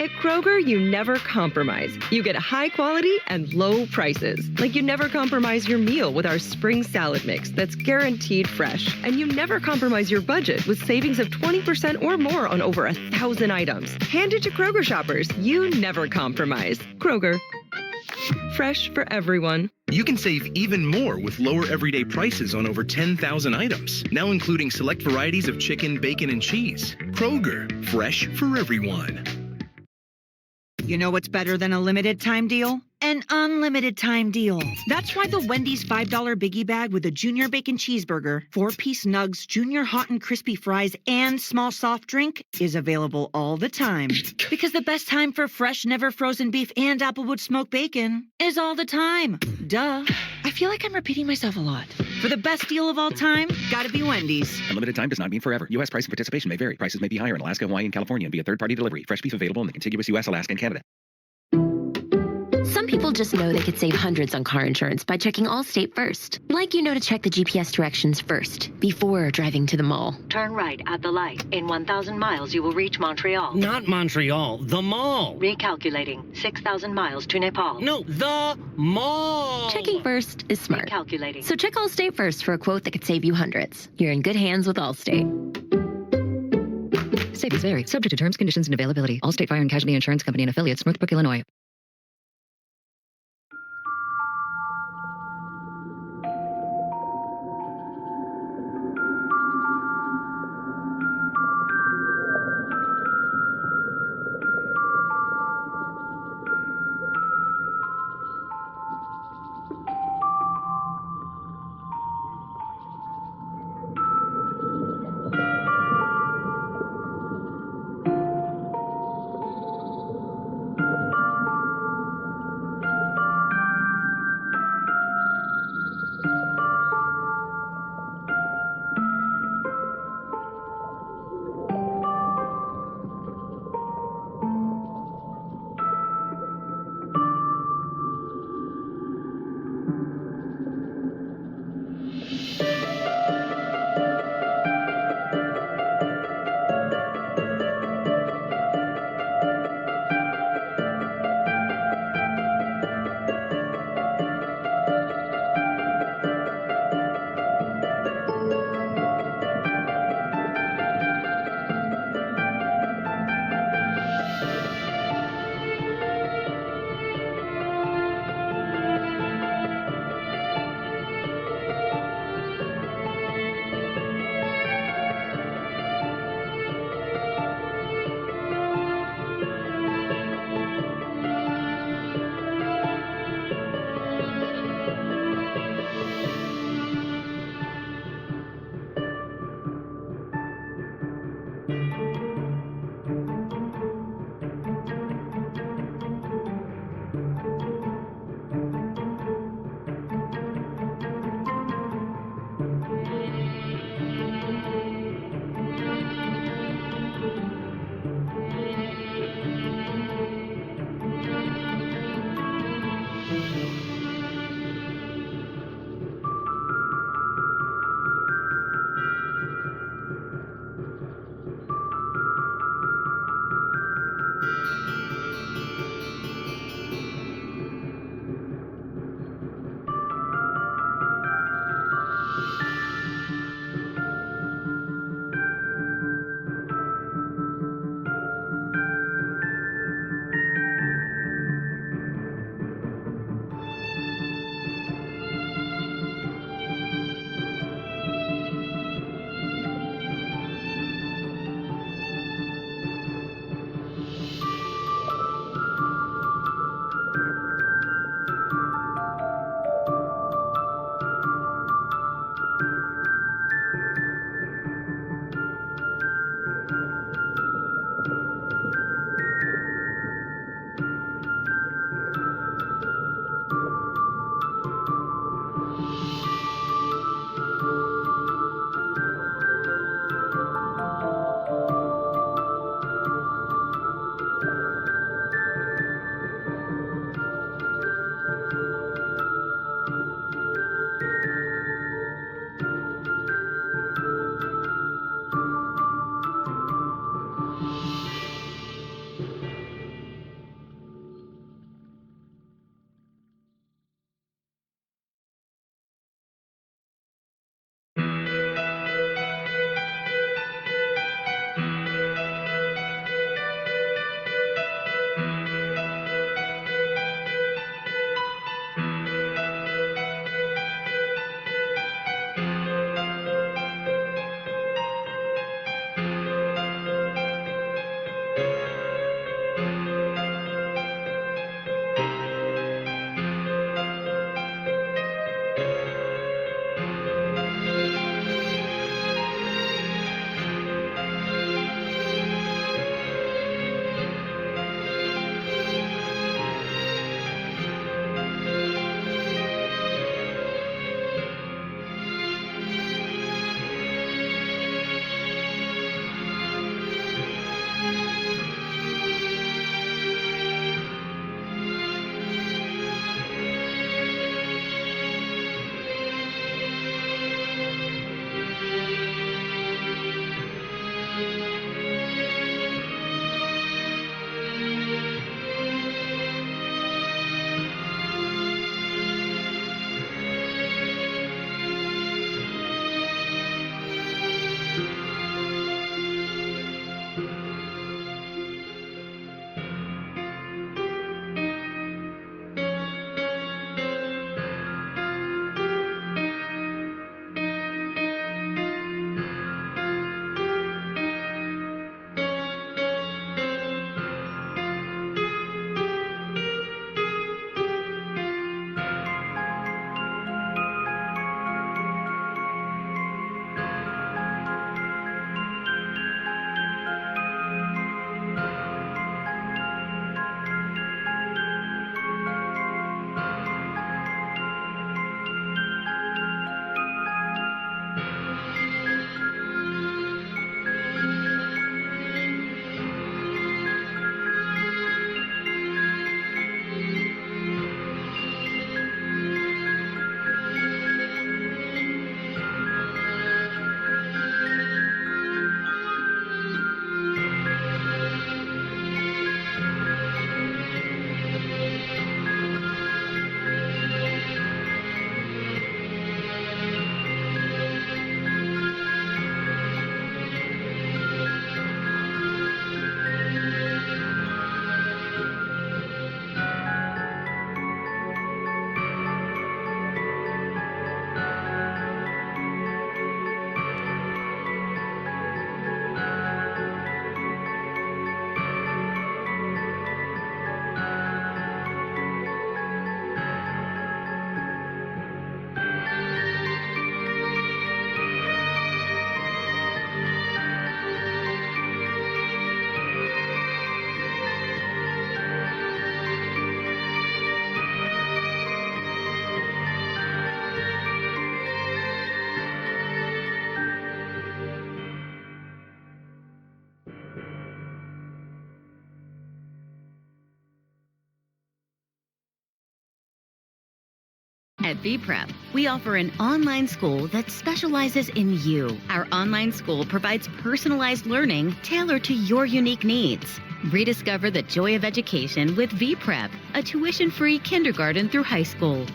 At Kroger, you never compromise. You get high quality and low prices. Like you never compromise your meal with our spring salad mix that's guaranteed fresh. And you never compromise your budget with savings of 20% or more on over 1,000 items. Hand it to Kroger shoppers. You never compromise. Kroger. Fresh for everyone. You can save even more with lower everyday prices on over 10,000 items, now including select varieties of chicken, bacon, and cheese. Kroger. Fresh for everyone. You know what's better than a limited time deal? An unlimited time deal. That's why the Wendy's $5 biggie bag with a junior bacon cheeseburger, 4-piece nugs, junior hot and crispy fries, and small soft drink is available all the time. Because the best time for fresh, never frozen beef and Applewood smoked bacon is all the time. Duh. I feel like I'm repeating myself a lot. For the best deal of all time, gotta be Wendy's. Unlimited time does not mean forever. U.S. price and participation may vary. Prices may be higher in Alaska, Hawaii, and California and via third-party delivery. Fresh beef available in the contiguous U.S., Alaska, and Canada. Some people just know they could save hundreds on car insurance by checking Allstate first. Like you know to check the GPS directions first, before driving to the mall. Turn right at the light. In 1,000 miles, you will reach Montreal. Not Montreal, the mall. Recalculating. 6,000 miles to Nepal. No, the mall. Checking first is smart. Recalculating. So check Allstate first for a quote that could save you hundreds. You're in good hands with Allstate. Savings vary. Subject to terms, conditions, and availability. Allstate Fire and Casualty Insurance Company and affiliates, Northbrook, Illinois. At VPrep, we offer an online school that specializes in you. Our online school provides personalized learning tailored to your unique needs. Rediscover the joy of education with VPrep, a tuition-free kindergarten through high school.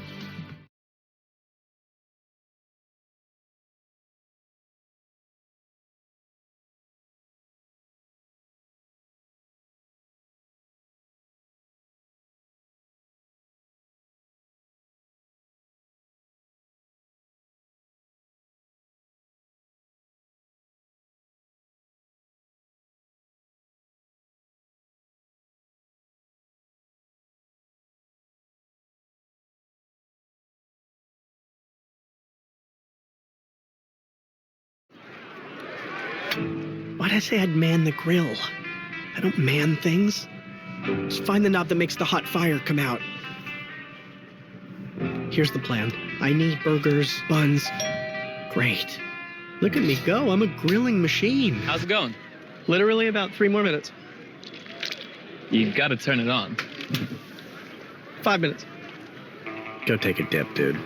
Why'd I say I'd man the grill? I don't man things. Just find the knob that makes the hot fire come out. Here's the plan. I need burgers, buns. Great. Look at me go. I'm a grilling machine. How's it going? Literally about 3 more minutes. You gotta turn it on. 5 minutes. Go take a dip, dude.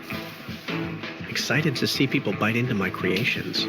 Excited to see people bite into my creations.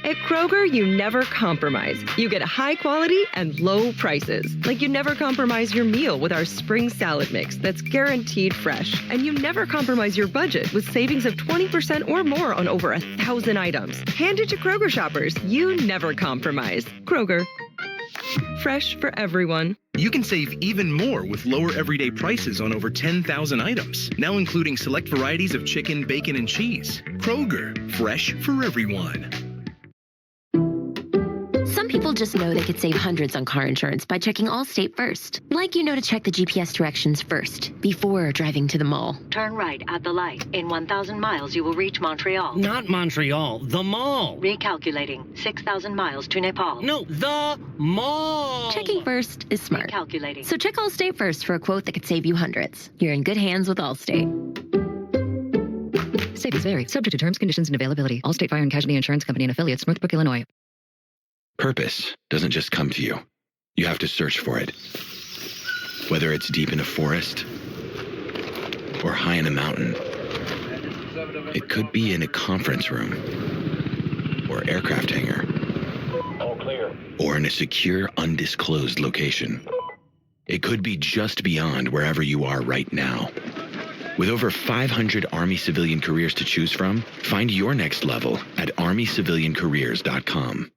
At Kroger, you never compromise. You get high quality and low prices. Like you never compromise your meal with our spring salad mix that's guaranteed fresh. And you never compromise your budget with savings of 20% or more on over 1,000 items. Hand it to Kroger shoppers. You never compromise. Kroger. Fresh for everyone. You can save even more with lower everyday prices on over 10,000 items, now including select varieties of chicken, bacon, and cheese. Kroger, fresh for everyone. Some people just know they could save hundreds on car insurance by checking Allstate first. Like you know to check the GPS directions first, before driving to the mall. Turn right at the light. In 1,000 miles, you will reach Montreal. Not Montreal, the mall. Recalculating. 6,000 miles to Nepal. No, the mall. Checking first is smart. Recalculating. So check Allstate first for a quote that could save you hundreds. You're in good hands with Allstate. Savings vary, subject to terms, conditions, and availability. Allstate Fire and Casualty Insurance Company and affiliates, Northbrook, Illinois. Purpose doesn't just come to you. You have to search for it. Whether it's deep in a forest or high in a mountain, it could be in a conference room or aircraft hangar, All clear. or in a secure, undisclosed location. It could be just beyond wherever you are right now. With over 500 Army civilian careers to choose from, find your next level at armyciviliancareers.com.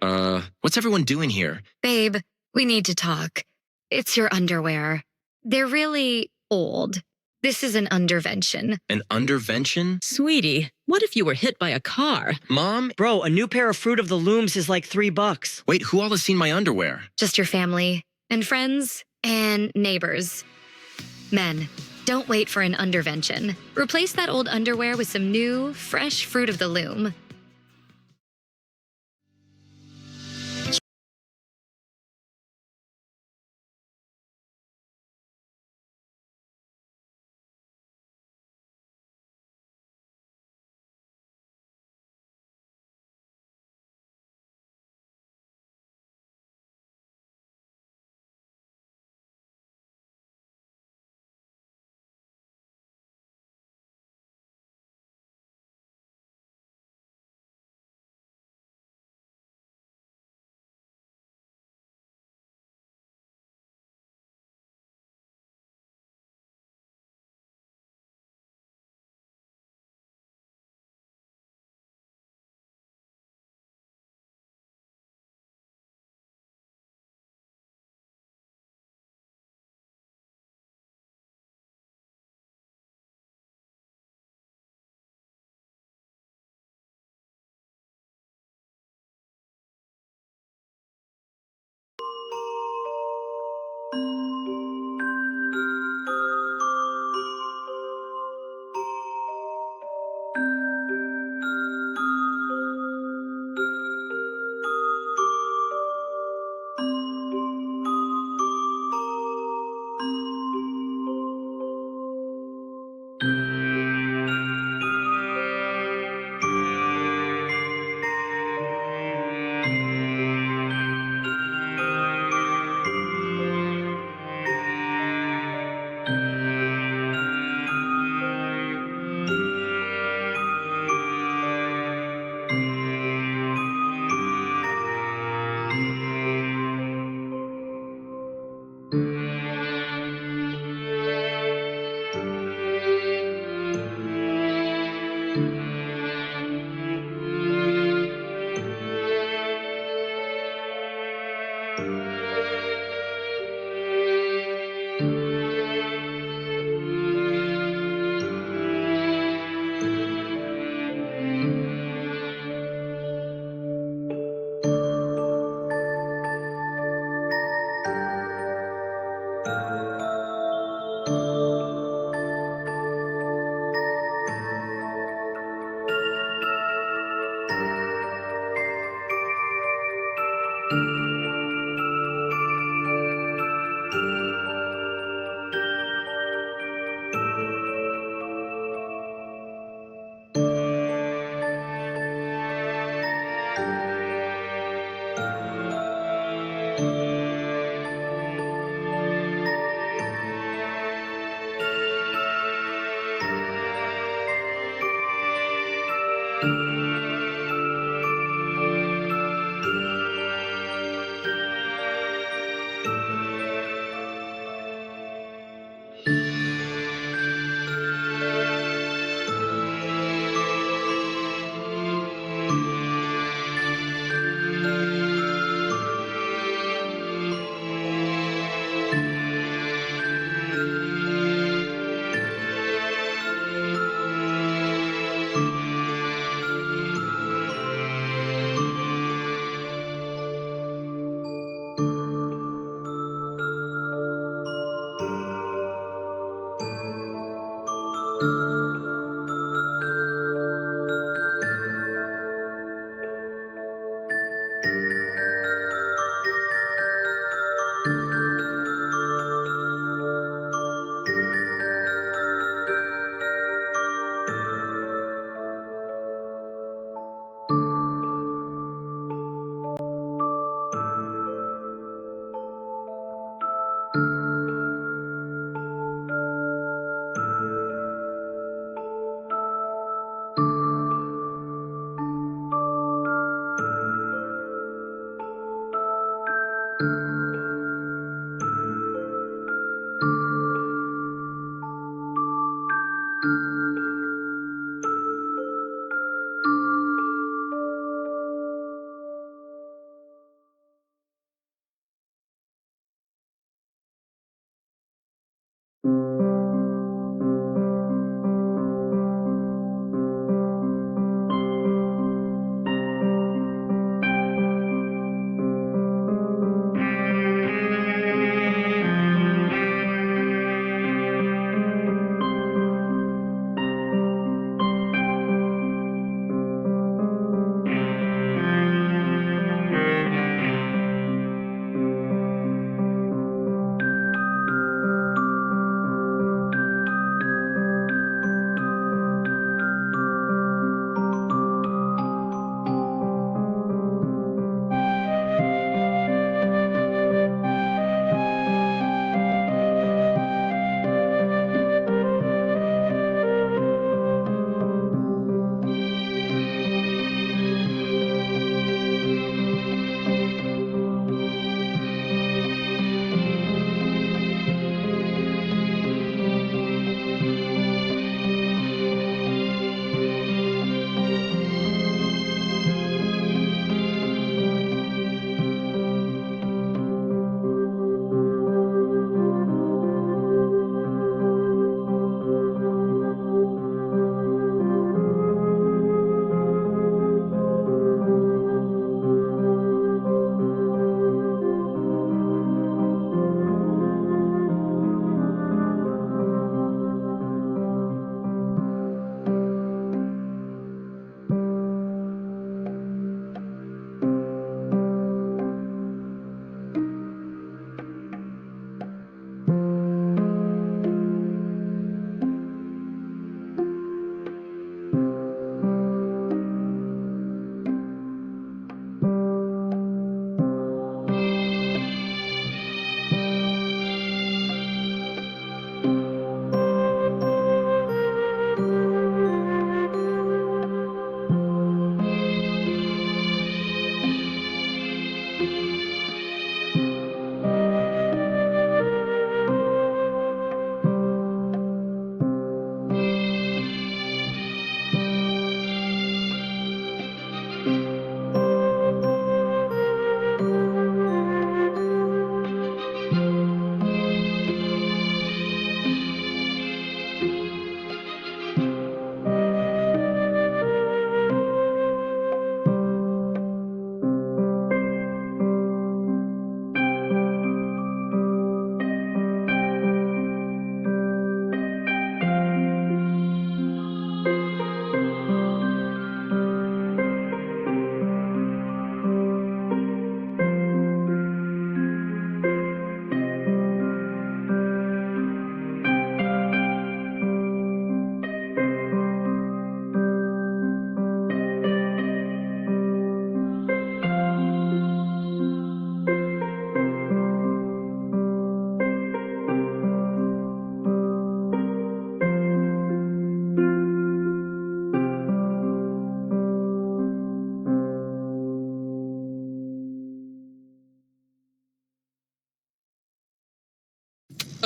What's everyone doing here? Babe, we need to talk. It's your underwear. They're really old. This is an undervention. An undervention? Sweetie, what if you were hit by a car? Mom? Bro, a new pair of Fruit of the Looms is like $3. Wait, who all has seen my underwear? Just your family and friends and neighbors. Men, don't wait for an undervention. Replace that old underwear with some new, fresh Fruit of the Loom.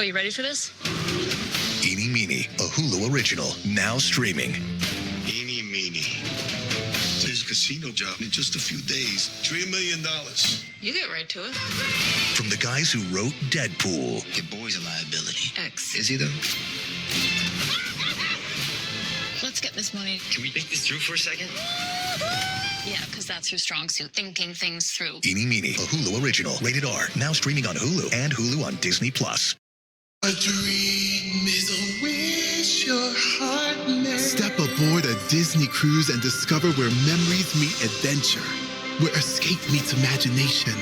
you ready for this? Eeny Meeny, a Hulu original, now streaming. Eeny Meeny. His casino job in just a few days. $3 million. You get right to it. From the guys who wrote Deadpool. Your boy's a liability. X. Is he though? Let's get this money. Can we think this through for a second? Yeah, because that's your strong suit, thinking things through. Eeny Meeny, a Hulu original, rated R, now streaming on Hulu and Hulu on Disney+. A dream is a wish your heart makes. Step aboard a Disney cruise and discover where memories meet adventure, where escape meets imagination,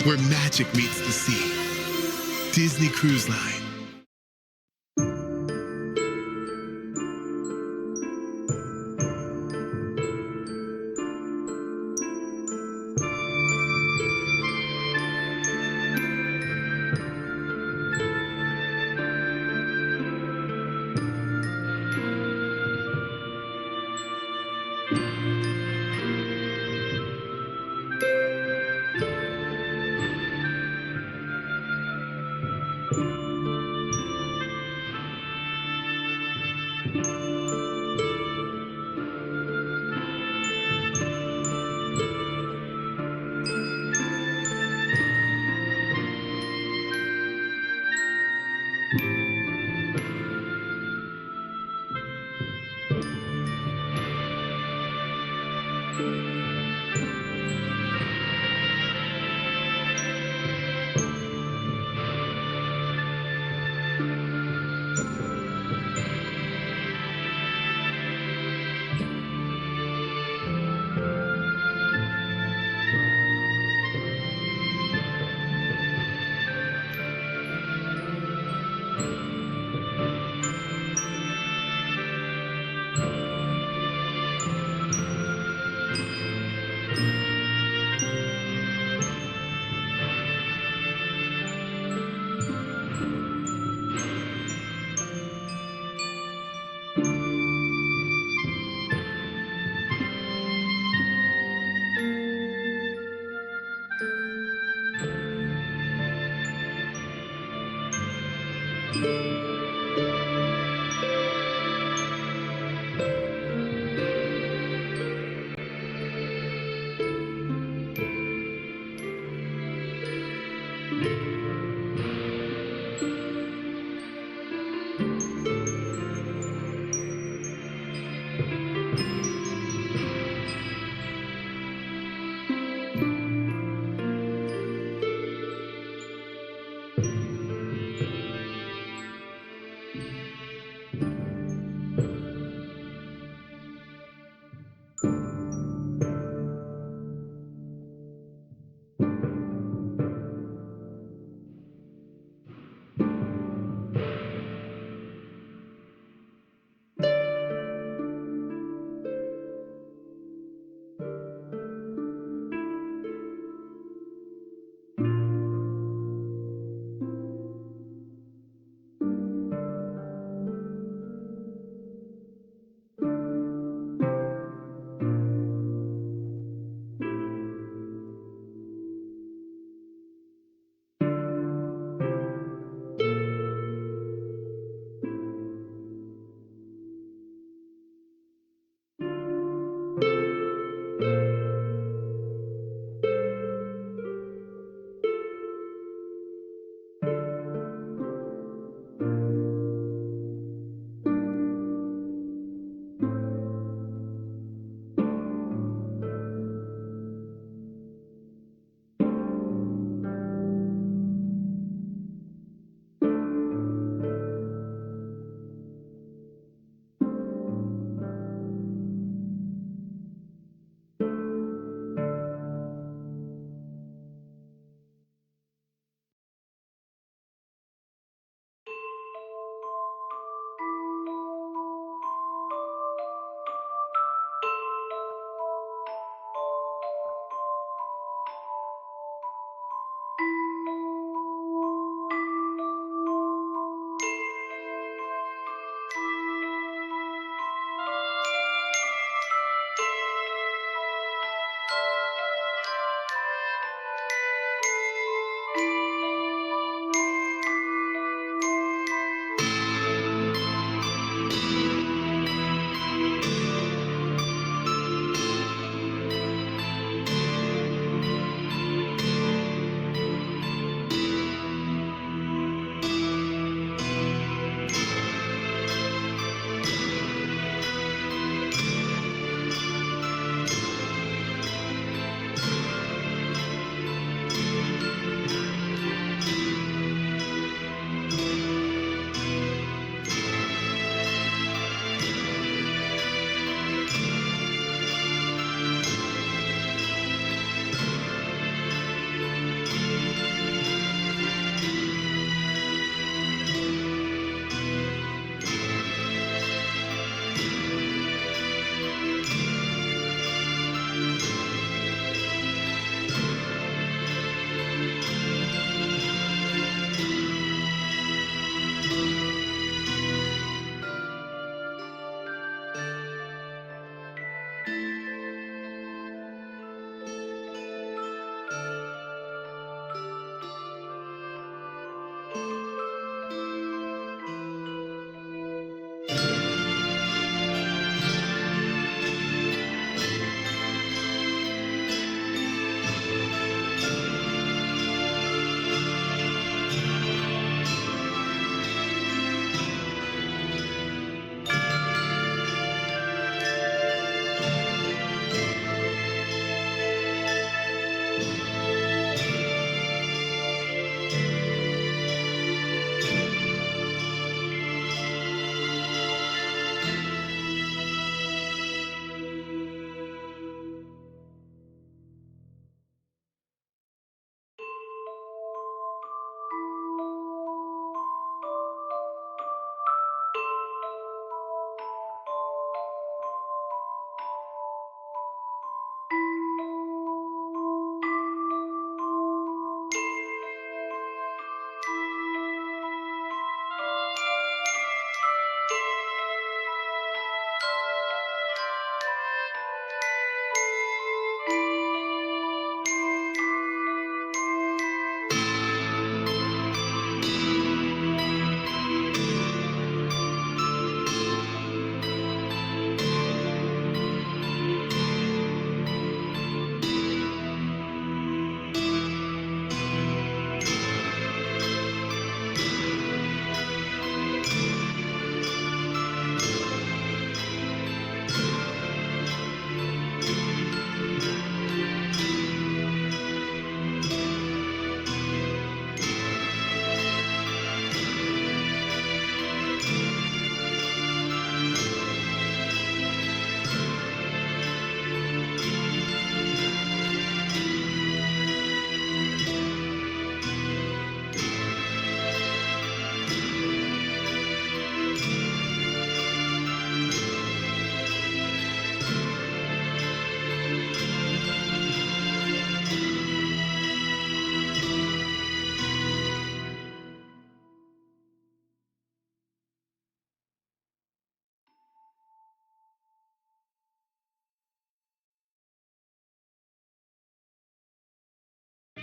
where magic meets the sea. Disney Cruise Line.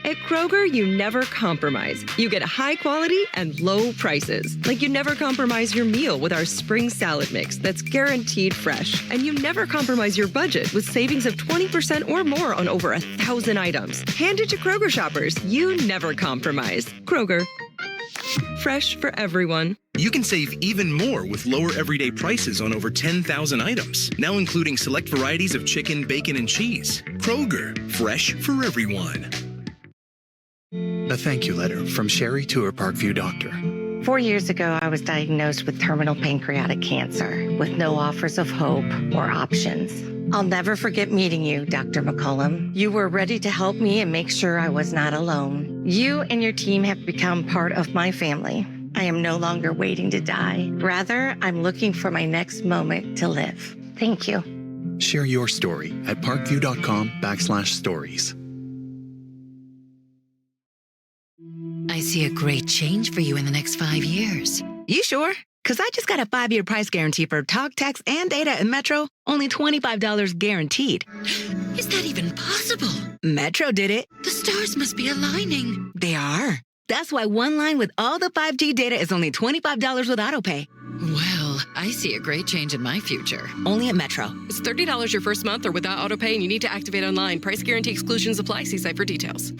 At Kroger, you never compromise. You get high quality and low prices. Like you never compromise your meal with our spring salad mix that's guaranteed fresh. And you never compromise your budget with savings of 20% or more on over 1,000 items. Hand it to Kroger shoppers. You never compromise. Kroger. Fresh for everyone. You can save even more with lower everyday prices on over 10,000 items, now including select varieties of chicken, bacon, and cheese. Kroger, fresh for everyone. A thank you letter from Sherry to her Parkview doctor. 4 years ago, I was diagnosed with terminal pancreatic cancer with no offers of hope or options. I'll never forget meeting you, Dr. McCullum. You were ready to help me and make sure I was not alone. You and your team have become part of my family. I am no longer waiting to die. Rather, I'm looking for my next moment to live. Thank you. Share your story at parkview.com/stories. I see a great change for you in the next 5 years. You sure? Because I just got a 5-year price guarantee for talk, text, and data at Metro. Only $25 guaranteed. Is that even possible? Metro did it. The stars must be aligning. They are. That's why one line with all the 5G data is only $25 with AutoPay. Well, I see a great change in my future. Only at Metro. It's $30 your first month or without AutoPay, and you need to activate online. Price guarantee exclusions apply. See site for details.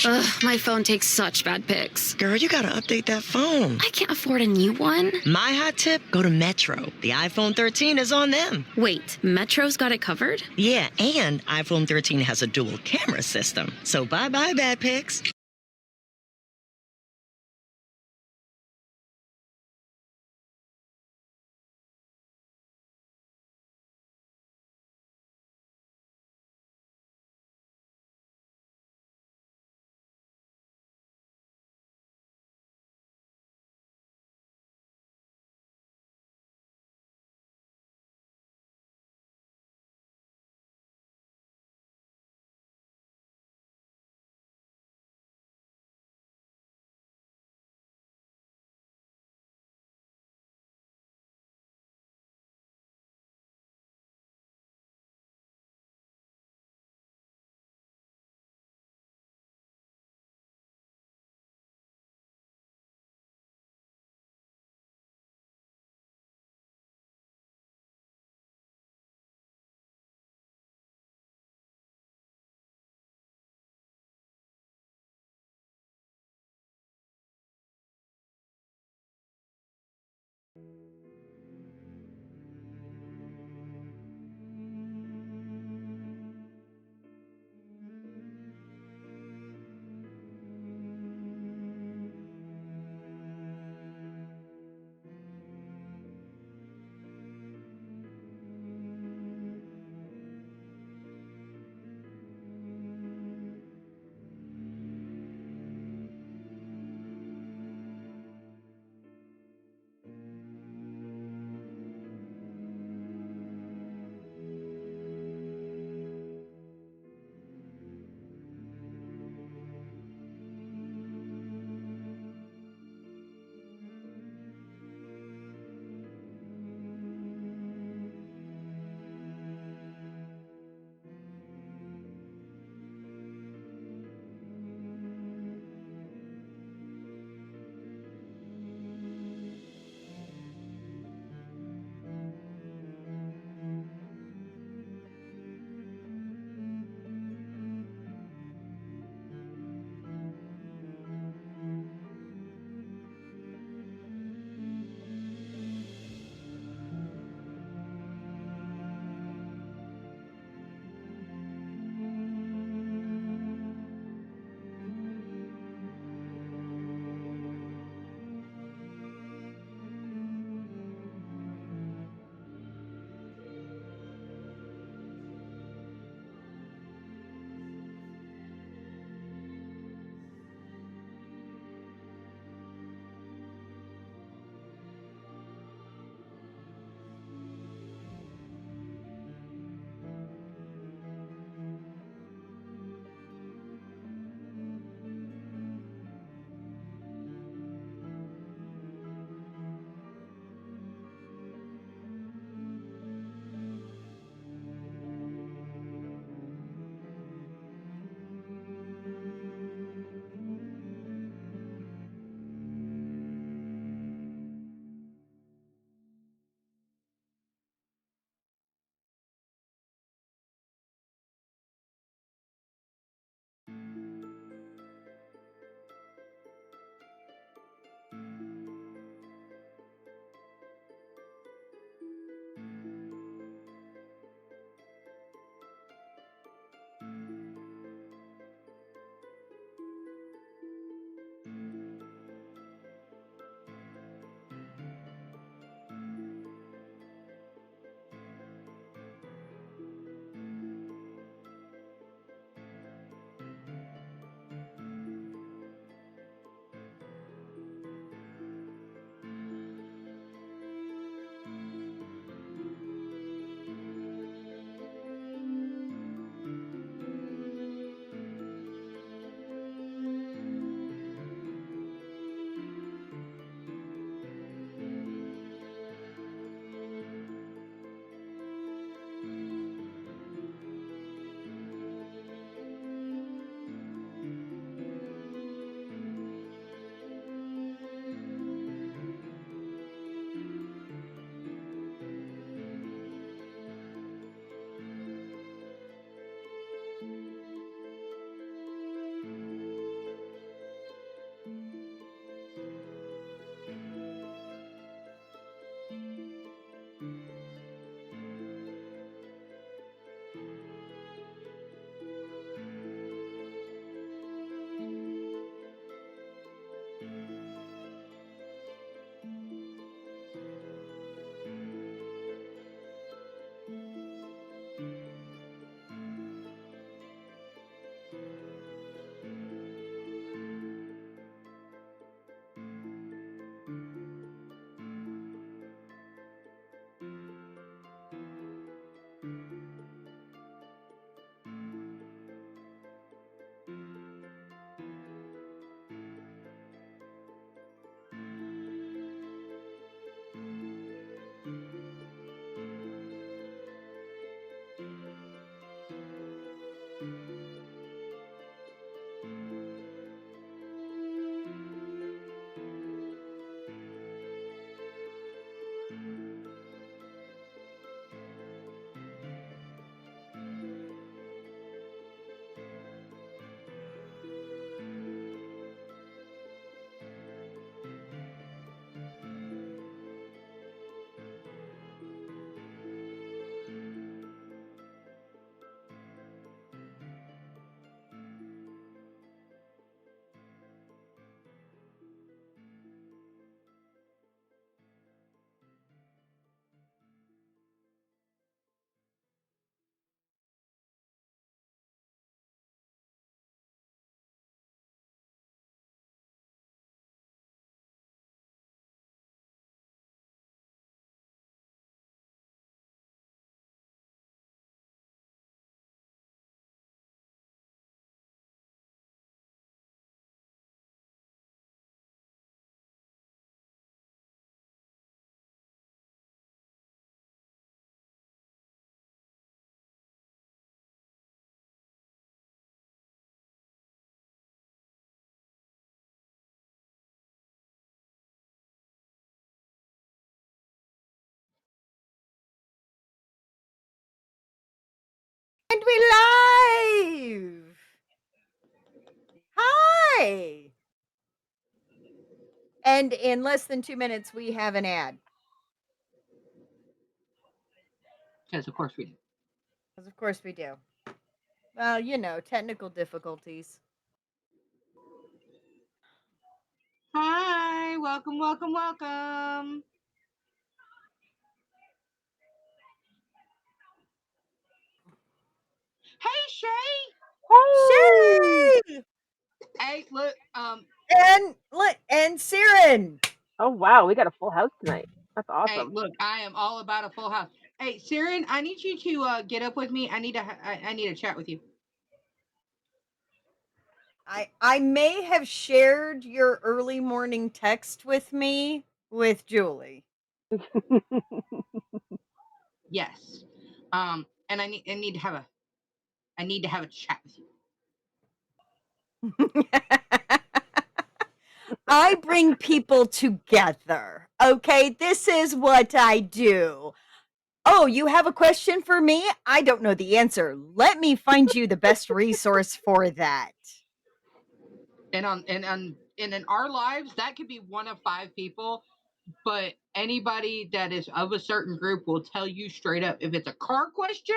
Ugh, my phone takes such bad pics. Girl, you gotta update that phone. I can't afford a new one. My hot tip, go to Metro. The iPhone 13 is on them. Wait, Metro's got it covered? Yeah, and iPhone 13 has a dual camera system. So bye-bye bad pics. And we live! Hi! And in less than 2 minutes, we have an ad. Because of course we do. Because of course we do. Well, you know, technical difficulties. Hi, welcome, welcome, welcome. Hey, Shay. Shay! Hey, look, And Siren. Oh wow, we got a full house tonight. That's Hey, awesome. look, I am all about a full house. Hey, Siren, I need you to get up with me. I need to chat with you. I may have shared your early morning text with me with Julie. Yes. And I need to have a chat with you. I bring people together. Okay, this is what I do. Oh, you have a question for me? I don't know the answer. Let me find you the best resource for that. And in our lives, that could be one of 5 people, but anybody that is of a certain group will tell you straight up if it's a car question.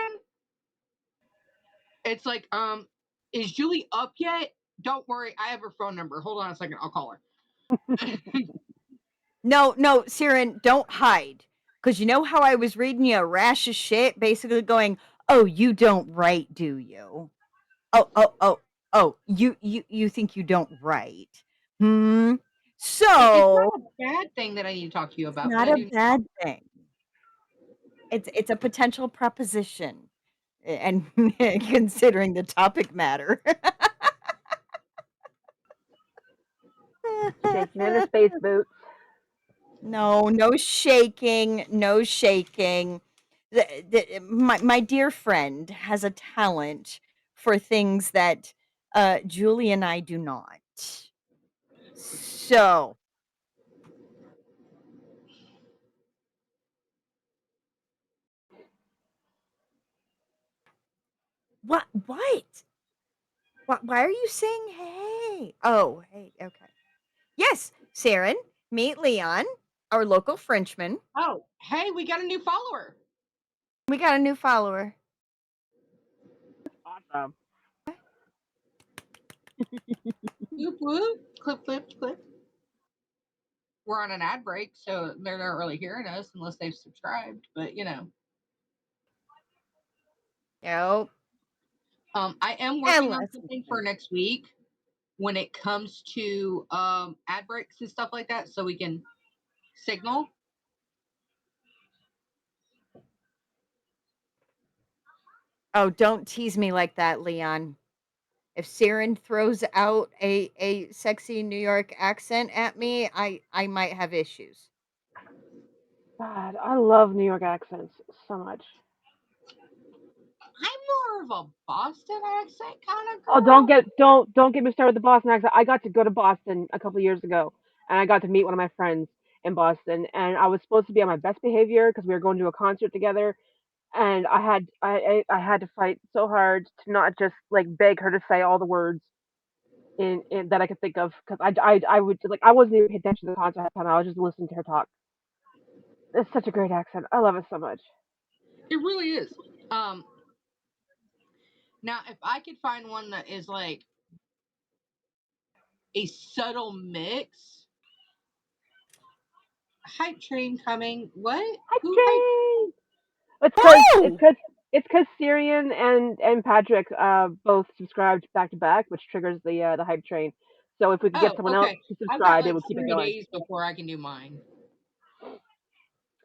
It's like, is Julie up yet? Don't worry, I have her phone number. Hold on a second, I'll call her. No, Siren, don't hide. Because you know how I was reading you a rash of shit, basically going, oh, you don't write, do you? Oh, you think you don't write. It's So not a bad thing that I need to talk to you about, not but I a do. bad thing. It's a potential preposition. And considering the topic matter. Shaking in her space boots. No shaking, no shaking. My dear friend has a talent for things that Julie and I do not. So what? Why are you saying hey? Oh, hey, okay. Yes, Saren, meet Leon, our local Frenchman. Oh, hey, we got a new follower. We got a new follower. Awesome. Whoop whoop. Clip, clip, clip. We're on an ad break, so they're not really hearing us unless they've subscribed. But you know. Nope. I am working on something for next week when it comes to ad breaks and stuff like that, so we can signal. Oh, don't tease me like that, Leon. If Siren throws out a sexy New York accent at me, I might have issues. God, I love New York accents so much. I'm more of a Boston accent kind of girl. Oh, don't get me started with the Boston accent. I got to go to Boston a couple of years ago, and I got to meet one of my friends in Boston, and I was supposed to be on my best behavior because we were going to a concert together, and I had to fight so hard to not just like beg her to say all the words in that I could think of because I would like I wasn't even paying attention to the concert at the time. I was just listening to her talk. It's such a great accent. I love it so much. It really is. Um, Now, if I could find one that is like a subtle mix, hype train coming. What? Hype Who hype? train. Who? It's because Syrian and Patrick both subscribed back to back, which triggers the hype train. So if we could get Oh, someone else okay. to I've got subscribe, it like would keep it 3 going. days before I can do mine.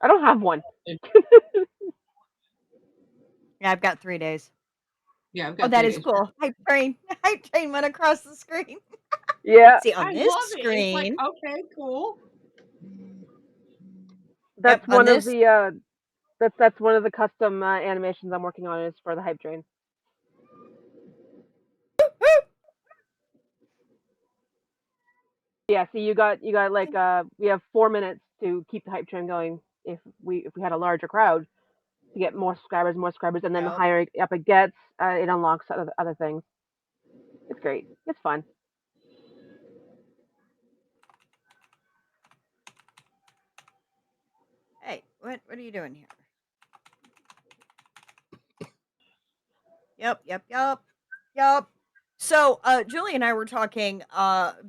I don't have one. Yeah, I've got 3 days. Yeah, I've Oh, got that 3 is days. cool. Hype train went across the screen. Yeah, See, on I this love it. It's like, screen. okay, cool. Yep, that's on one of this. the that's one of the custom animations I'm working on is for the hype train. Yeah, so you got like we have 4 minutes to keep the hype train going if we had a larger crowd. to get more subscribers, and then the Yep. higher up it gets, it unlocks other things. It's great. It's fun. Hey, what are you doing here? Yep. So, Julie and I were talking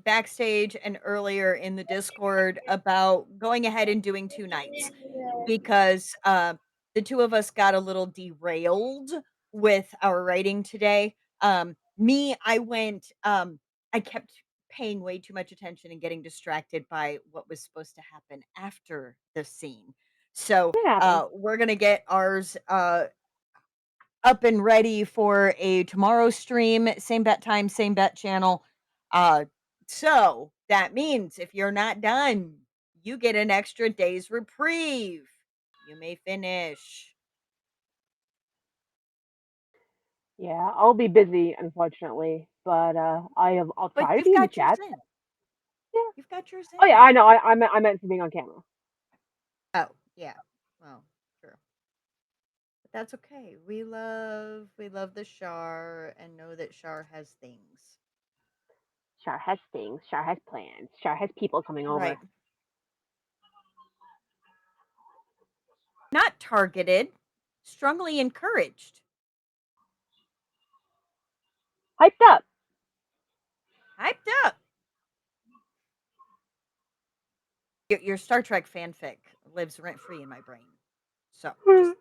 backstage and earlier in the Discord about going ahead and doing 2 nights because the two of us got a little derailed with our writing today. Me, I kept paying way too much attention and getting distracted by what was supposed to happen after the scene. So, It happens. we're going to get ours up and ready for a tomorrow stream, same bat time, same bat channel. Uh, so that means if you're not done, you get an extra day's reprieve. You may finish. Yeah, I'll be busy, unfortunately, but I'll But try to you've be in the got yours chat. in. Yeah. You've got yours Oh yeah, in. I know. I meant for being on camera. Oh, yeah. Well, true. But that's okay. We love the Shar and know that Shar has things. Char has things. Char has plans. Char has people coming over. Right. Not targeted, strongly encouraged. Hyped up. Hyped up. Your Star Trek fanfic lives rent free in my brain. So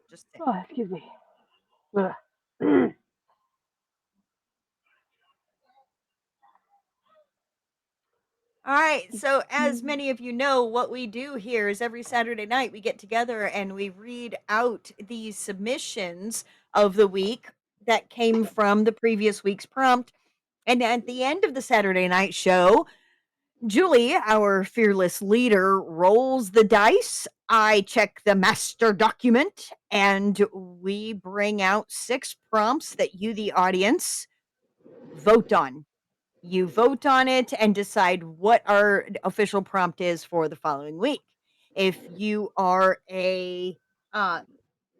just saying. Oh, excuse me. Ugh. All right. So as many of you know, what we do here is every Saturday night we get together and we read out these submissions of the week that came from the previous week's prompt. And at the end of the Saturday night show, Julie, our fearless leader, rolls the dice. I check the master document, and we bring out 6 prompts that you, the audience, vote on. You vote on it and decide what our official prompt is for the following week. If you are a uh,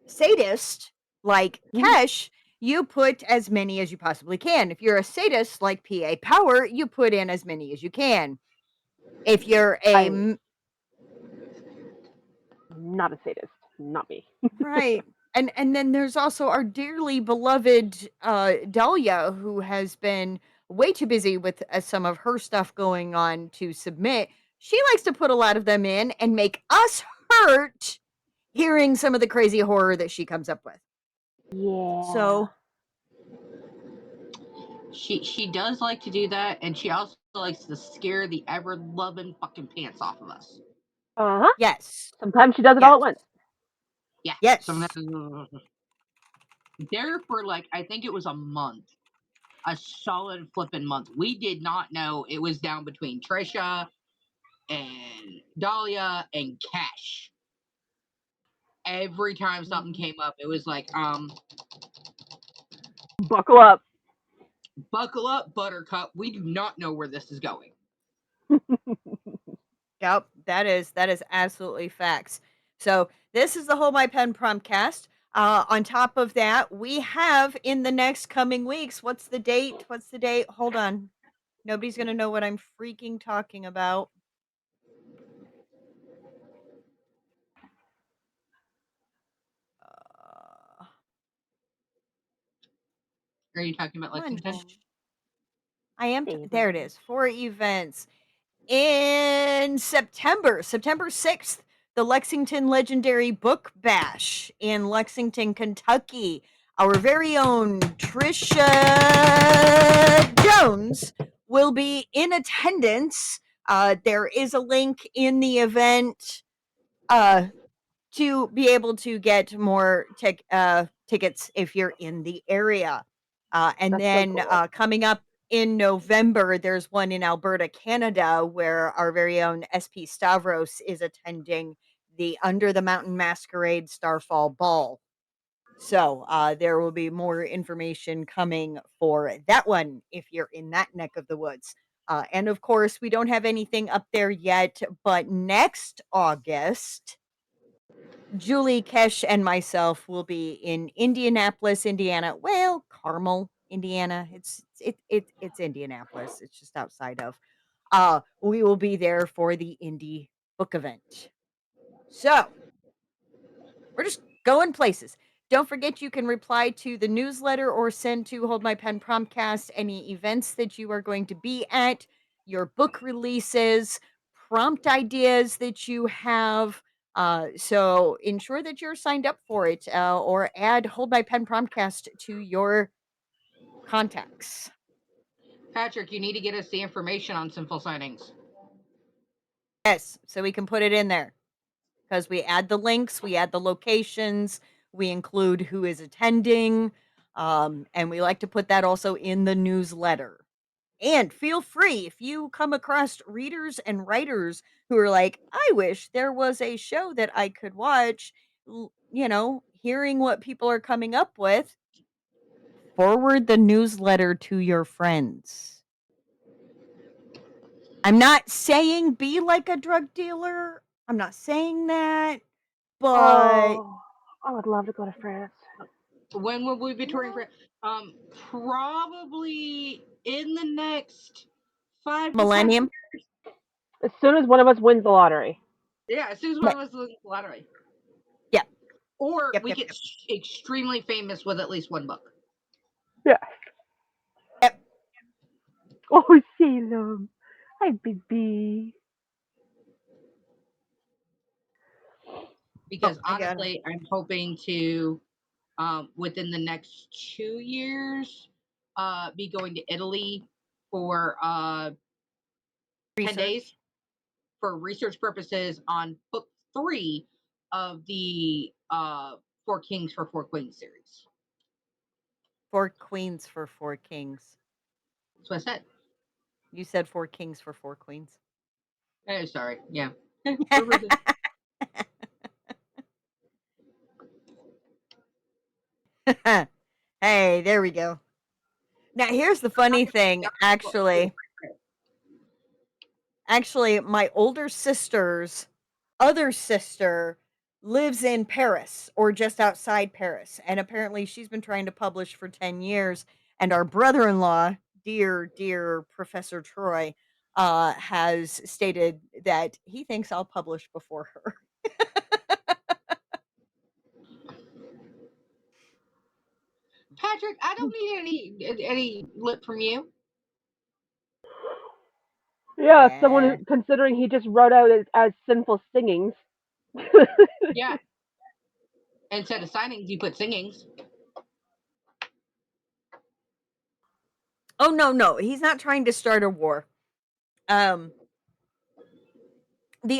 sadist like Kesh, you put as many as you possibly can. If you're a sadist like PA Power, you put in as many as you can. If you're I'm not a sadist. Not me. right. And then there's also our dearly beloved Dahlia, who has been way too busy with some of her stuff going on to submit. She likes to put a lot of them in and make us hurt hearing some of the crazy horror that she comes up with. Yeah. So She does like to do that, and she also likes to scare the ever loving fucking pants off of us. Uh huh. yes. Sometimes she does it all at once. Yeah. Yes. There for like I think it was a month, a solid flipping month. We did not know it was down between Trisha and Dahlia and Cash. Every time something came up, it was like, buckle up. Buckle up, Buttercup. We do not know where this is going. Yep, that is absolutely facts. So this is the Hold My Pen Promptcast. On top of that, we have in the next coming weeks. What's the date? Hold on. Nobody's gonna know what I'm freaking talking about. Are you talking about Come on, Lexington? I am. There it is. 4 events in September. September 6th, the Lexington Legendary Book Bash in Lexington, Kentucky. Our very own Trisha Jones will be in attendance. There is a link in the event to be able to get more tickets if you're in the area. And That's so then cool. coming up in November, there's one in Alberta, Canada, where our very own SP Stavros is attending the Under the Mountain Masquerade Starfall Ball. So there will be more information coming for that one if you're in that neck of the woods. And of course, we don't have anything up there yet, but next August, Julie, Kesh, and myself will be in Indianapolis, Indiana. Well, Carmel, Indiana. It's Indianapolis. It's just outside of. We will be there for the indie book event. So we're just going places. Don't forget you can reply to the newsletter or send to Hold My Pen Promptcast any events that you are going to be at, your book releases, prompt ideas that you have. So ensure that you're signed up for it or add Hold My Pen Promptcast to your contacts. Patrick, you need to get us the information on Sinful Signings. Yes, so we can put it in there because we add the links, we add the locations, we include who is attending, and we like to put that also in the newsletter. And feel free if you come across readers and writers who are like, I wish there was a show that I could watch, hearing what people are coming up with, forward the newsletter to your friends. I'm not saying be like a drug dealer. I'm not saying that, but I would love to go to France. When will we be touring France? Probably in the next 5 to 7 millennium. years. As soon as one of us wins the lottery. Yeah, as soon as one of us wins the lottery. Yep. Or Yep, we yep, get extremely famous with at least one book. Yeah. Yep. Oh, Salem. Hi, baby. Because I got it. honestly, I'm hoping to, within the next 2 years, be going to Italy for 10 days for research purposes on book 3 of the 4 Kings for 4 Queens series. 4 queens for 4 kings. That's what I said. You said 4 kings for 4 queens. Oh, sorry. Yeah. Hey, there we go. Now, here's the funny thing, actually. Actually, my older sister's other sister lives in Paris or just outside Paris. And apparently she's been trying to publish for 10 years. And our brother-in-law, dear Professor Troy, has stated that he thinks I'll publish before her. Patrick, I don't need any lip from you. Yeah, someone who, considering he just wrote out as sinful singings. Yeah. Instead of signings, you put singings. Oh, no. He's not trying to start a war. The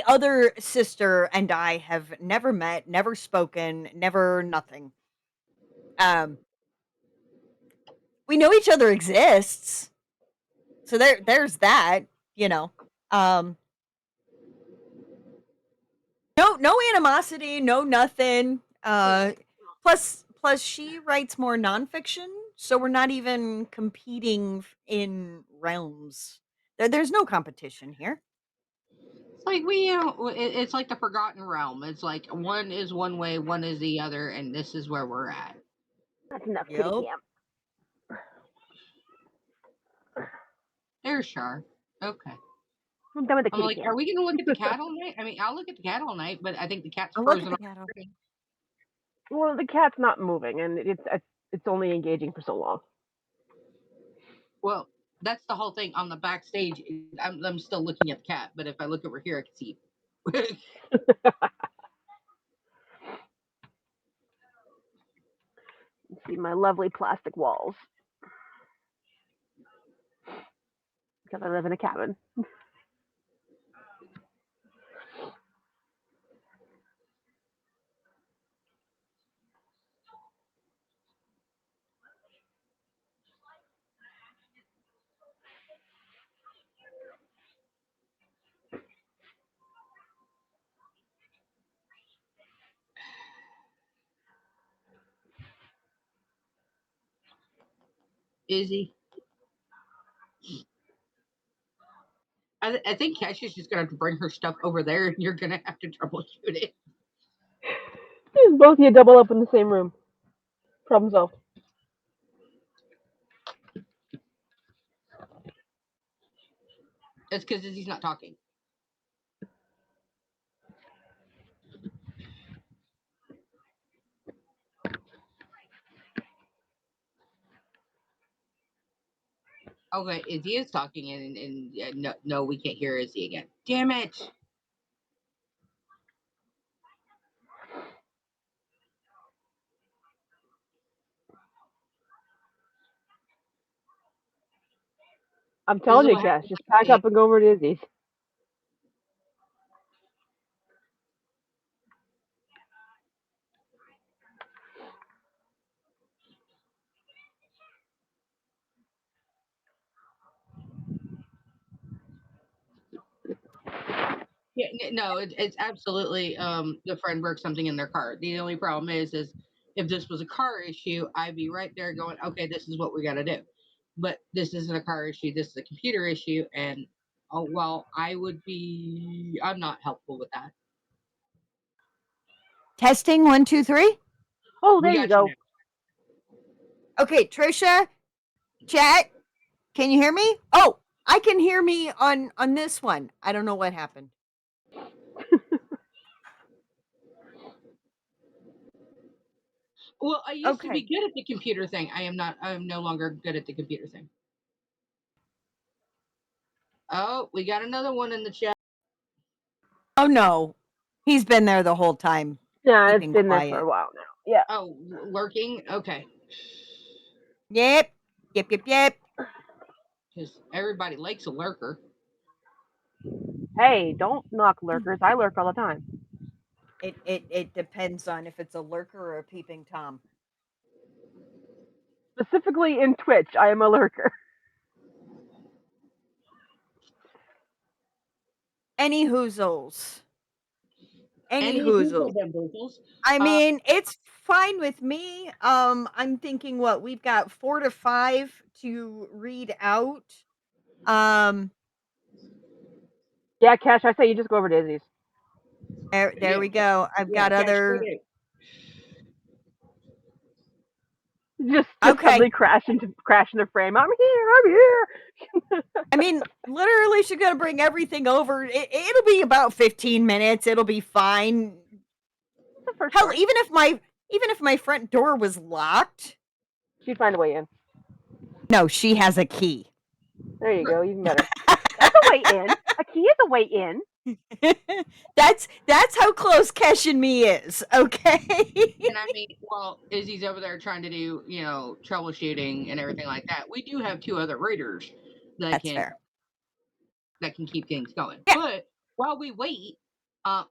other sister and I have never met, never spoken, never nothing. We know each other exists. So there's that, you know. No animosity, no nothing. Plus she writes more nonfiction, so we're not even competing in realms. There's no competition here. It's like it's like the Forgotten Realm. It's like one is one way, one is the other, and this is where we're at. That's enough kitty camp. There's Char. Okay. I'm done with the I'm kitty like, camp. are we going to look at the cat all night? I mean, I'll look at the cat all night, but I think the cat's I'll look at frozen the cat all already. Well, the cat's not moving, and it's only engaging for so long. Well, that's the whole thing on the backstage. I'm still looking at the cat, but if I look over here, I can see. See my lovely plastic walls. Because I live in a cabin. Izzy. I think Cash is just going to have to bring her stuff over there, and you're going to have to troubleshoot it. both of you double up in the same room. Problem solved. It's because he's not talking. Okay, Izzy is talking, and no, we can't hear Izzy again. Damn it! I'm telling you, Cash, just pack up and go over to Izzy's. Yeah, no, it's absolutely the friend broke something in their car. The only problem is if this was a car issue, I'd be right there going, okay, this is what we got to do. But this isn't a car issue. This is a computer issue, and I'm not helpful with that. Testing 1, 2, 3. Oh, there you go. Okay, Trisha, chat. Can you hear me? Oh, I can hear me on this one. I don't know what happened. Well, I used to be good at the computer thing. I am not. I'm no longer good at the computer thing. Oh, we got another one in the chat. Oh no, he's been there the whole time. Yeah, it's been there for a while now. Yeah. Oh, lurking. Okay. Yep. Because everybody likes a lurker. Hey, don't knock lurkers. I lurk all the time. It depends on if it's a lurker or a peeping Tom. Specifically in Twitch, I am a lurker. Any hoozles. Any hoozles hoozles. and boozles. I mean, it's fine with me. I'm thinking what we've got 4 to 5 to read out. Yeah, Cash, I say you just go over to Izzy's. There we go. I've got other. Just suddenly crash in the frame. I'm here. I mean, literally, she's gonna bring everything over. It'll be about 15 minutes. It'll be fine. Hell, even if my front door was locked, she'd find a way in. No, she has a key. There you go. Even better. That's a way in. A key is a way in. That's how close Kesh and me is. Okay. And I mean, well, Izzy's over there trying to do, troubleshooting and everything like that. We do have 2 other readers that can keep things going. Yeah. But while we wait,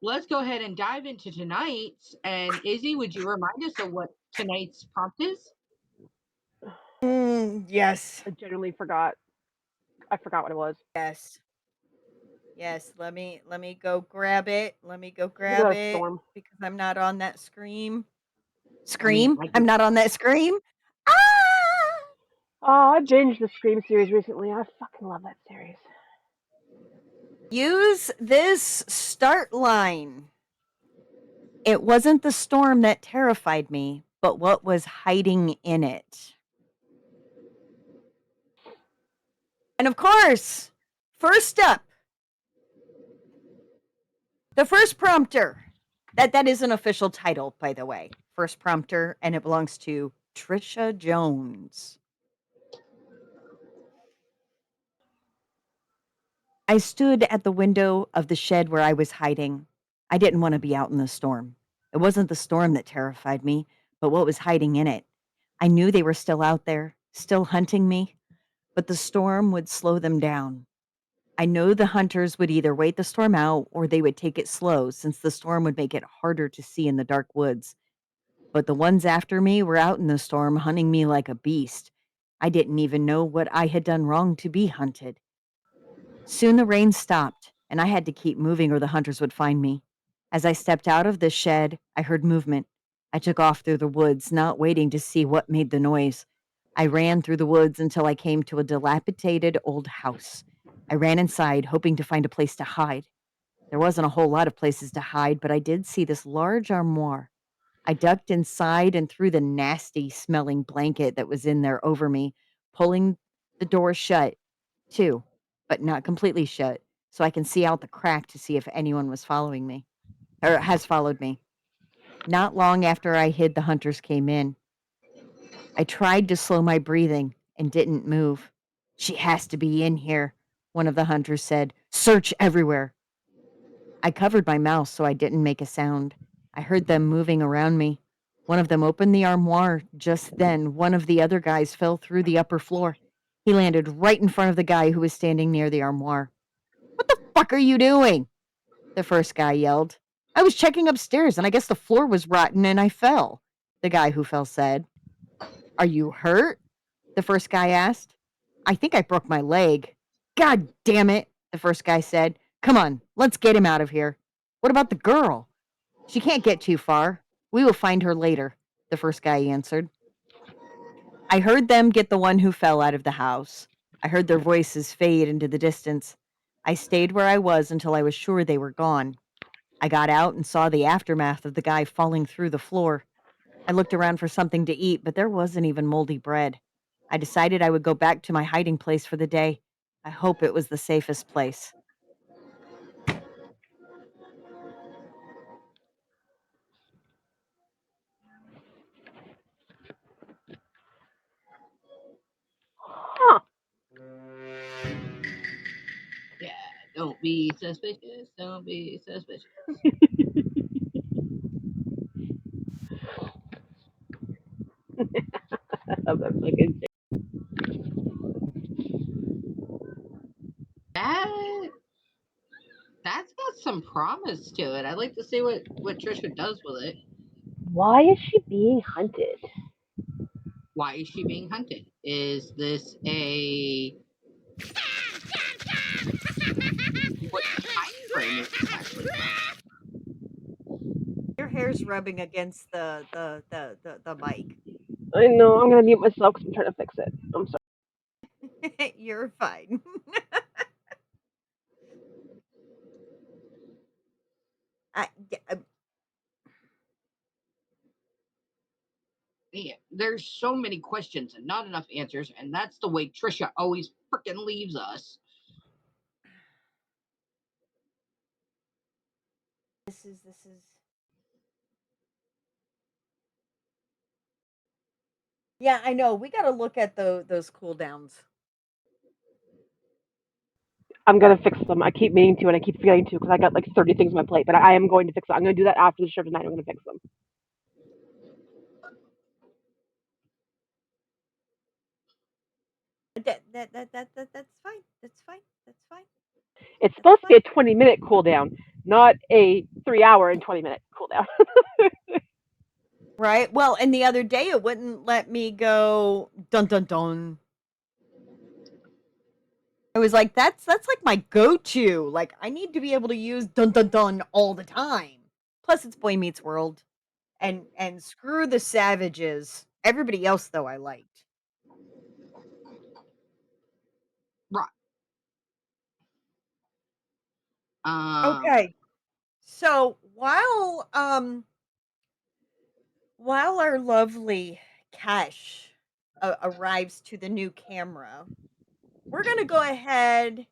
let's go ahead and dive into tonight's. And Izzy, would you remind us of what tonight's prompt is? Yes. I genuinely forgot. I forgot what it was. Yes. Let me go grab it. Storm. Because I'm not on that scream. Scream? I'm not on that scream. Oh, I binged the Scream series recently. I fucking love that series. Use this start line. It wasn't the storm that terrified me, but what was hiding in it. And of course, first up, the first prompter. That is an official title, by the way. First prompter, and it belongs to Trisha Jones. I stood at the window of the shed where I was hiding. I didn't want to be out in the storm. It wasn't the storm that terrified me, but what was hiding in it. I knew they were still out there, still hunting me, but the storm would slow them down. I know the hunters would either wait the storm out or they would take it slow since the storm would make it harder to see in the dark woods. But the ones after me were out in the storm hunting me like a beast. I didn't even know what I had done wrong to be hunted. Soon the rain stopped, and I had to keep moving or the hunters would find me. As I stepped out of the shed, I heard movement. I took off through the woods, not waiting to see what made the noise. I ran through the woods until I came to a dilapidated old house. I ran inside, hoping to find a place to hide. There wasn't a whole lot of places to hide, but I did see this large armoire. I ducked inside and threw the nasty smelling blanket that was in there over me, pulling the door shut too, but not completely shut, so I can see out the crack to see if anyone was following me or has followed me. Not long after I hid, the hunters came in. I tried to slow my breathing and didn't move. She has to be in here, one of the hunters said. Search everywhere. I covered my mouth so I didn't make a sound. I heard them moving around me. One of them opened the armoire. Just then, one of the other guys fell through the upper floor. He landed right in front of the guy who was standing near the armoire. What the fuck are you doing? The first guy yelled. I was checking upstairs and I guess the floor was rotten and I fell, the guy who fell said. Are you hurt? The first guy asked. I think I broke my leg. God damn it, the first guy said. Come on, let's get him out of here. What about the girl? She can't get too far. We will find her later, the first guy answered. I heard them get the one who fell out of the house. I heard their voices fade into the distance. I stayed where I was until I was sure they were gone. I got out and saw the aftermath of the guy falling through the floor. I looked around for something to eat, but there wasn't even moldy bread. I decided I would go back to my hiding place for the day. I hope it was the safest place. Huh. Yeah, don't be suspicious. Don't be suspicious. That's fucking That that's got some promise to it. I'd like to see what Trisha does with it. Why is she being hunted? Why is she being hunted? Is this a what time frame is this actually from? Your hair's rubbing against the mic. I know, I'm gonna mute myself because I'm trying to fix it. I'm sorry. You're fine. Yeah, Yeah, there's so many questions and not enough answers, and that's the way Trisha always freaking leaves us. this is. Yeah, I know. We got to look at those cooldowns. I'm gonna fix them. I keep meaning to, and I keep forgetting to because I got like 30 things on my plate. But I am going to fix them. I'm gonna do that after the show tonight. I'm gonna fix them. That's fine. That's fine. That's fine. It's supposed to be a 20-minute cooldown, not a 3-hour and 20-minute cooldown. Right. Well, and the other day it wouldn't let me go dun dun dun. I was like, that's like my go-to. Like, I need to be able to use dun dun dun all the time. Plus, it's Boy Meets World, and screw the savages. Everybody else, though, I liked. Right. Okay. So while our lovely Cash arrives to the new camera, we're gonna go ahead.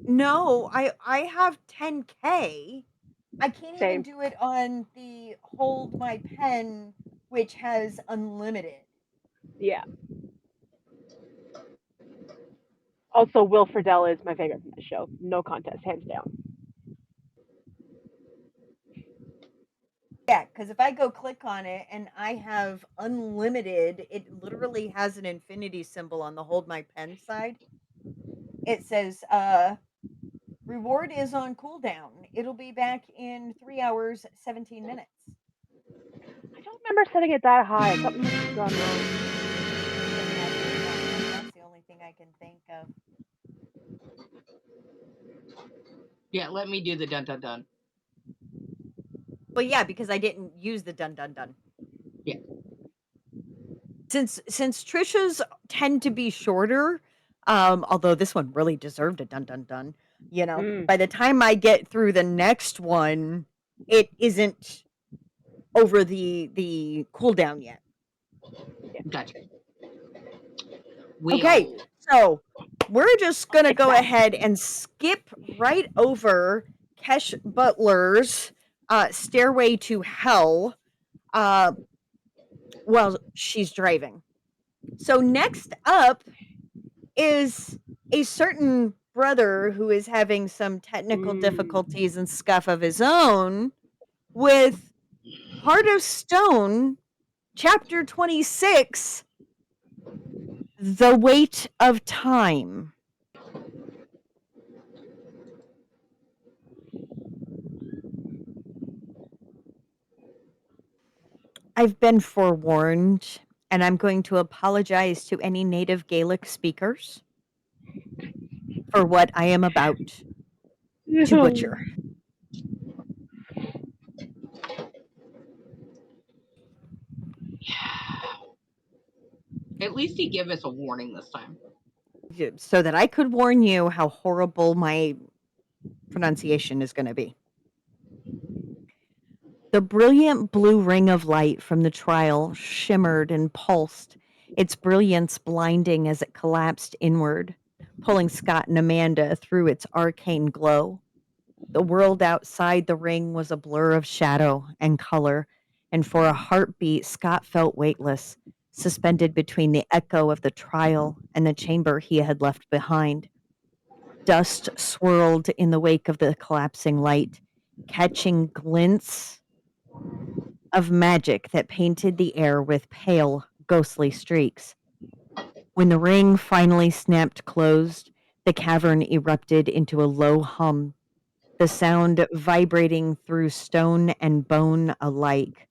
No, I have 10K. I can't even Same. do it on the hold my pen, which has unlimited. Yeah. Also, Will Friedle is my favorite from the show. No contest, hands down. Yeah, because if I go click on it and I have unlimited, it literally has an infinity symbol on the hold my pen side. It says, reward is on cooldown. It'll be back in 3 hours, 17 minutes. I don't remember setting it that high. Something must have gone wrong. That's the only thing I can think of. Yeah, let me do the dun dun dun. Well, yeah, because I didn't use the dun dun dun. Yeah. Since Trisha's tend to be shorter, although this one really deserved a dun dun dun. You know, by the time I get through the next one, it isn't over the cooldown yet. Gotcha. Okay, so we're just gonna go ahead and skip right over Kesh Butler's Stairway to Hell while she's driving. So next up is a certain brother who is having some technical difficulties and stuff of his own with Heart of Stone, Chapter 26, The Weight of Time. I've been forewarned, and I'm going to apologize to any native Gaelic speakers for what I am about to butcher. At least he gave us a warning this time. So that I could warn you how horrible my pronunciation is going to be. The brilliant blue ring of light from the trial shimmered and pulsed, its brilliance blinding as it collapsed inward, pulling Scott and Amanda through its arcane glow. The world outside the ring was a blur of shadow and color, and for a heartbeat, Scott felt weightless, suspended between the echo of the trial and the chamber he had left behind. Dust swirled in the wake of the collapsing light, catching glints of magic that painted the air with pale, ghostly streaks. When the ring finally snapped closed, the cavern erupted into a low hum, the sound vibrating through stone and bone alike.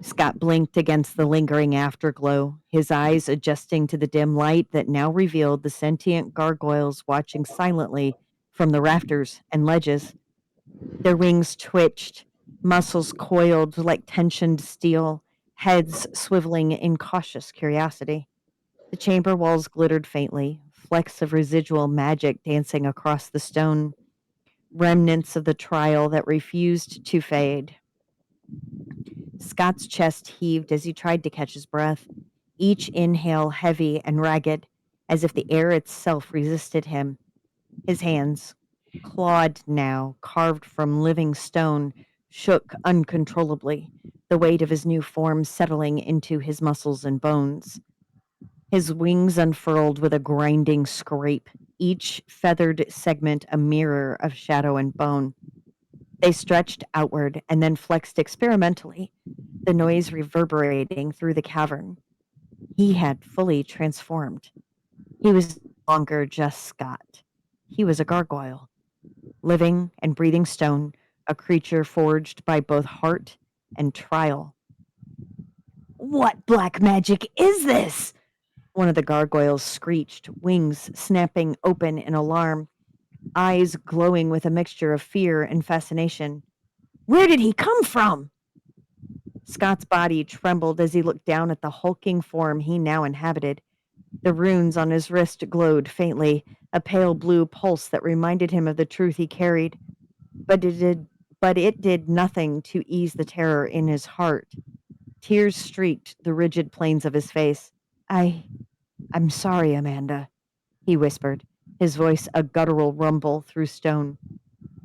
Scott blinked against the lingering afterglow, his eyes adjusting to the dim light that now revealed the sentient gargoyles watching silently from the rafters and ledges. Their wings twitched, muscles coiled like tensioned steel, heads swiveling in cautious curiosity. The chamber walls glittered faintly, flecks of residual magic dancing across the stone, remnants of the trial that refused to fade. Scott's chest heaved as he tried to catch his breath, each inhale heavy and ragged, as if the air itself resisted him. His hands, clawed now, carved from living stone, shook uncontrollably, the weight of his new form settling into his muscles and bones. His wings unfurled with a grinding scrape, each feathered segment a mirror of shadow and bone. They stretched outward and then flexed experimentally, the noise reverberating through the cavern. He had fully transformed. He was no longer just Scott. He was a gargoyle, living and breathing stone, a creature forged by both heart and trial. What black magic is this? One of the gargoyles screeched, wings snapping open in alarm, eyes glowing with a mixture of fear and fascination. Where did he come from? Scott's body trembled as he looked down at the hulking form he now inhabited. The runes on his wrist glowed faintly, a pale blue pulse that reminded him of the truth he carried. But it did nothing to ease the terror in his heart. Tears streaked the rigid planes of his face. I'm sorry, Amanda, he whispered, his voice a guttural rumble through stone.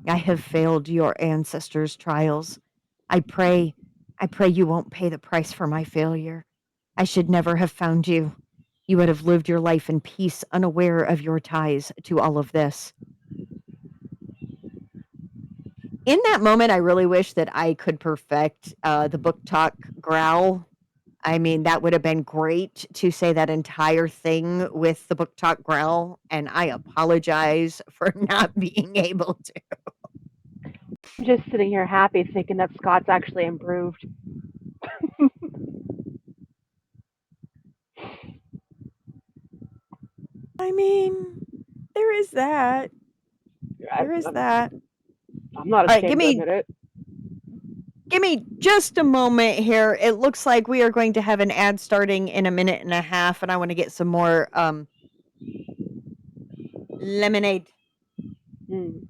I have failed your ancestors' trials. I pray you won't pay the price for my failure. I should never have found you. You would have lived your life in peace, unaware of your ties to all of this. In that moment, I really wish that I could perfect the book talk growl. I mean, that would have been great to say that entire thing with the book talk growl, and I apologize for not being able to. I'm just sitting here happy thinking that Scott's actually improved. I mean, there is that. There is that. I'm not All right, ashamed to admit it. give me just a moment here. It looks like we are going to have an ad starting in a minute and a half, and I want to get some more lemonade. Mm.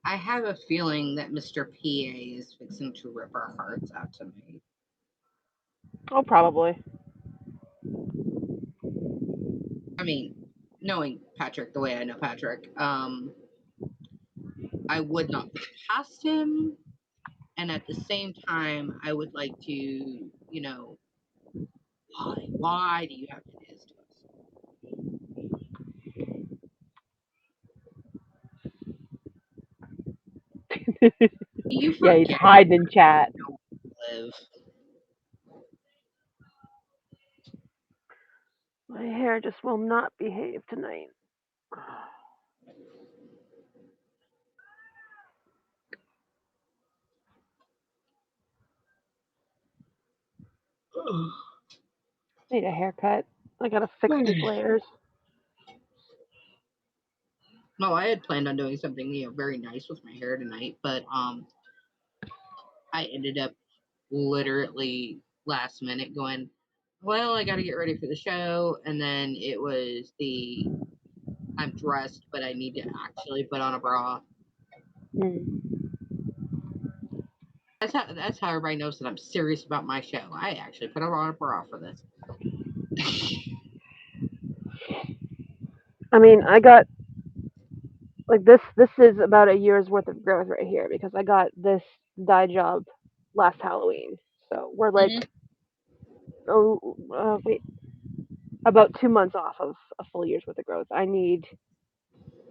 I have a feeling that Mr. PA is fixing to rip our hearts out tonight. Oh, probably. I mean, knowing Patrick the way I know Patrick, I would not put it past him. And at the same time, I would like to, why? Why do you have to do this to us? You Yeah, he's forget hiding in chat. live. My hair just will not behave tonight. Need a haircut. I gotta fix these layers. No, I had planned on doing something, very nice with my hair tonight, but I ended up literally last minute going, well, I got to get ready for the show, and then it was I'm dressed, but I need to actually put on a bra. That's how everybody knows that I'm serious about my show. I actually put on a bra for this. I mean, I got like this. This is about a year's worth of growth right here because I got this dye job last Halloween. So we're like, wait, about 2 months off of a full year's worth of growth. I need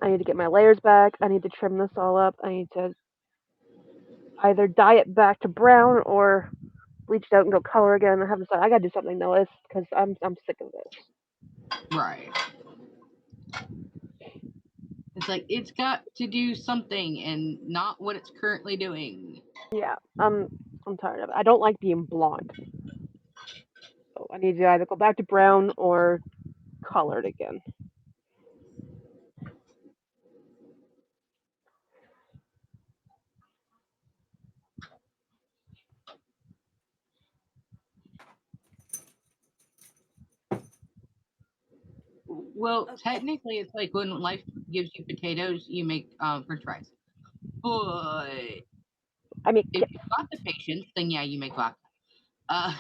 to get my layers back. I need to trim this all up. I need to either dye it back to brown or bleach it out and go color again. I have to decide. I gotta do something though, because I'm sick of this. Right. It's like it's got to do something and not what it's currently doing. Yeah, I'm tired of it. I don't like being blonde. So I need to either go back to brown or colored again. Well, technically, it's like when life gives you potatoes, you make French fries. But I mean, if you've got the patience, then yeah, you make vodka. I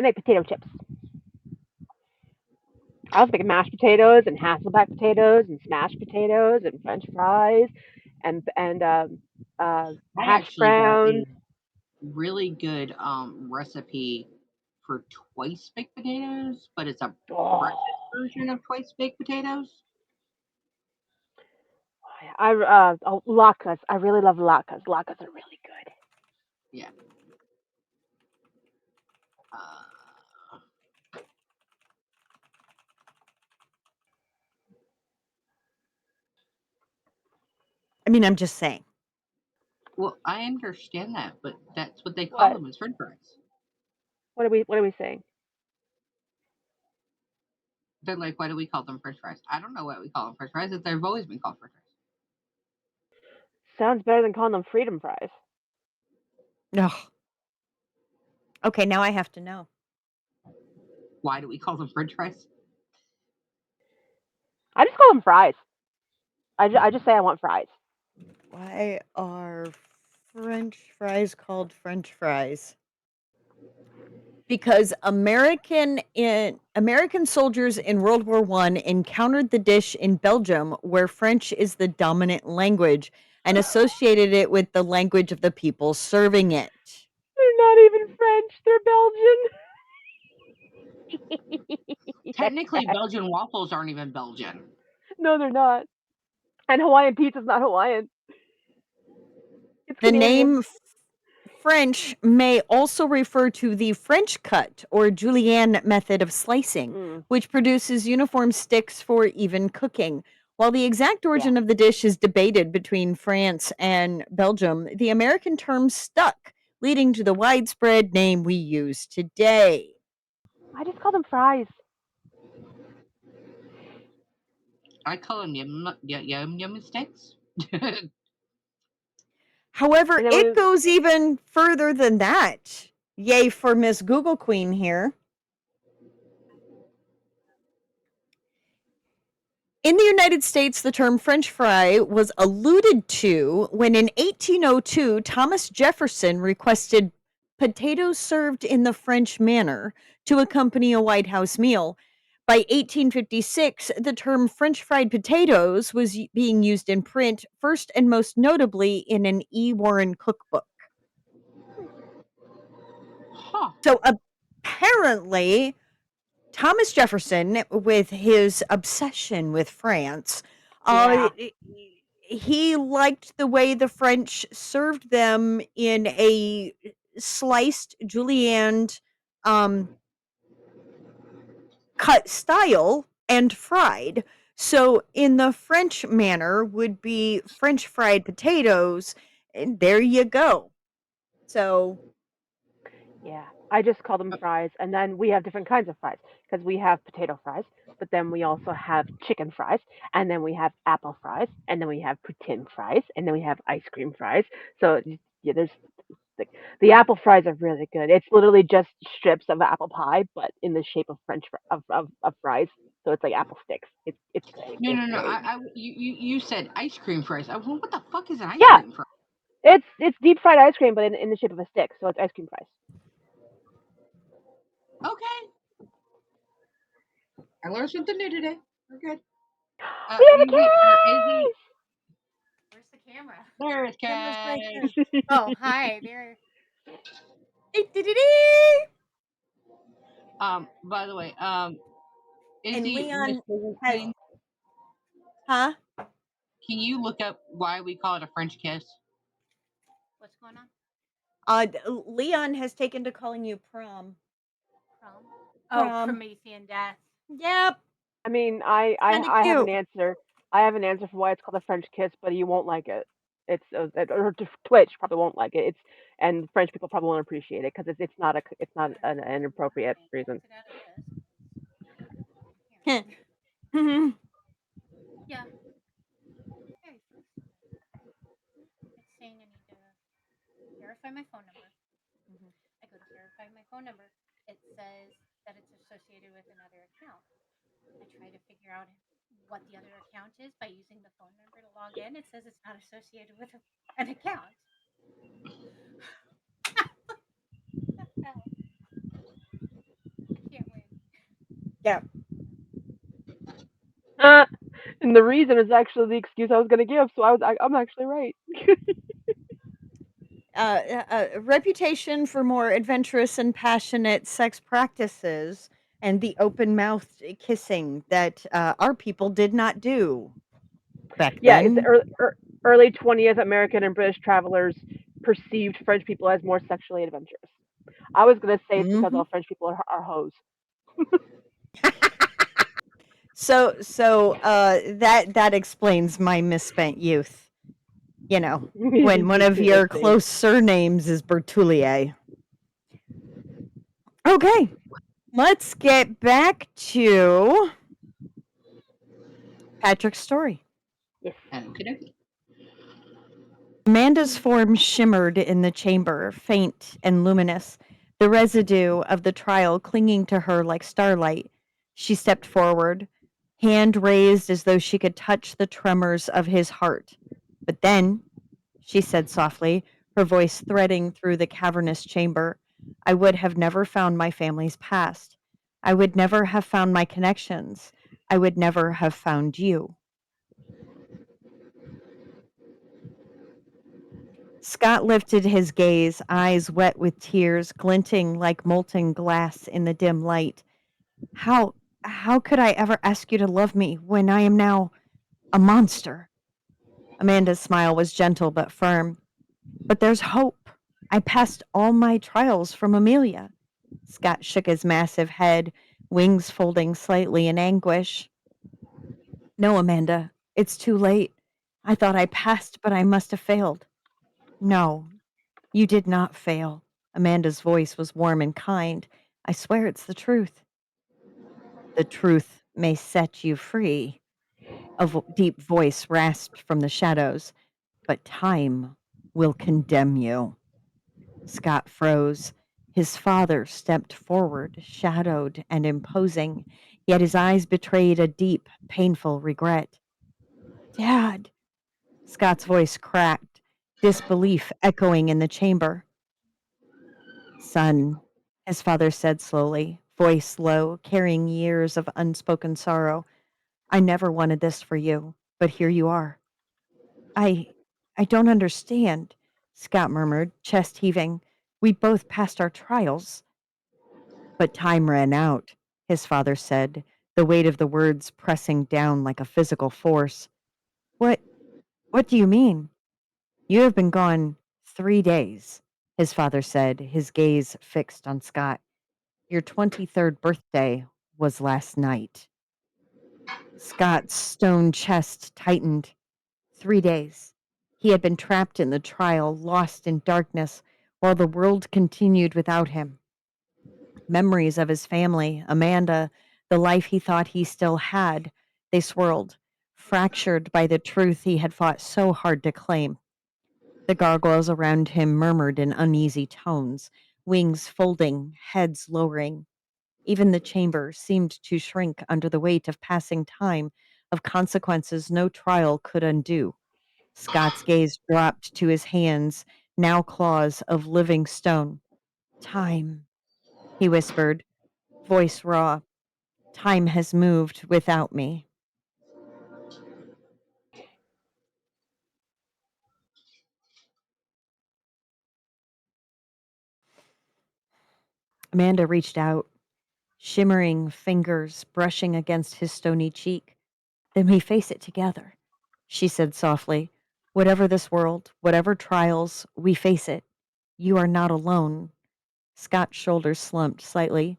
make potato chips. I was making mashed potatoes and Hasselback potatoes and smashed potatoes and French fries and I hash actually got browns. a really good recipe for twice baked potatoes, but it's a breakfast version of twice baked potatoes. Latkes. I really love latkes. Latkes are really good. Yeah. I mean, I'm just saying. Well, I understand that, but that's what they call What? them is French fries. What are we saying? They're like, why do we call them French fries? I don't know why we call them French fries. They've always been called French fries. Sounds better than calling them freedom fries. No. Okay, now I have to know. Why do we call them French fries? I just call them fries. I just say I want fries. Why are French fries called French fries? Because American soldiers in World War I encountered the dish in Belgium, where French is the dominant language, and associated it with the language of the people serving it. They're not even French. They're Belgian. Technically, Belgian waffles aren't even Belgian. No, they're not. And Hawaiian pizza's not Hawaiian. It's The Canadian. name French may also refer to the French cut or julienne method of slicing, which produces uniform sticks for even cooking. While the exact origin of the dish is debated between France and Belgium, the American term stuck, leading to the widespread name we use today. I just call them fries. I call them yum sticks. However, it goes even further than that. Yay for Miss Google Queen here. In the United States, the term French fry was alluded to when in 1802, Thomas Jefferson requested potatoes served in the French manner to accompany a White House meal. By 1856, the term French fried potatoes was being used in print, first and most notably in an E. Warren cookbook. Huh. So apparently, Thomas Jefferson, with his obsession with France, Yeah. he liked the way the French served them in a sliced julienne cut style and fried. So in the French manner would be French fried potatoes, and there you go. So Yeah, I just call them fries, and then we have different kinds of fries because we have potato fries, but then we also have chicken fries, and then we have apple fries, and then we have poutine fries, and then we have ice cream fries. So yeah, there's the apple fries are really good. It's literally just strips of apple pie, but in the shape of of fries. So it's like apple sticks. It's great. No, It's no, no. great. You said ice cream fries. Well, what the fuck is an ice Yeah, cream fry? it's deep fried ice cream, but in the shape of a stick. So it's ice cream fries. Okay, I learned something new today. We're good. We have a Izzy, Where's the camera? there's Camera's right there. case. Oh, hi. There. By the way, and Izzy, Miss Leon Google has Queen, huh? can you look up why we call it a French kiss? What's going on? Leon has taken to calling you prom. Prom? Oh, Prom. Promethean death. Yep. I mean, Kinda I have an cute. answer. I have an answer for why it's called a French kiss, but you won't like it. It's or Twitch probably won't like it. It's and French people probably won't appreciate it because it's not an appropriate reason. Yeah. Very fast. It's saying I need to verify my phone number. I go to verify my phone number. It says that it's associated with another account. I try to figure out what the other account is by using the phone number to log in. It says it's not associated with an account. What the hell? I can't win. Yeah. And the reason is actually the excuse I was going to give, so I'm actually right. A reputation for more adventurous and passionate sex practices and the open mouthed kissing that our people did not do back Yeah, it's then. early 20th American and British travelers perceived French people as more sexually adventurous. I was going to say it's because all French people are hoes. So that explains my misspent youth. You know, when one of your close surnames is Bertouillier. Okay, let's get back to Patrick's story. Yes. Amanda's form shimmered in the chamber, faint and luminous, the residue of the trial clinging to her like starlight. She stepped forward, hand raised as though she could touch the tremors of his heart. But then, she said softly, her voice threading through the cavernous chamber, I would have never found my family's past. I would never have found my connections. I would never have found you. Scott lifted his gaze, eyes wet with tears, glinting like molten glass in the dim light. How could I ever ask you to love me when I am now a monster? Amanda's smile was gentle but firm. But there's hope. I passed all my trials from Amelia. Scott shook his massive head, wings folding slightly in anguish. No, Amanda, it's too late. I thought I passed, but I must have failed. No, you did not fail. Amanda's voice was warm and kind. I swear it's the truth. The truth may set you free. A deep voice rasped from the shadows, but time will condemn you. Scott froze, His father stepped forward, shadowed and imposing, yet his eyes betrayed a deep, painful regret. Dad! Scott's voice cracked, disbelief echoing in the chamber. Son, his father said slowly, voice low, carrying years of unspoken sorrow. I never wanted this for you, but here you are. I don't understand, Scott murmured, chest heaving. We both passed our trials. But time ran out, his father said, the weight of the words pressing down like a physical force. What do you mean? You have been gone 3 days, his father said, his gaze fixed on Scott. Your 23rd birthday was last night. Scott's stone chest tightened. 3 days. He had been trapped in the trial, lost in darkness, while the world continued without him. Memories of his family, Amanda, the life he thought he still had, they swirled, fractured by the truth he had fought so hard to claim. The gargoyles around him murmured in uneasy tones, wings folding, heads lowering. Even the chamber seemed to shrink under the weight of passing time, of consequences no trial could undo. Scott's gaze dropped to his hands, now claws of living stone. Time, he whispered, voice raw. Time has moved without me. Amanda reached out, shimmering fingers brushing against his stony cheek. Then we face it together, she said softly. Whatever this world, whatever trials, we face it. You are not alone. Scott's shoulders slumped slightly,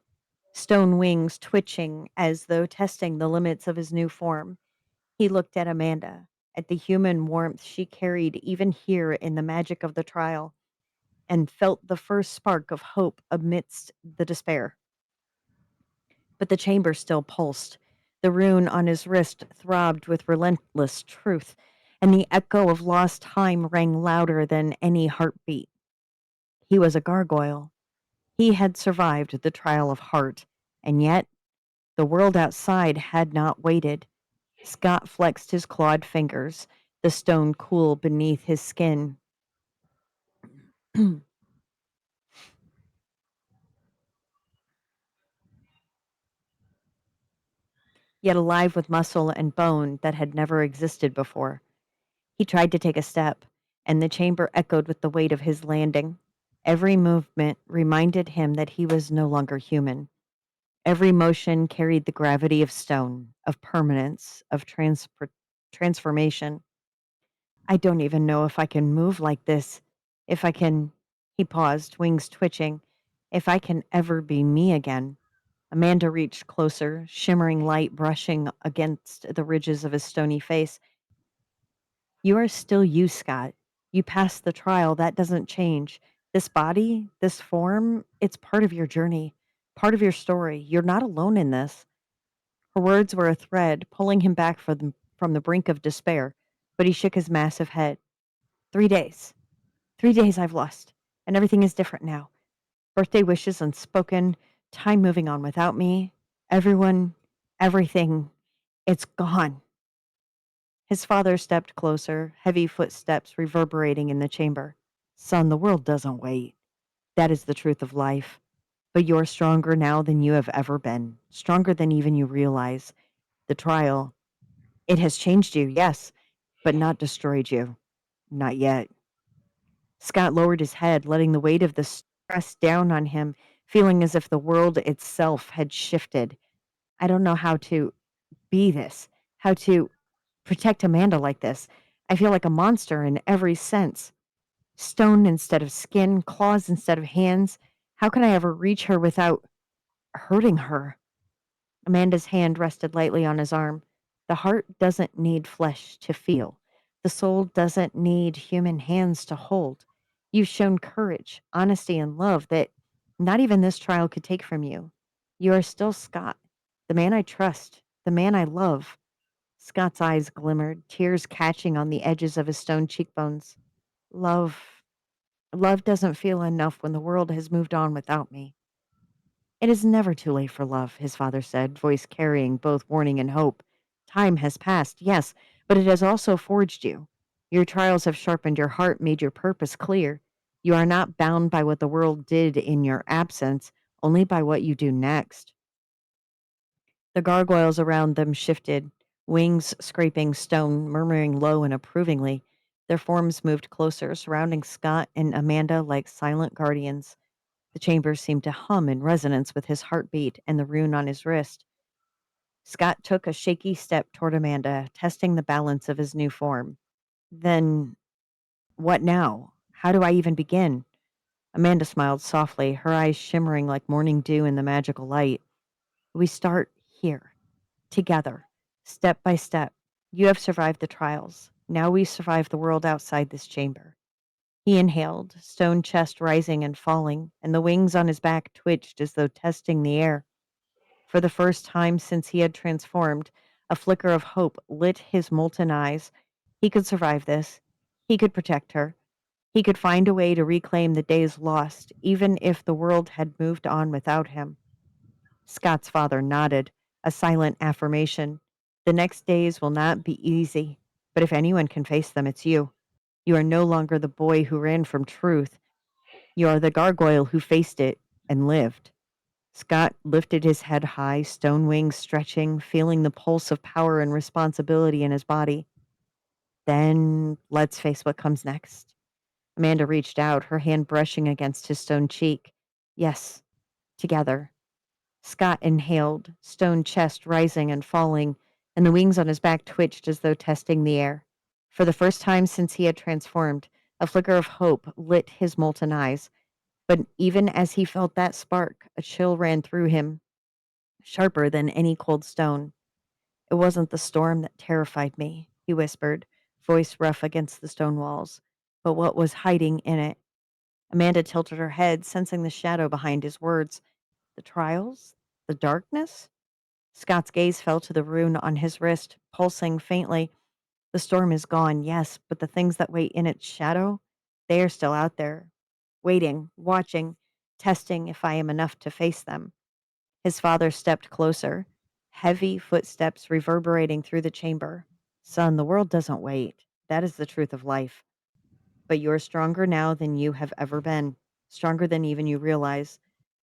stone wings twitching as though testing the limits of his new form. He looked at Amanda, at the human warmth she carried even here in the magic of the trial, and felt the first spark of hope amidst the despair. But the chamber still pulsed. The rune on his wrist throbbed with relentless truth, and the echo of lost time rang louder than any heartbeat. He was a gargoyle. He had survived the trial of heart, and yet the world outside had not waited. Scott flexed his clawed fingers, the stone cool beneath his skin. Yet alive with muscle and bone that had never existed before. He tried to take a step, and the chamber echoed with the weight of his landing. Every movement reminded him that he was no longer human. Every motion carried the gravity of stone, of permanence, of transformation. I don't even know if I can move like this. If I can, he paused, wings twitching. If I can ever be me again. Amanda reached closer, shimmering light brushing against the ridges of his stony face. You are still you, Scott. You passed the trial. That doesn't change. This body, this form, it's part of your journey, part of your story. You're not alone in this. Her words were a thread, pulling him back from the brink of despair, but he shook his massive head. 3 days. 3 days I've lost, and everything is different now. Birthday wishes unspoken, time moving on without me. Everyone, everything, it's gone. His father stepped closer, heavy footsteps reverberating in the chamber. Son, the world doesn't wait. That is the truth of life. But you're stronger now than you have ever been, stronger than even you realize. The trial, it has changed you, yes, but not destroyed you. Not yet. Scott lowered his head, letting the weight of the stress down on him, feeling as if the world itself had shifted. I don't know how to be this, how to protect Amanda like this. I feel like a monster in every sense. Stone instead of skin, claws instead of hands. How can I ever reach her without hurting her? Amanda's hand rested lightly on his arm. The heart doesn't need flesh to feel. The soul doesn't need human hands to hold. You've shown courage, honesty, and love that not even this trial could take from you. You are still Scott, the man I trust, the man I love. Scott's eyes glimmered, tears catching on the edges of his stone cheekbones. Love. Love doesn't feel enough when the world has moved on without me. It is never too late for love, his father said, voice carrying both warning and hope. Time has passed, yes, but it has also forged you. Your trials have sharpened your heart, made your purpose clear. You are not bound by what the world did in your absence, only by what you do next. The gargoyles around them shifted, wings scraping stone, murmuring low and approvingly. Their forms moved closer, surrounding Scott and Amanda like silent guardians. The chamber seemed to hum in resonance with his heartbeat and the rune on his wrist. Scott took a shaky step toward Amanda, testing the balance of his new form. Then, what now? How do I even begin? Amanda smiled softly, her eyes shimmering like morning dew in the magical light. We start here, together, step by step. You have survived the trials. Now we survive the world outside this chamber. He inhaled, stone chest rising and falling, and the wings on his back twitched as though testing the air. For the first time since he had transformed, a flicker of hope lit his molten eyes. He could survive this. He could protect her. He could find a way to reclaim the days lost, even if the world had moved on without him. Scott's father nodded, a silent affirmation. The next days will not be easy, but if anyone can face them, it's you. You are no longer the boy who ran from truth. You are the gargoyle who faced it and lived. Scott lifted his head high, stone wings stretching, feeling the pulse of power and responsibility in his body. Then let's face what comes next. Amanda reached out, her hand brushing against his stone cheek. Yes, together. Scott inhaled, stone chest rising and falling, and the wings on his back twitched as though testing the air. For the first time since he had transformed, a flicker of hope lit his molten eyes. But even as he felt that spark, a chill ran through him, sharper than any cold stone. It wasn't the storm that terrified me, he whispered, voice rough against the stone walls, but what was hiding in it. Amanda tilted her head, sensing the shadow behind his words. The trials? The darkness? Scott's gaze fell to the rune on his wrist, pulsing faintly. The storm is gone, yes, but the things that wait in its shadow, they are still out there, waiting, watching, testing if I am enough to face them. His father stepped closer, heavy footsteps reverberating through the chamber. Son, the world doesn't wait. That is the truth of life. But you are stronger now than you have ever been, stronger than even you realize.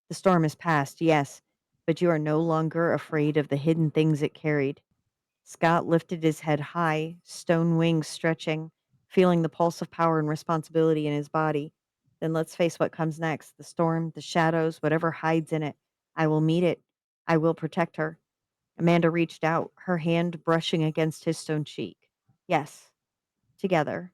The storm is past, yes, but you are no longer afraid of the hidden things it carried. Scott lifted his head high, stone wings stretching, feeling the pulse of power and responsibility in his body. Then let's face what comes next, the storm, the shadows, whatever hides in it. I will meet it. I will protect her. Amanda reached out, her hand brushing against his stone cheek. Yes, together.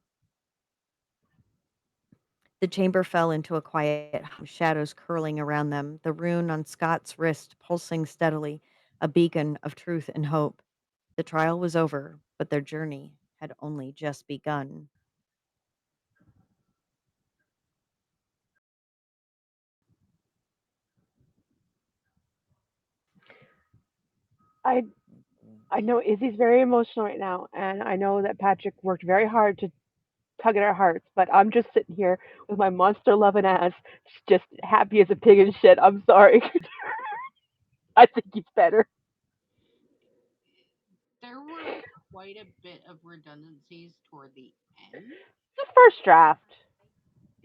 The chamber fell into a quiet hum, shadows curling around them, the rune on Scott's wrist pulsing steadily, a beacon of truth and hope. The trial was over, but their journey had only just begun. I I know Izzy's very emotional right now, and I know that Patrick worked very hard to tug at our hearts, but I'm just sitting here with my monster loving ass, just happy as a pig in shit. I'm sorry. I think he's better. There were quite a bit of redundancies toward the end. The first draft.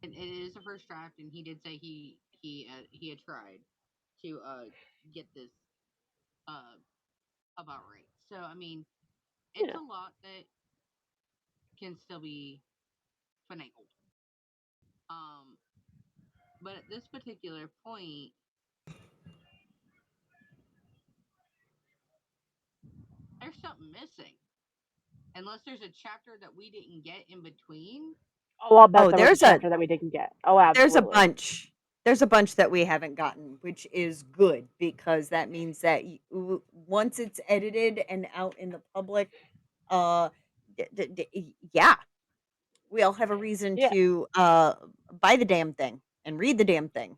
And it is the first draft, and he did say he had tried to get this uh about right. So I mean, it's Yeah. a lot that can still be finagled. Um, but at this particular point, there's something missing. Unless there's a chapter that we didn't get in between. Oh, I'll bet Oh, there was a chapter that we didn't get. Oh, there's a absolutely. bunch. There's a bunch that we haven't gotten, which is good because that means that once it's edited and out in the public, uh, yeah, we all have a reason Yeah. to buy the damn thing and read the damn thing.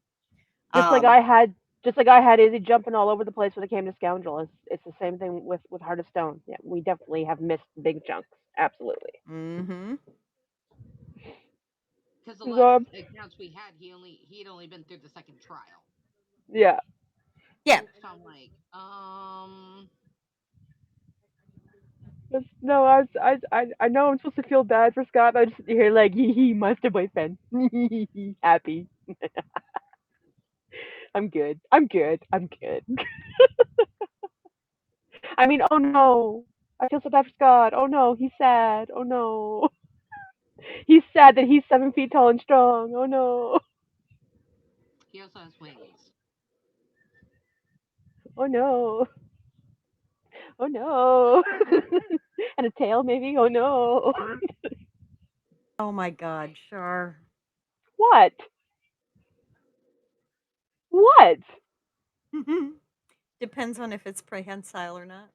Just like Um, I had, just like I had Izzy jumping all over the place when it came to Scoundrel. It's the same thing with Heart of Stone. Yeah, we definitely have missed big chunks. Absolutely. mm-hmm. because the last So, accounts we had, he had only been through the second trial. yeah. Yeah. So I'm like, No, I know I'm supposed to feel bad for Scott, but I just hear like, hee, monster boyfriend. Happy. I'm good. I'm good. I'm good. I mean, oh no. I feel so bad for Scott. Oh no, he's sad. Oh no. He's sad that he's 7 feet tall and strong. Oh no. he also has wings. Oh no. Oh no. And a tail maybe. Oh no. Oh my God, Char. What? What? Depends on if it's prehensile or not.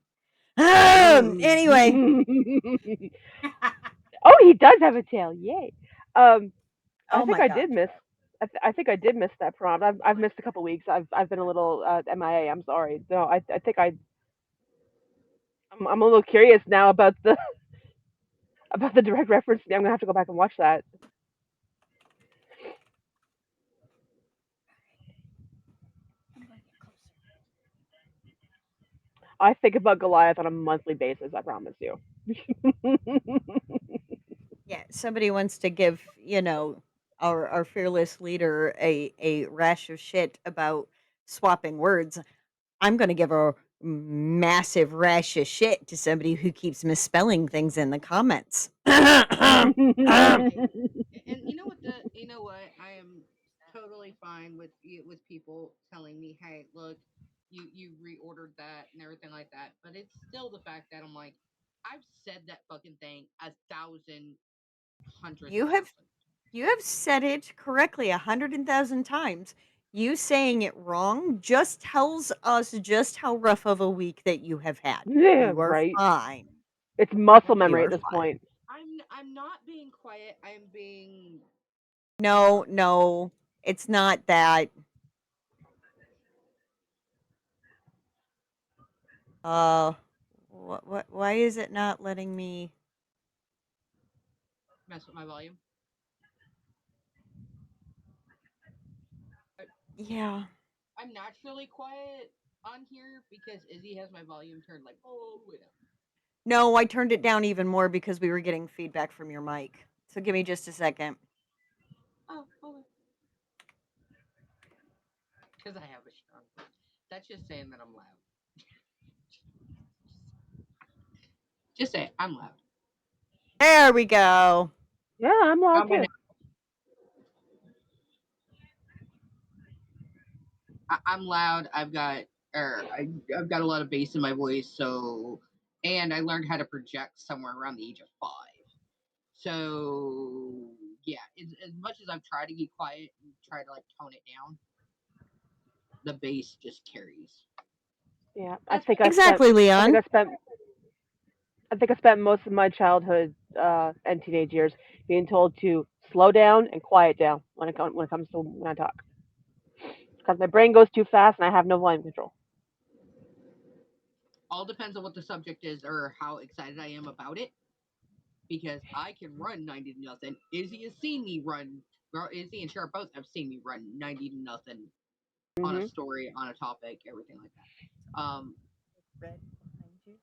Mm. Anyway. Oh, he does have a tail. Yay. I Oh think my I God. did miss. I think I did miss that prompt. I've missed a couple weeks. I've been a little MIA. I'm sorry. No, I think I'm a little curious now about the about the direct reference. I'm gonna have to go back and watch that. I'm gonna get closer. I think about Goliath on a monthly basis. I promise you. Yeah, somebody wants to give, our fearless leader a rash of shit about swapping words. I'm going to give a massive rash of shit to somebody who keeps misspelling things in the comments. And you know what? You know what? I am totally fine with people telling me, "Hey, look, you reordered that and everything like that." But it's still the fact that I'm like, I've said that fucking thing 1,000, hundred You have thousand. you have said it correctly 100,000 times. You saying it wrong just tells us just how rough of a week that you have had. Yeah, You are right. fine. It's muscle You memory at are this fine. point. I'm not being quiet. I'm being No, no, it's not that. Uh, why is it not letting me? mess with my volume. Yeah. I'm naturally quiet on here because Izzy has my volume turned like all the way down. No, I turned it down even more because we were getting feedback from your mic. So give me just a second. Oh, okay. Because I have a strong voice. That's just saying that I'm loud. Just say I'm loud. There we go. Yeah, I'm loud too. I'm loud. I've got a lot of bass in my voice. So, and I learned how to project somewhere around the age of 5. So yeah, as much as I've tried to be quiet and try to like tone it down, the bass just carries. Yeah, Exactly, Leon. I think I spent most of my childhood and teenage years being told to slow down and quiet down when it comes to when I talk, because my brain goes too fast and I have no volume control. All depends on what the subject is or how excited I am about it. Because I can run 90 to nothing. Izzy has seen me run. Well, Izzy and Sharp both have seen me run 90 to nothing on a story, on a topic, everything like that. Red behind you.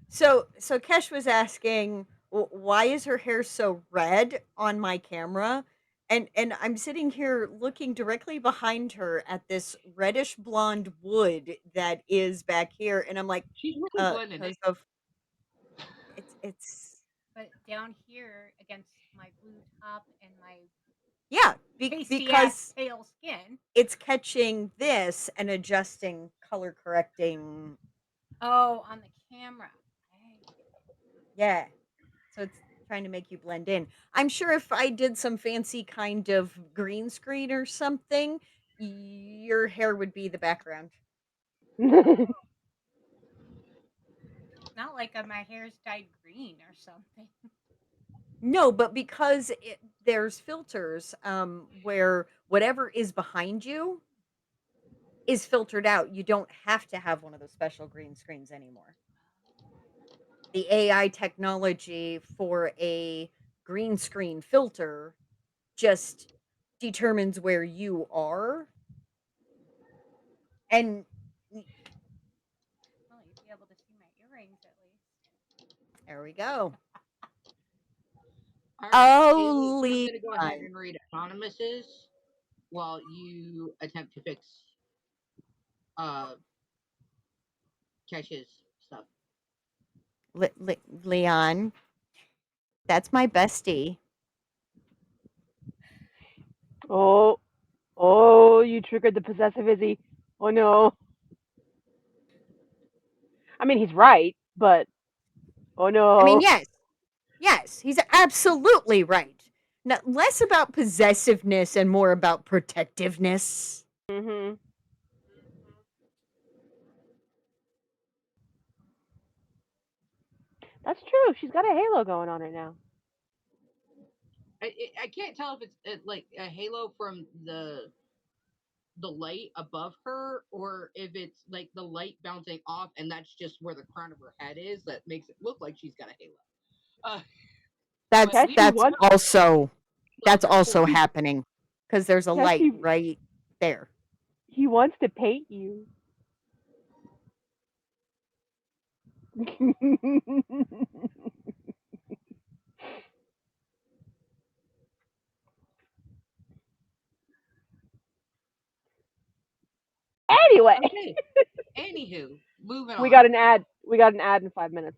So Kesh was asking, why is her hair so red on my camera? And I'm sitting here looking directly behind her at this reddish blonde wood that is back here, and I'm like, she's really blending because it. of it's But down here against my blue top and my yeah, pasty ass because pale skin. it's catching this and adjusting color correcting. Oh, on the camera. Yeah. So it's trying to make you blend in. I'm sure if I did some fancy kind of green screen or something, your hair would be the background. Not like my hair's dyed green or something. No, but because there's filters where whatever is behind you is filtered out. You don't have to have one of those special green screens anymore. the AI technology for a green screen filter just determines where you are. And Well, you'd be able to see my earrings at least. there we go. All right, Oh, Haley, I'm gonna go ahead Leon. and read anonymouses while you attempt to fix uh Kesh's stuff. Leon, that's my bestie. Oh, oh, you triggered the possessive Izzy. Oh no. I mean, he's right, but oh I mean, no. yes, he's absolutely right. Less about possessiveness and more about protectiveness. Mm-hmm. That's true. She's got a halo going on right now. I can't tell if it's like a halo from the light above her, or if it's like the light bouncing off, and that's just where the crown of her head is. That makes it look like she's got a halo. But That's we He that's wants also love that's her also for happening because there's a light Cassie. right there. He wants to paint you. Anyway, okay. Anywho, moving we on. got an ad. We got an ad in 5 minutes.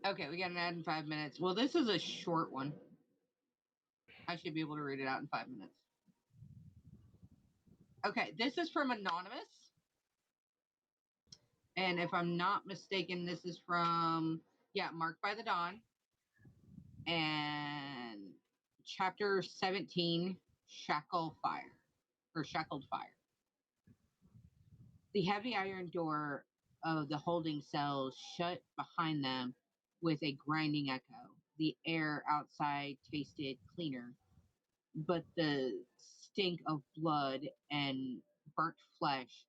Okay, we got an ad in 5 minutes. Well, this is a short one. I should be able to read it out in 5 minutes. Okay, this is from Anonymous. And if I'm not mistaken, this is from, yeah, Marked by the Dawn. And chapter 17, Shackled Fire. The heavy iron door of the holding cells shut behind them with a grinding echo. The air outside tasted cleaner, but the stink of blood and burnt flesh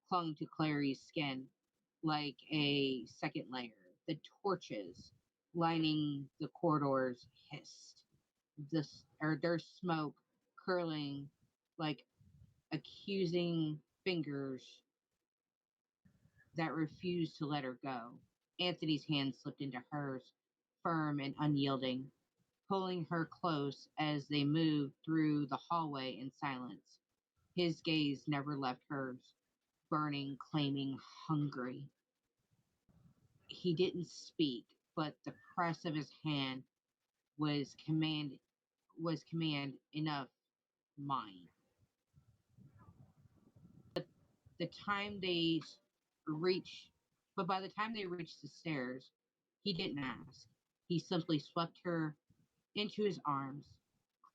clung to Clary's skin like a second layer. The torches lining the corridors hissed, their smoke curling like accusing fingers that refused to let her go. Anthony's hand slipped into hers, firm and unyielding, pulling her close as they moved through the hallway in silence. His gaze never left hers, burning, claiming, hungry. He didn't speak, but the press of his hand was command enough mine. The time they reached, but by the time they reached the stairs, he didn't ask. He simply swept her into his arms.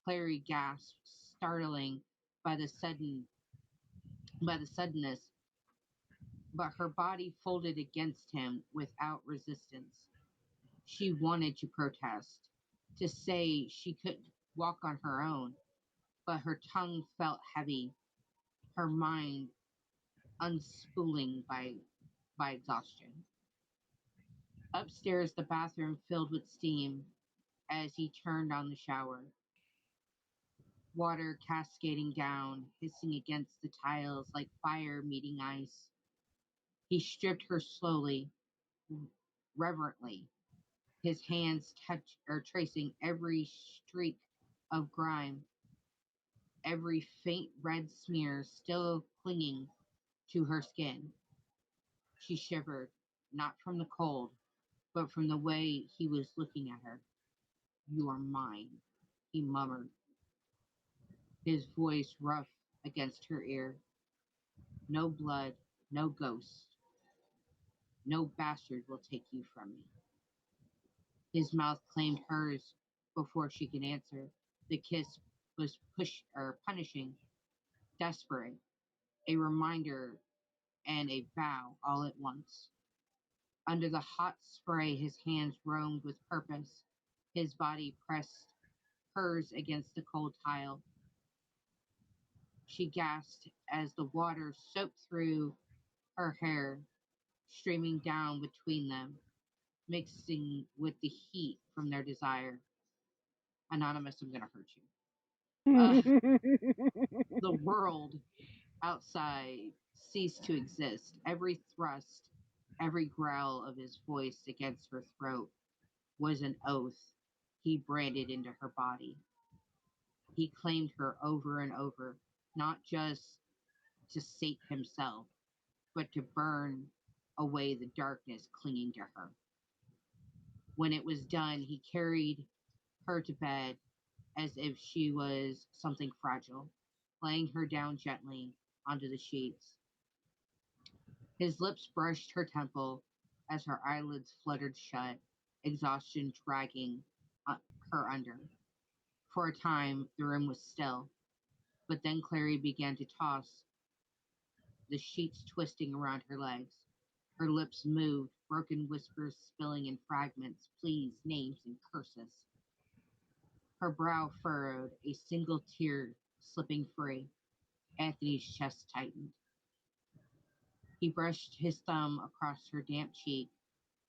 Clary gasped, startling by the suddenness, but her body folded against him without resistance. She wanted to protest, to say she could walk on her own, but her tongue felt heavy, her mind unspooling by exhaustion. Upstairs, the bathroom filled with steam as he turned on the shower, water cascading down, hissing against the tiles like fire meeting ice. He stripped her slowly, reverently, his hands tracing every streak of grime, every faint red smear still clinging to her skin. She shivered, not from the cold, but from the way he was looking at her. You are mine, he murmured, his voice rough against her ear. No blood, no ghost, no bastard will take you from me. His mouth claimed hers before she could answer. The kiss was punishing, desperate, a reminder and a vow all at once. Under the hot spray, his hands roamed with purpose. His body pressed hers against the cold tile. She gasped as the water soaked through her hair, streaming down between them. mixing with the heat from their desire. Anonymous, I'm gonna hurt you. The world outside ceased to exist. Every thrust, every growl of his voice against her throat was an oath he branded into her body. He claimed her over and over, not just to sate himself, but to burn away the darkness clinging to her. When it was done, he carried her to bed as if she was something fragile, laying her down gently onto the sheets. His lips brushed her temple as her eyelids fluttered shut, exhaustion dragging her under. For a time, the room was still, but then Clary began to toss, the sheets twisting around her legs. Her lips moved, broken whispers spilling in fragments, pleas, names, and curses. Her brow furrowed, a single tear slipping free. Anthony's chest tightened. He brushed his thumb across her damp cheek.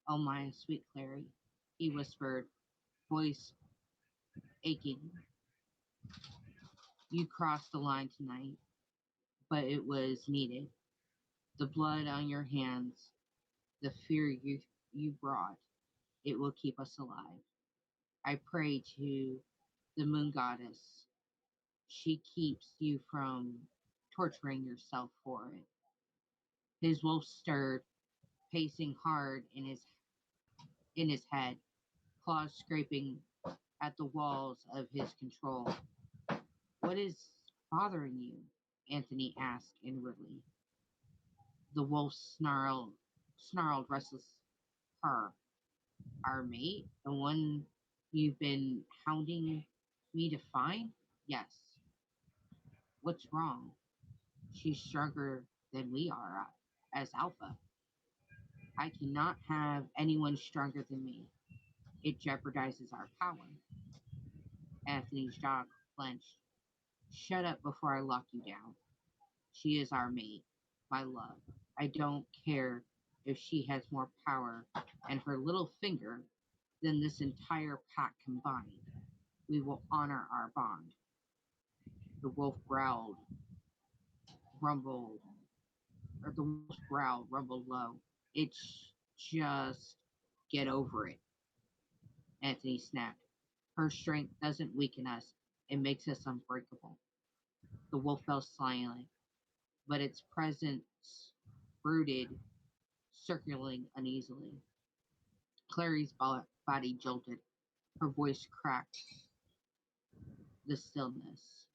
"Oh, my sweet Clary," he whispered, voice aching. "You crossed the line tonight, but it was needed. The blood on your hands, the fear you brought, it will keep us alive. I pray to the moon goddess. She keeps you from torturing yourself for it." His wolf stirred, pacing hard in his head, claws scraping at the walls of his control. "What is bothering you?" Anthony asked inwardly. The wolf snarled restless purr. "Our mate? The one you've been hounding me to find?" "Yes." "What's wrong?" "She's stronger than we are as Alpha. I cannot have anyone stronger than me. It jeopardizes our power." Anthony's jaw clenched. "Shut up before I lock you down. She is our mate, my love. I don't care if she has more power and her little finger than this entire pack combined. We will honor our bond." The wolf growled, rumbled, the wolf's growl rumbled low. "It's just get over it," Anthony snapped. "Her strength doesn't weaken us, it makes us unbreakable." The wolf fell silent, but its presence brooded, circling uneasily. Clary's body jolted. Her voice cracked the stillness.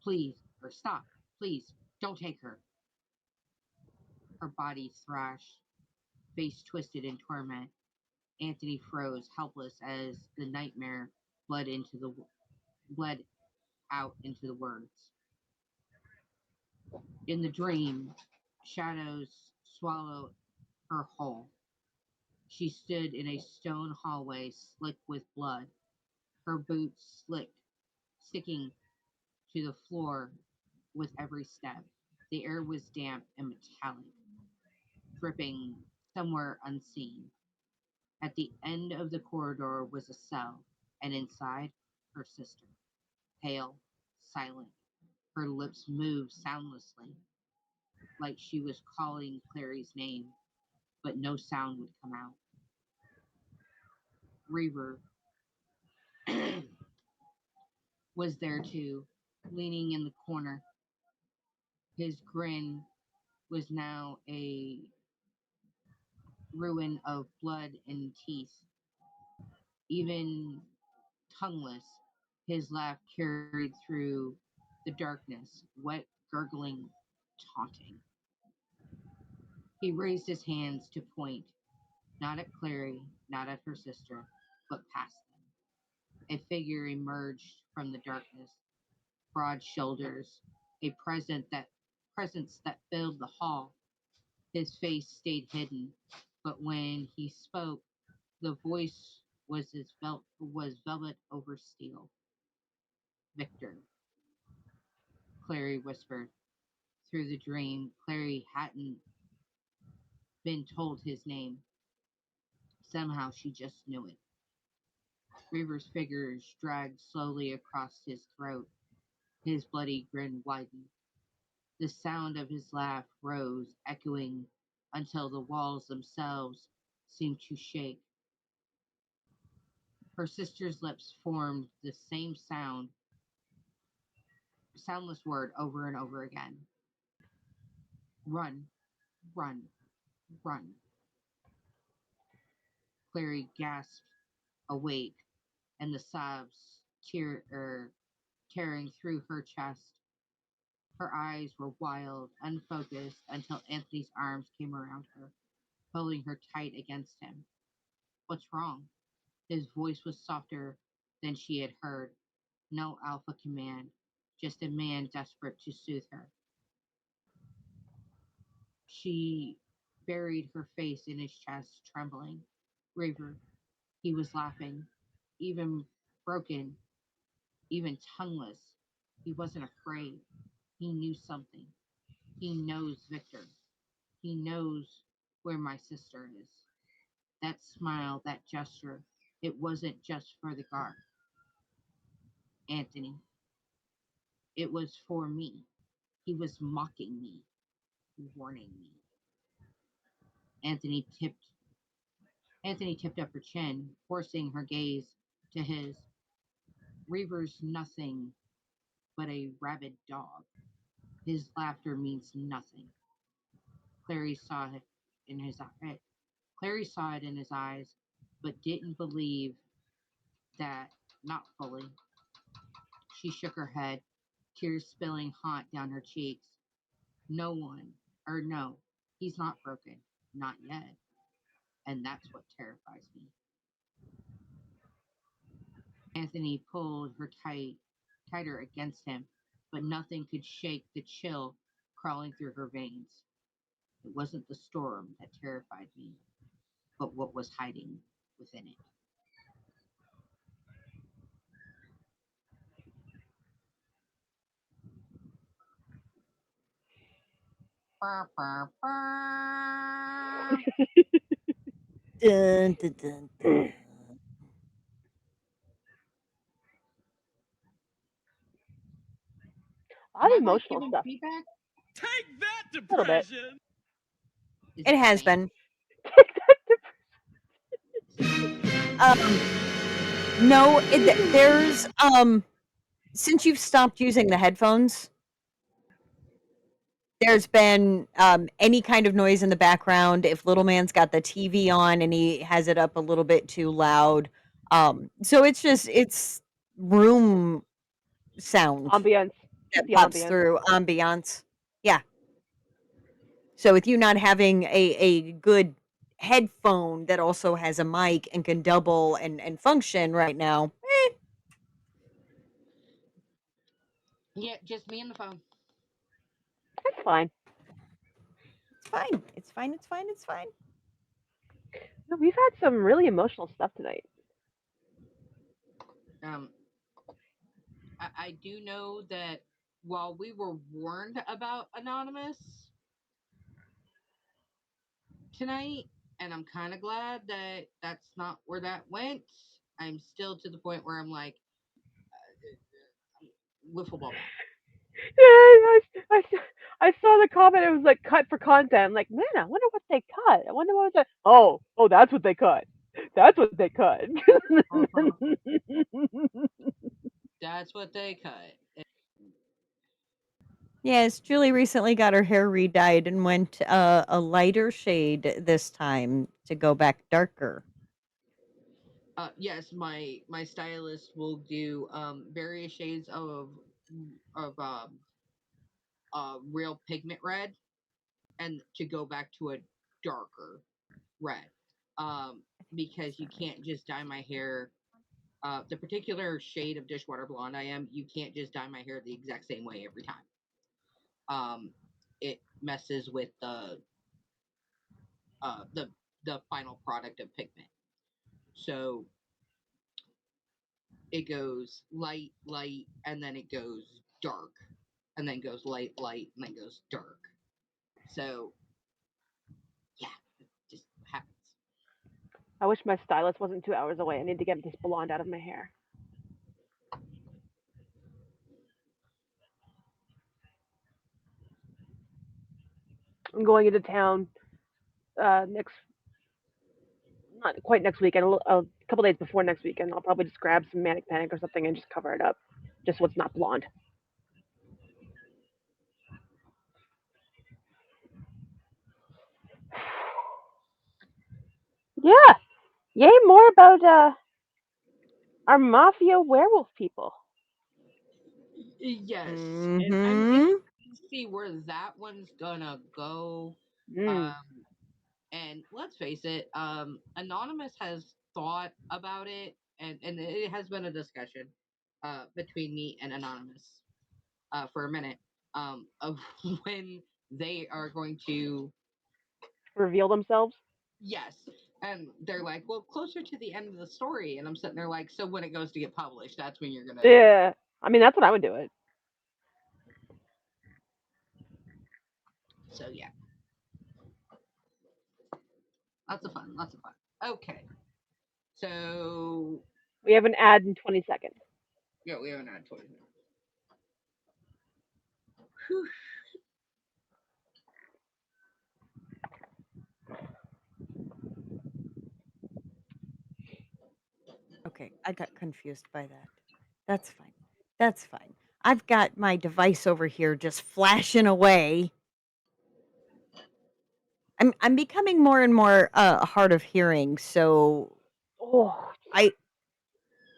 "Please, or stop. Please, don't take her." Her body thrashed, face twisted in torment. Anthony froze, helpless as the nightmare bled out into the words. In the dream, shadows swallowed her whole. She stood in a stone hallway slick with blood, her boots sticking to the floor with every step. The air was damp and metallic, dripping somewhere unseen. At the end of the corridor was a cell, and inside, her sister, pale, silent. Her lips moved soundlessly, like she was calling Clary's name, but no sound would come out. Reaver was there too, leaning in the corner. His grin was now a ruin of blood and teeth. Even tongueless, his laugh carried through the darkness, wet, gurgling, taunting. He raised his hands to point, not at Clary, not at her sister, but past them. A figure emerged from the darkness, broad shoulders, a presence that filled the hall. His face stayed hidden, but when he spoke, the voice was velvet over steel. "Victor," Clary whispered. Through the dream, Clary hadn't been told his name. Somehow she just knew it. Reaver's fingers dragged slowly across his throat. His bloody grin widened. The sound of his laugh rose, echoing until the walls themselves seemed to shake. Her sister's lips formed the same soundless word over and over again. Run, run, run. Clary gasped, awake, and the sobs tearing through her chest. Her eyes were wild, unfocused, until Anthony's arms came around her, pulling her tight against him. What's wrong? His voice was softer than she had heard. No alpha command, just a man desperate to soothe her. She buried her face in his chest, trembling. Raver, he was laughing, even broken, even tongueless. He wasn't afraid. He knew something. He knows Victor. He knows where my sister is. That smile, that gesture, it wasn't just for the guard. Anthony, it was for me. He was mocking me, warning me. Anthony tipped Anthony tipped up her chin, forcing her gaze to his. Reaver's nothing but a rabid dog. His laughter means nothing. Clary saw it in his eye. Clary saw it in his eyes, but didn't believe that, not fully. She shook her head, tears spilling hot down her cheeks. No, he's not broken. Not yet. And that's what terrifies me. Anthony pulled her tighter against him, but nothing could shake the chill crawling through her veins. It wasn't the storm that terrified me, but what was hiding within it. Bah, bah, bah. Dun, dun, dun, dun. A lot Am I of emotional giving stuff. feedback? Take that, A little bit. depression! Is It has faint? been. No, there's since you've stopped using the headphones, there's been any kind of noise in the background. If little man's got the TV on and he has it up a little bit too loud, so it's room sound Ambience. that The pops ambience. through ambiance. Yeah. So with you not having a good headphone that also has a mic and can double and function right now, Yeah, just me and the phone. That's fine. it's fine. It's fine. It's fine. It's fine. No, we've had some really emotional stuff tonight. I do know that while we were warned about Anonymous tonight, and I'm kind of glad that that's not where that went, I'm still to the point where I'm like, wiffle ball bat. Yeah, I saw the comment. It was like cut for content. I'm like, man, I wonder what they cut. I wonder what was that. Oh, that's what they cut. That's what they cut. That's what they cut. Yes, Julie recently got her hair re-dyed and went a lighter shade this time to go back darker. Yes, my stylist will do various shades of real pigment red, and to go back to a darker red. Because you can't just dye my hair. The particular shade of dishwater blonde I am, you can't just dye my hair the exact same way every time. It messes with the final product of pigment. So it goes light, light, and then it goes dark, and then goes light, light, and then goes dark. So yeah, it just happens. I wish my stylist wasn't 2 hours away. I need to get this blonde out of my hair. I'm going into town next, not quite next weekend, a couple days before next weekend. I'll probably just grab some Manic Panic or something and just cover it up, just what's not blonde. Yeah. Yay, more about our mafia werewolf people. Yes, and I'm Mm-hmm. interested to see where that one's gonna go. Mm. And let's face it, Anonymous has thought about it, and it has been a discussion between me and Anonymous for a minute of when they are going to Reveal themselves? yes. And they're like, well, closer to the end of the story. And I'm sitting there like, so when it goes to get published, that's when you're gonna. Yeah. I mean, that's what I would do it. So yeah, lots of fun, lots of fun. Okay, so We have an ad in 20 seconds. yeah, we haven't had 20 minutes. Whew. Okay, I got confused by that. That's fine. That's fine. I've got my device over here just flashing away. I'm becoming more and more hard of hearing, so Oh, I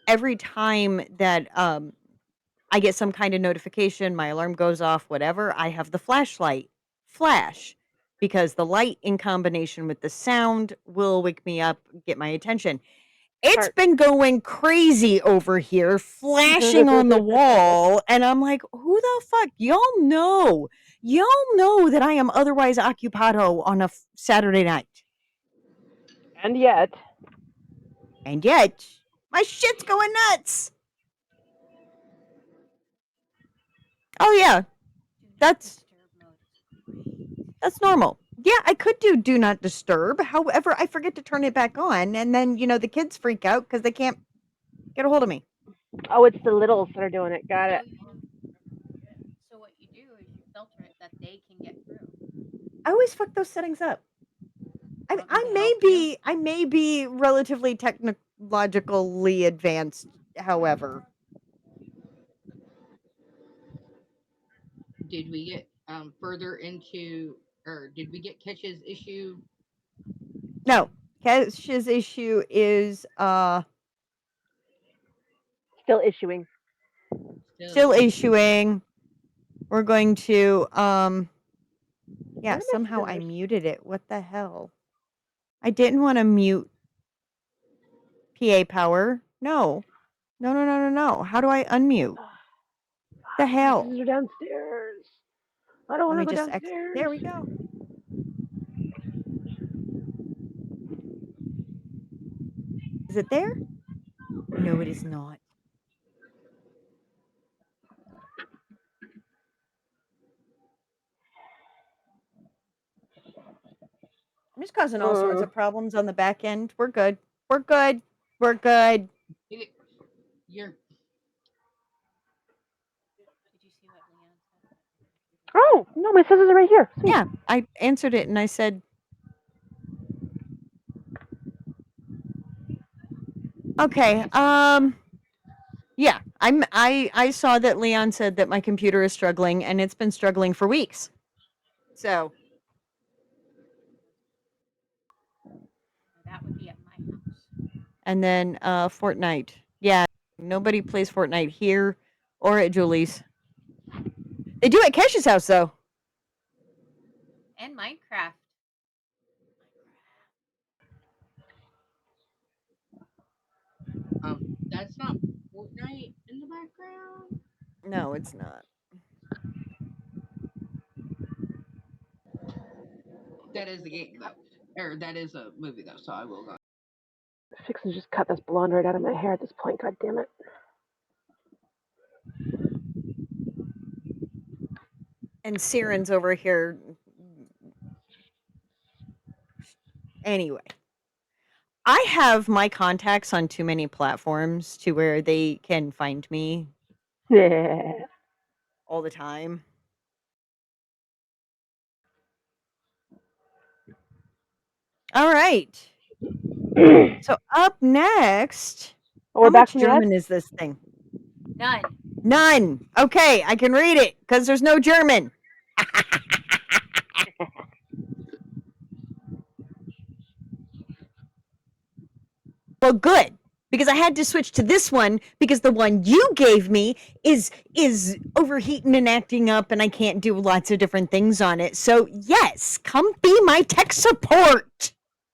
every time that I get some kind of notification, my alarm goes off, whatever, I have the flashlight flash because the light in combination with the sound will wake me up, get my attention. It's been going crazy over here, flashing on the wall, and I'm like, "Who the fuck? Y'all know that I am otherwise occupado on a Saturday night." And yet, my shit's going nuts. Oh yeah, that's normal. Yeah, I could do not disturb. However, I forget to turn it back on, and then the kids freak out because they can't get a hold of me. oh, it's the littles that are doing it. Got it. So what you do is you filter it that they can get through. I always fuck those settings up. I may be relatively technologically advanced, however. Did we get further into, or did we get Ketch's issue? No, Cash's issue is Still issuing. still issuing. We're going to yeah, Where are my somehow I scissors? muted it. What the hell? I didn't want to mute PA power. No. No, no, no, no, no. How do I unmute? The My hell? scissors are downstairs. I don't Let want me to go just downstairs. there we go. Is it there? No, it is not. I'm just causing all sorts of problems on the back end. We're good. We're good. We're good. You're. Did you see what Leon said? Oh no, my scissors are right here. Sweet. Yeah, I answered it and I said, okay, yeah, I saw that Leon said that my computer is struggling and it's been struggling for weeks. So That would be at my house. and then Fortnite. Yeah, nobody plays Fortnite here or at Julie's. They do at Kesh's house though. And Minecraft. That's not Fortnite in the background. No, it's not. That is the game though, or that is a movie though. So I will go. Fixing to just cut this blonde right out of my hair at this point. God damn it. And Siren's over here. Anyway. I have my contacts on too many platforms to where they can find me Yeah. all the time. All right. So up next, We're how back much from the ads? German is this thing? None. Okay, I can read it because there's no German. Well, good. Because I had to switch to this one because the one you gave me is overheating and acting up and I can't do lots of different things on it. So yes, come be my tech support.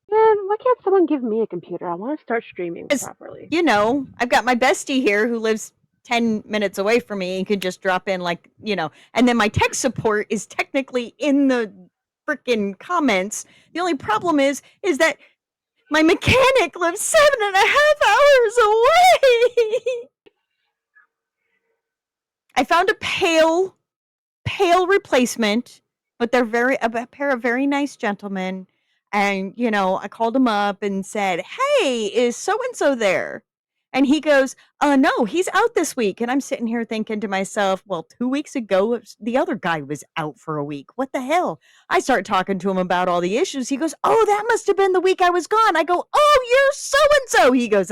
Man, why can't someone give me a computer? I want to start streaming 'Cause, properly. you know, I've got my bestie here who lives 10 minutes away from me and could just drop in like, and then my tech support is technically in the freaking comments. The only problem is that my mechanic lives 7.5 hours away. I found a pale replacement, but they're a pair of very nice gentlemen. And, I called him up and said, "Hey, is so and so there?" And he goes, no, he's out this week." And I'm sitting here thinking to myself, well, 2 weeks ago, the other guy was out for a week. What the hell? I start talking to him about all the issues. He goes, "Oh, that must have been the week I was gone." I go, "Oh, you're so and so." He goes,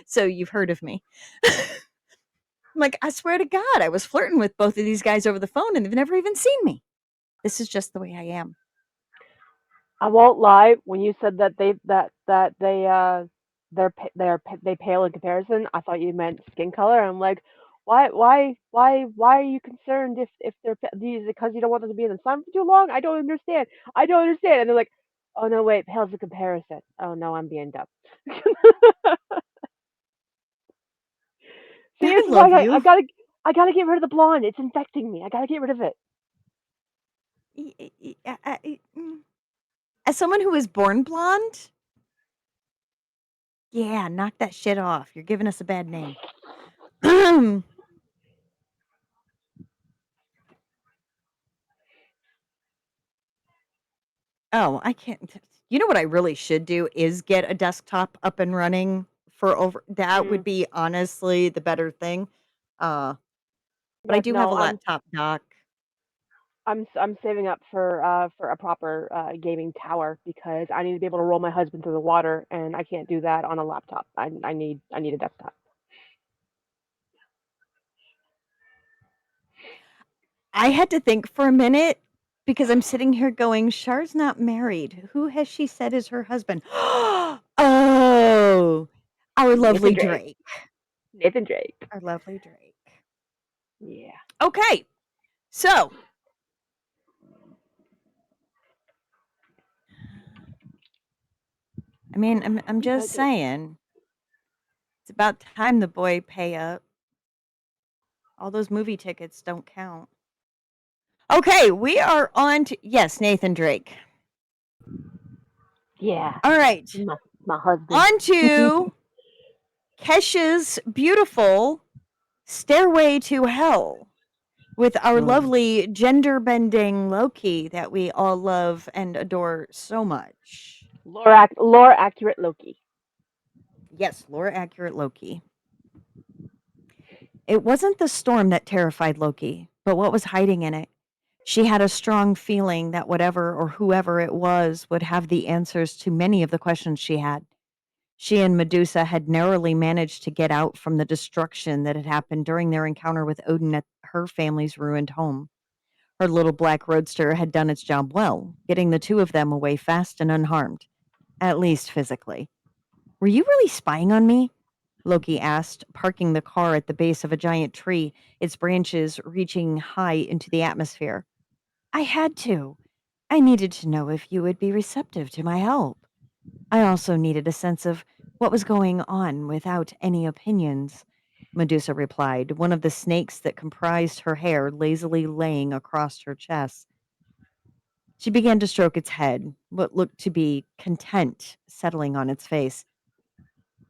"So you've heard of me." I'm like, I swear to God, I was flirting with both of these guys over the phone and they've never even seen me. This is just the way I am. I won't lie. When you said that they pale in comparison, I thought you meant skin color. I'm like, why are you concerned if they're these because you don't want them to be in the sun for too long? I don't understand. I don't understand. And they're like, oh no, wait, pale's a comparison. Oh no, I'm being dumb. See, I this is why love I you. gotta get rid of the blonde. It's infecting me. I gotta get rid of it. As someone who was born blonde, yeah, knock that shit off. You're giving us a bad name. Oh, I can't. You know what I really should do is get a desktop up and running that would be honestly the better thing. But I Yeah, do have no, a laptop dock. I'm saving up for a proper gaming tower because I need to be able to roll my husband through the water, and I can't do that on a laptop. I need a desktop. I had to think for a minute because I'm sitting here going, Char's not married. Who has she said is her husband? Oh, our lovely Nathan Drake. Drake. Nathan Drake. Our lovely Drake. Yeah. Okay. So, I mean, I'm just saying. It's about time the boy pay up. All those movie tickets don't count. Okay, we are on to yes, Nathan Drake. Yeah. All right. My husband. On to Kesha's beautiful Stairway to Hell with our lovely gender bending Loki that we all love and adore so much. Lore accurate Loki. Yes, lore accurate Loki. It wasn't the storm that terrified Loki, but what was hiding in it. She had a strong feeling that whatever or whoever it was would have the answers to many of the questions she had. She and Medusa had narrowly managed to get out from the destruction that had happened during their encounter with Odin at her family's ruined home. Her little black roadster had done its job well, getting the two of them away fast and unharmed, at least physically. "Were you really spying on me?" Loki asked, parking the car at the base of a giant tree, its branches reaching high into the atmosphere. "I had to. I needed to know if you would be receptive to my help. I also needed a sense of what was going on without any opinions," Medusa replied, one of the snakes that comprised her hair lazily laying across her chest. She began to stroke its head, what looked to be content settling on its face.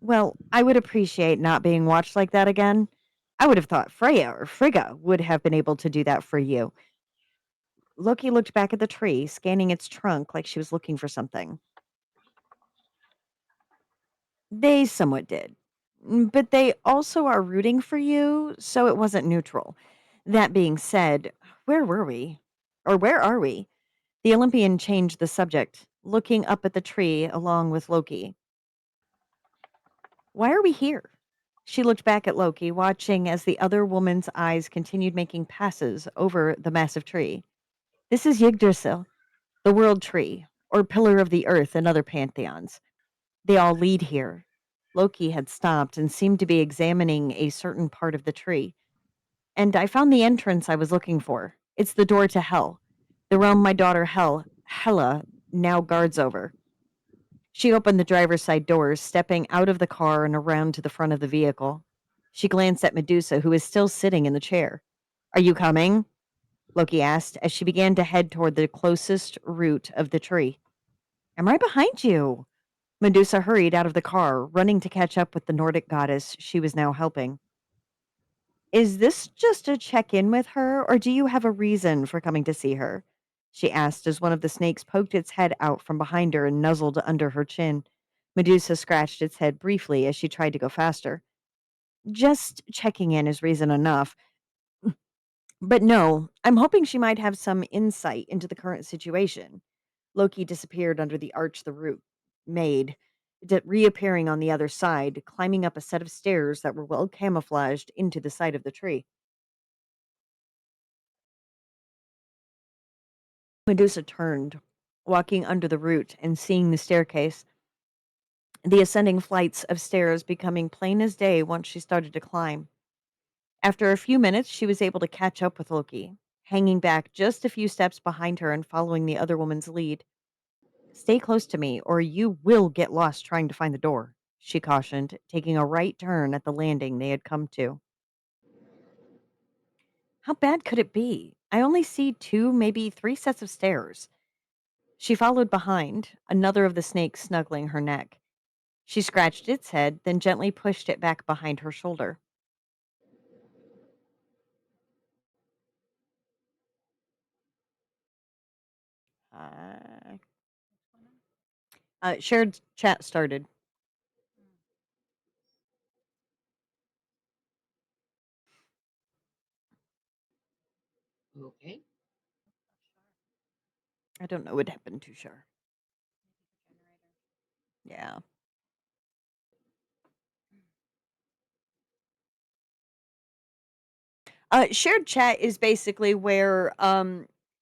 "Well, I would appreciate not being watched like that again. I would have thought Freya or Frigga would have been able to do that for you." Loki looked back at the tree, scanning its trunk like she was looking for something. They somewhat did. But they also are rooting for you, so it wasn't neutral. That being said, where were we? Or where are we? The Olympian changed the subject, looking up at the tree along with Loki. Why are we here? She looked back at Loki, watching as the other woman's eyes continued making passes over the massive tree. This is Yggdrasil, the world tree, or pillar of the earth in other pantheons. They all lead here. Loki had stopped and seemed to be examining a certain part of the tree. And I found the entrance I was looking for. It's the door to hell, the realm my daughter Hela, now guards over. She opened the driver's side doors, stepping out of the car and around to the front of the vehicle. She glanced at Medusa, who was still sitting in the chair. Are you coming? Loki asked as she began to head toward the closest root of the tree. I'm right behind you. Medusa hurried out of the car, running to catch up with the Nordic goddess she was now helping. Is this just a check in with her, or do you have a reason for coming to see her? She asked as one of the snakes poked its head out from behind her and nuzzled under her chin. Medusa scratched its head briefly as she tried to go faster. Just checking in is reason enough. But no, I'm hoping she might have some insight into the current situation. Loki disappeared under the arch the root made, reappearing on the other side, climbing up a set of stairs that were well camouflaged into the side of the tree. Medusa turned, walking under the root and seeing the staircase, the ascending flights of stairs becoming plain as day once she started to climb. After a few minutes, she was able to catch up with Loki, hanging back just a few steps behind her and following the other woman's lead. Stay close to me, or you will get lost trying to find the door, she cautioned, taking a right turn at the landing they had come to. How bad could it be? I only see two, maybe three sets of stairs. She followed behind, another of the snakes snuggling her neck. She scratched its head, then gently pushed it back behind her shoulder. Uh, shared chat started. Okay. I don't know what happened to Shar. Yeah. Shared chat is basically where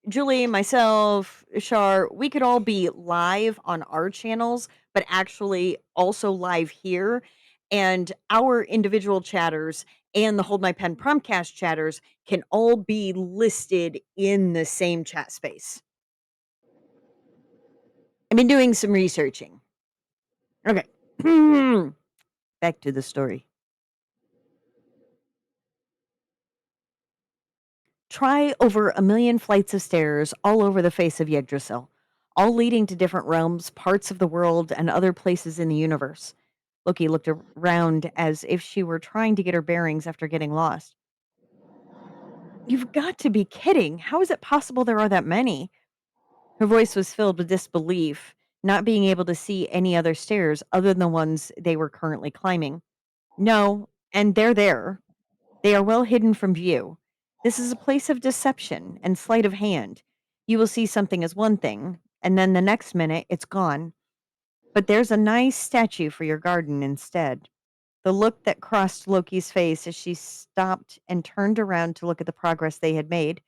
Julie, myself, Shar, we could all be live on our channels, but actually also live here. And our individual chatters and the Hold My Pen Promptcast chatters can all be listed in the same chat space. I've been doing some researching. Okay. Back to the story. Try over 1,000,000 flights of stairs all over the face of Yggdrasil, all leading to different realms, parts of the world, and other places in the universe. Loki looked around as if she were trying to get her bearings after getting lost. You've got to be kidding. How is it possible there are that many? Her voice was filled with disbelief, not being able to see any other stairs other than the ones they were currently climbing. No, and they're there. They are well hidden from view. This is a place of deception and sleight of hand. You will see something as one thing, and then the next minute it's gone. But there's a nice statue for your garden instead. The look that crossed Loki's face as she stopped and turned around to look at the progress they had made.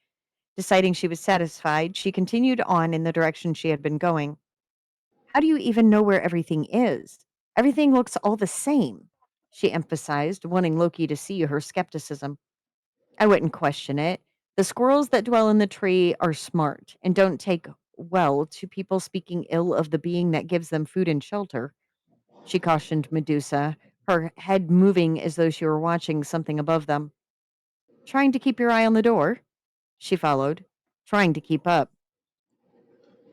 Deciding she was satisfied, she continued on in the direction she had been going. How do you even know where everything is? Everything looks all the same, she emphasized, wanting Loki to see her skepticism. I wouldn't question it. The squirrels that dwell in the tree are smart and don't take well to people speaking ill of the being that gives them food and shelter, she cautioned Medusa, her head moving as though she were watching something above them. Trying to keep your eye on the door? She followed, trying to keep up.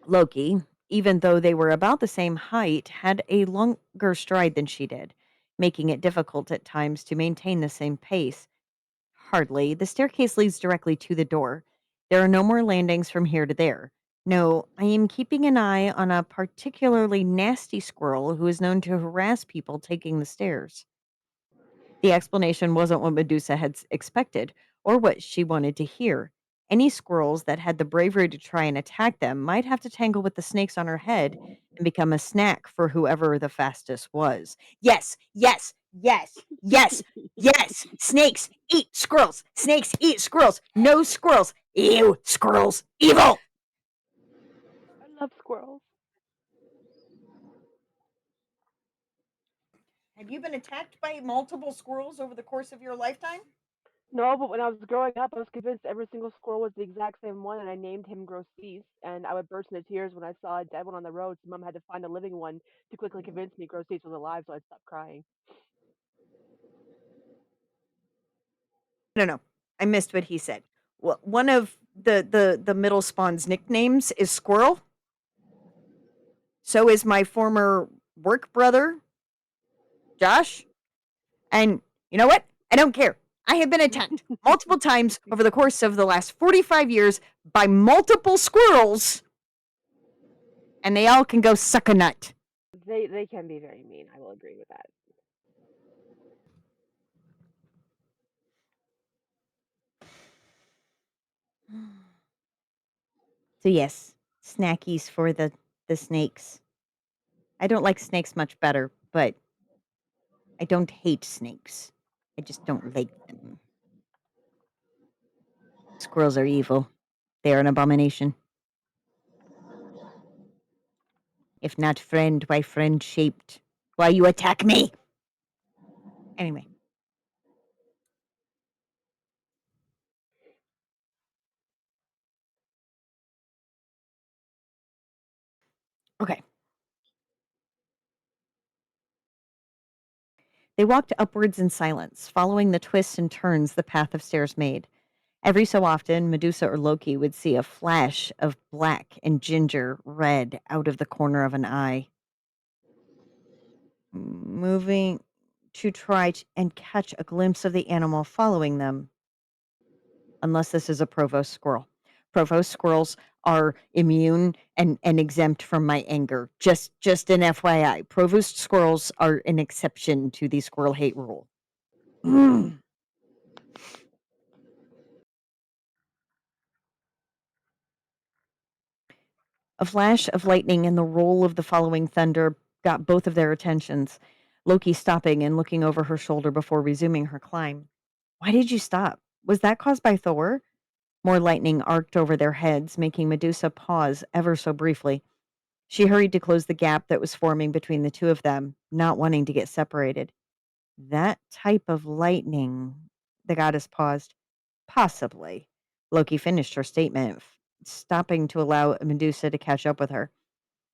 Loki, even though they were about the same height, had a longer stride than she did, making it difficult at times to maintain the same pace. Hardly. The staircase leads directly to the door. There are no more landings from here to there. No, I am keeping an eye on a particularly nasty squirrel who is known to harass people taking the stairs. The explanation wasn't what Medusa had expected or what she wanted to hear. Any squirrels that had the bravery to try and attack them might have to tangle with the snakes on her head and become a snack for whoever the fastest was. Yes, yes, yes, yes, yes. Snakes eat squirrels. Snakes eat squirrels. No squirrels. Ew, squirrels. Evil. I love squirrels. Have you been attacked by multiple squirrels over the course of your lifetime? No, but when I was growing up, I was convinced every single squirrel was the exact same one, and I named him Grossis. And I would burst into tears when I saw a dead one on the road. So Mom had to find a living one to quickly convince me Grossis was alive, so I'd stop crying. No, I missed what he said. Well, one of the middle spawn's nicknames is Squirrel. So is my former work brother, Josh. And you know what? I don't care. I have been attacked multiple times over the course of the last 45 years by multiple squirrels, and they all can go suck a nut. They can be very mean. I will agree with that. So yes, snackies for the snakes. I don't like snakes much better, but I don't hate snakes. I just don't like them. Squirrels are evil. They are an abomination. If not friend, why friend shaped? Why you attack me? Anyway. Okay. They walked upwards in silence, following the twists and turns the path of stairs made. Every so often, Medusa or Loki would see a flash of black and ginger red out of the corner of an eye. Moving to try and catch a glimpse of the animal following them. Unless this is a provost squirrel. Provost squirrels are immune and exempt from my anger. Just an FYI. Provost squirrels are an exception to the squirrel hate rule. A flash of lightning and the roll of the following thunder got both of their attentions. Loki stopping and looking over her shoulder before resuming her climb. Why did you stop? Was that caused by Thor? More lightning arced over their heads, making Medusa pause ever so briefly. She hurried to close the gap that was forming between the two of them, not wanting to get separated. That type of lightning, the goddess paused. Possibly. Loki finished her statement, stopping to allow Medusa to catch up with her.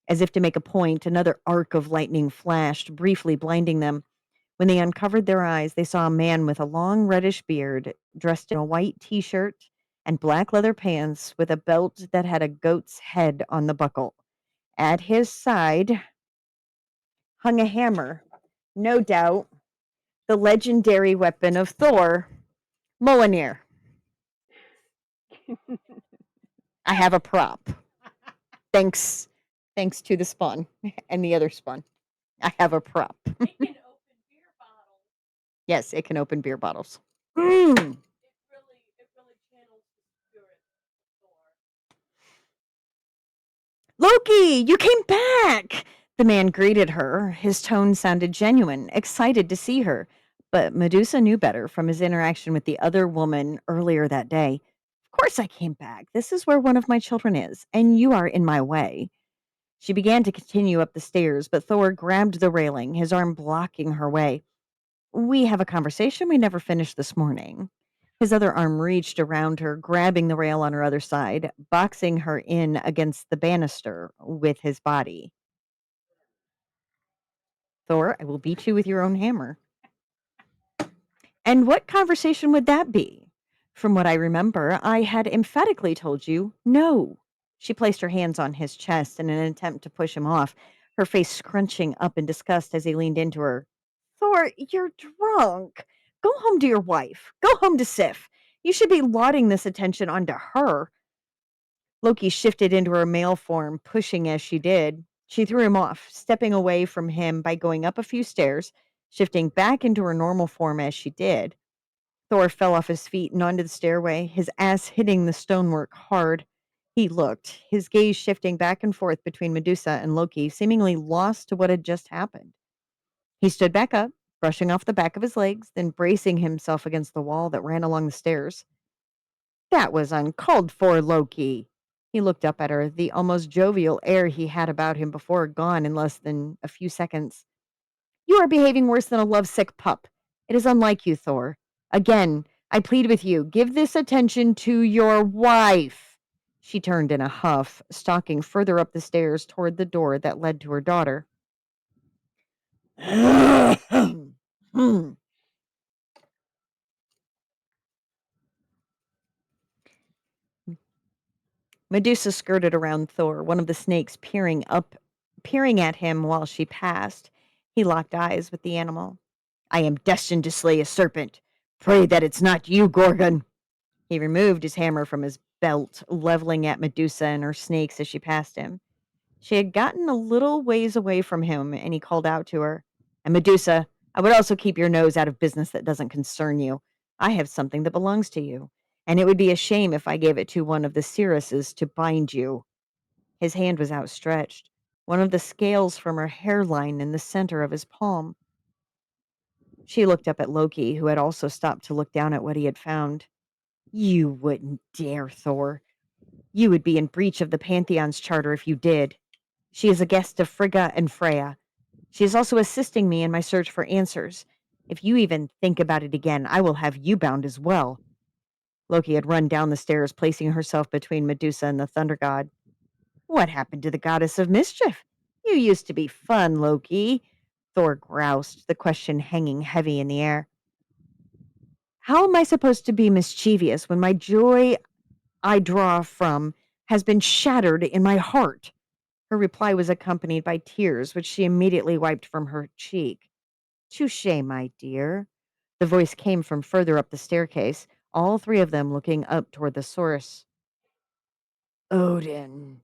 As if to make a point, another arc of lightning flashed, briefly blinding them. When they uncovered their eyes, they saw a man with a long reddish beard, dressed in a white t shirt and black leather pants with a belt that had a goat's head on the buckle. At his side hung a hammer, no doubt the legendary weapon of Thor, Mjolnir. I have a prop. Thanks to the spawn and the other spawn. I have a prop. Yes, it can open beer bottles. Mm. Loki, you came back! The man greeted her. His tone sounded genuine, excited to see her. But Medusa knew better from his interaction with the other woman earlier that day. Of course I came back. This is where one of my children is, and you are in my way. She began to continue up the stairs, but Thor grabbed the railing, his arm blocking her way. We have a conversation we never finished this morning. His other arm reached around her, grabbing the rail on her other side, boxing her in against the banister with his body. Thor, I will beat you with your own hammer. And what conversation would that be? From what I remember, I had emphatically told you no. She placed her hands on his chest in an attempt to push him off, her face scrunching up in disgust as he leaned into her. Thor, you're drunk. Go home to your wife. Go home to Sif. You should be lauding this attention onto her. Loki shifted into her male form, pushing as she did. She threw him off, stepping away from him by going up a few stairs, shifting back into her normal form as she did. Thor fell off his feet and onto the stairway, his ass hitting the stonework hard. He looked, his gaze shifting back and forth between Medusa and Loki, seemingly lost to what had just happened. He stood back up, brushing off the back of his legs, then bracing himself against the wall that ran along the stairs. That was uncalled for, Loki. He looked up at her, the almost jovial air he had about him before gone in less than a few seconds. You are behaving worse than a lovesick pup. It is unlike you, Thor. Again, I plead with you, give this attention to your wife. She turned in a huff, stalking further up the stairs toward the door that led to her daughter. Medusa skirted around Thor, one of the snakes peering at him while she passed. He locked eyes with the animal. I am destined to slay a serpent. Pray that it's not you, Gorgon. He removed his hammer from his belt, leveling at Medusa and her snakes as she passed him. She had gotten a little ways away from him, and he called out to her. And Medusa, I would also keep your nose out of business that doesn't concern you. I have something that belongs to you, and it would be a shame if I gave it to one of the Cirruses to bind you. His hand was outstretched, one of the scales from her hairline in the center of his palm. She looked up at Loki, who had also stopped to look down at what he had found. You wouldn't dare, Thor. You would be in breach of the Pantheon's charter if you did. She is a guest of Frigga and Freya. She is also assisting me in my search for answers. If you even think about it again, I will have you bound as well. Loki had run down the stairs, placing herself between Medusa and the Thunder God. What happened to the goddess of mischief? You used to be fun, Loki. Thor groused, the question hanging heavy in the air. How am I supposed to be mischievous when my joy I draw from has been shattered in my heart? Her reply was accompanied by tears, which she immediately wiped from her cheek. Touché, my dear. The voice came from further up the staircase, all three of them looking up toward the source. Odin.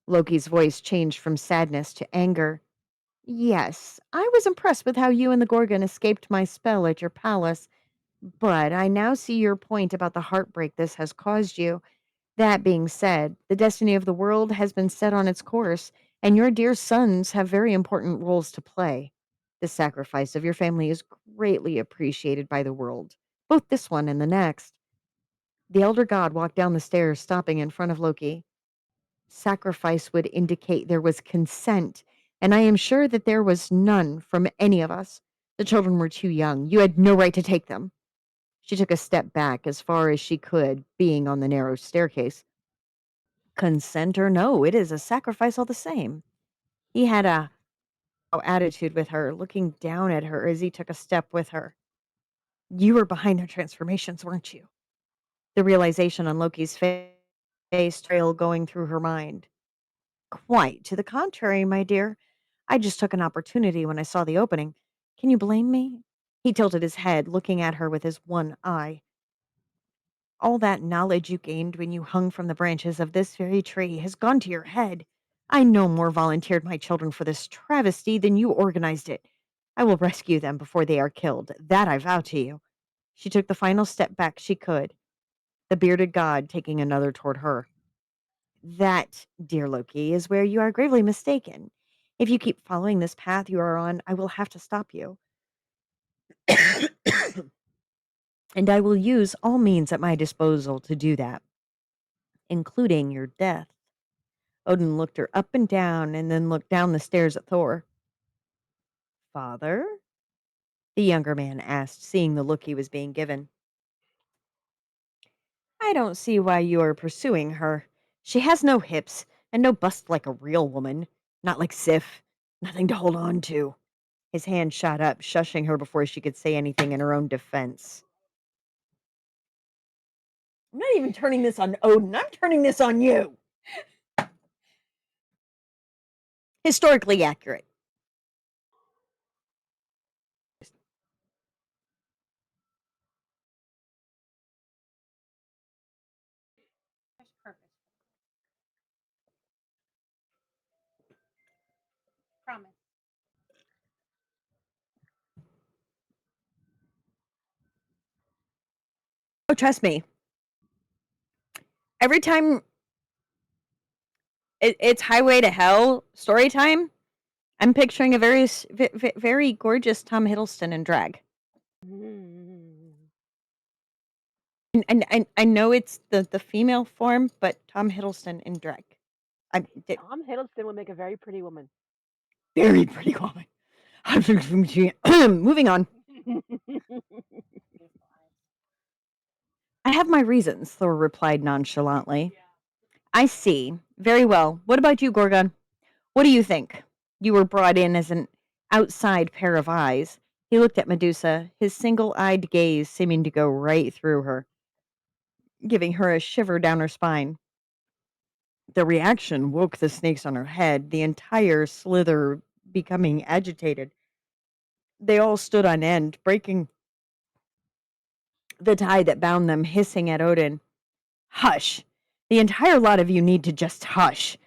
Loki's voice changed from sadness to anger. Yes, I was impressed with how you and the Gorgon escaped my spell at your palace, but I now see your point about the heartbreak this has caused you. That being said, the destiny of the world has been set on its course, and your dear sons have very important roles to play. The sacrifice of your family is greatly appreciated by the world, both this one and the next. The elder god walked down the stairs, stopping in front of Loki. Sacrifice would indicate there was consent, and I am sure that there was none from any of us. The children were too young. You had no right to take them. She took a step back as far as she could, being on the narrow staircase. Consent or no, it is a sacrifice all the same. He had a attitude with her, looking down at her as he took a step with her. You were behind their transformations, weren't you? The realization on Loki's face trail going through her mind. Quite to the contrary, my dear. I just took an opportunity when I saw the opening. Can you blame me? He tilted his head, looking at her with his one eye. All that knowledge you gained when you hung from the branches of this very tree has gone to your head. I no more volunteered my children for this travesty than you organized it. I will rescue them before they are killed. That I vow to you. She took the final step back she could, the bearded god taking another toward her. That, dear Loki, is where you are gravely mistaken. If you keep following this path you are on, I will have to stop you. And I will use all means at my disposal to do that, including your death. Odin looked her up and down and then looked down the stairs at Thor. Father? The younger man asked, seeing the look he was being given. I don't see why you are pursuing her. She has no hips and no bust like a real woman. Not like Sif. Nothing to hold on to. His hand shot up, shushing her before she could say anything in her own defense. I'm not even turning this on Odin. I'm turning this on you. Historically accurate. Promise. Oh, trust me. Every time it's Highway to Hell story time, I'm picturing a very gorgeous Tom Hiddleston in drag. And I know it's the female form, but Tom Hiddleston in drag. Tom Hiddleston would make a very pretty woman. Very pretty woman. Moving on. I have my reasons, Thor replied nonchalantly. I see. Very well. What about you, Gorgon? What do you think? You were brought in as an outside pair of eyes. He looked at Medusa, his single eyed gaze seeming to go right through her, giving her a shiver down her spine. The reaction woke the snakes on her head, the entire slither becoming agitated. They all stood on end, breaking the tie that bound them, hissing at Odin. Hush! The entire lot of you need to just hush.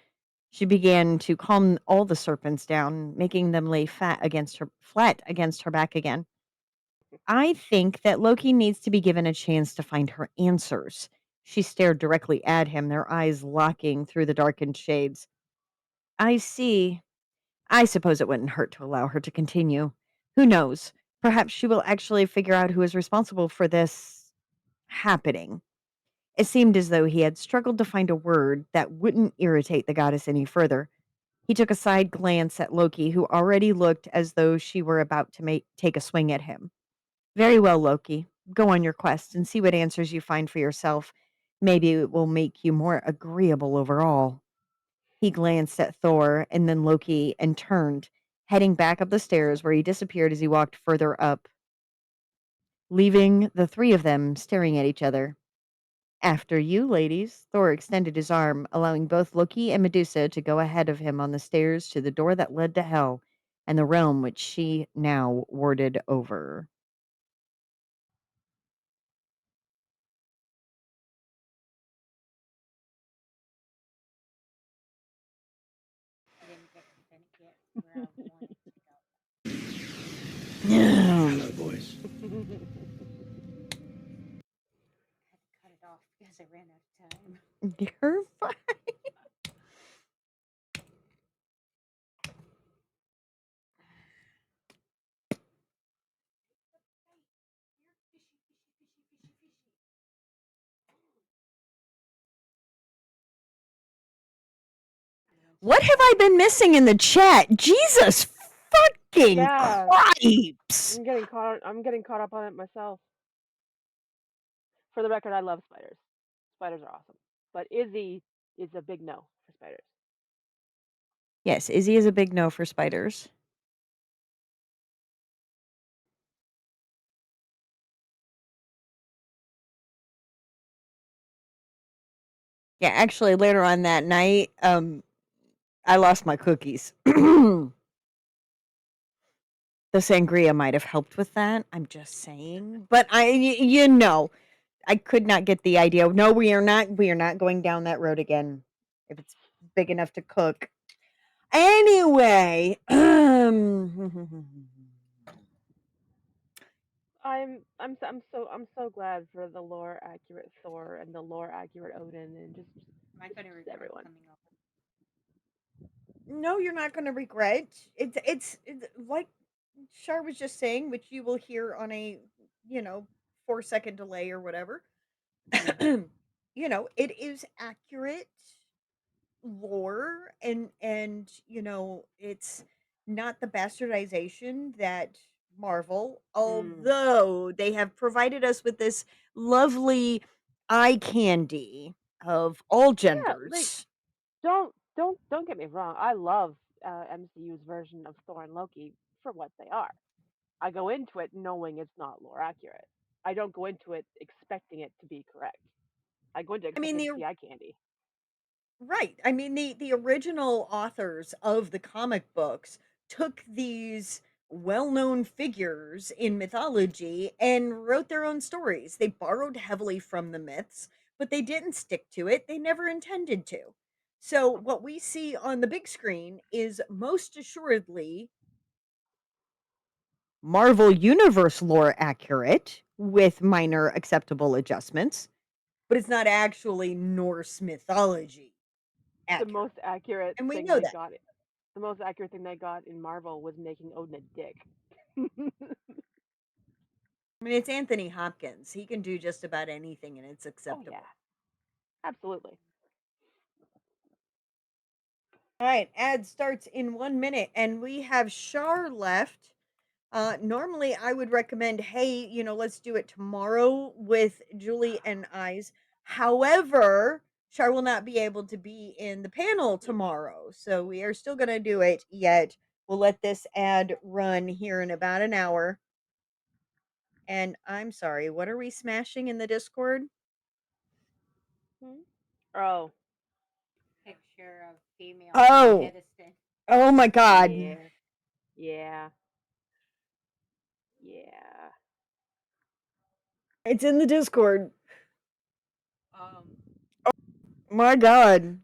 She began to calm all the serpents down, making them lay flat against her back again. I think that Loki needs to be given a chance to find her answers. She stared directly at him, their eyes locking through the darkened shades. I see. I suppose it wouldn't hurt to allow her to continue. Who knows? Perhaps she will actually figure out who is responsible for this happening. It seemed as though he had struggled to find a word that wouldn't irritate the goddess any further. He took a side glance at Loki, who already looked as though she were about to take a swing at him. Very well, Loki. Go on your quest and see what answers you find for yourself. Maybe it will make you more agreeable overall. He glanced at Thor and then Loki and turned, heading back up the stairs where he disappeared as he walked further up, leaving the three of them staring at each other. After you, ladies, Thor extended his arm, allowing both Loki and Medusa to go ahead of him on the stairs to the door that led to Hell and the realm which she now warded over. I didn't get to finish it where I wanted to go. Hello, boys. I had to cut it off because I ran out of time. You're fine. What have I been missing in the chat? Jesus fucking Christ! I'm getting caught up on it myself. For the record, I love spiders. Spiders are awesome. But Izzy is a big no for spiders. Yes, Izzy is a big no for spiders. Yeah, actually, later on that night, I lost my cookies. The sangria might have helped with that. I'm just saying, but you know, I could not get the idea. No, we are not. We are not going down that road again. If it's big enough to cook. Anyway, I'm so glad for the lore accurate Thor and the lore accurate Odin and just everyone. no, you're not going to regret. It's like Shar was just saying, which you will hear on a 4-second delay or whatever. It is accurate lore and it's not the bastardization that Marvel, although they have provided us with this lovely eye candy of all Yeah, like genders. don't get me wrong. I love MCU's version of Thor and Loki for what they are. I go into it knowing it's not lore accurate. I don't go into it expecting it to be correct. I go into it I mean, expecting to see eye candy. right. I mean, the original authors of the comic books took these well-known figures in mythology and wrote their own stories. They borrowed heavily from the myths, but they didn't stick to it. They never intended to. So what we see on the big screen is most assuredly Marvel Universe lore accurate with minor acceptable adjustments, but it's not actually Norse mythology The accurate. most accurate And we thing know they that. got it. The most accurate thing they got in Marvel was making Odin a dick. I mean, it's Anthony Hopkins. He can do just about anything and it's Oh acceptable. yeah, absolutely. All right, ad starts in 1 minute, and we have Shar left. Normally, I would recommend, hey, let's do it tomorrow with Julie and I's. However, Shar will not be able to be in the panel tomorrow, so we are still going to do it. Yet we'll let this ad run here in about an hour. And I'm sorry, what are we smashing in the Discord? Oh, Picture of female Oh, Edison. oh my God. yeah, yeah, yeah. It's in the Discord. Um, My God.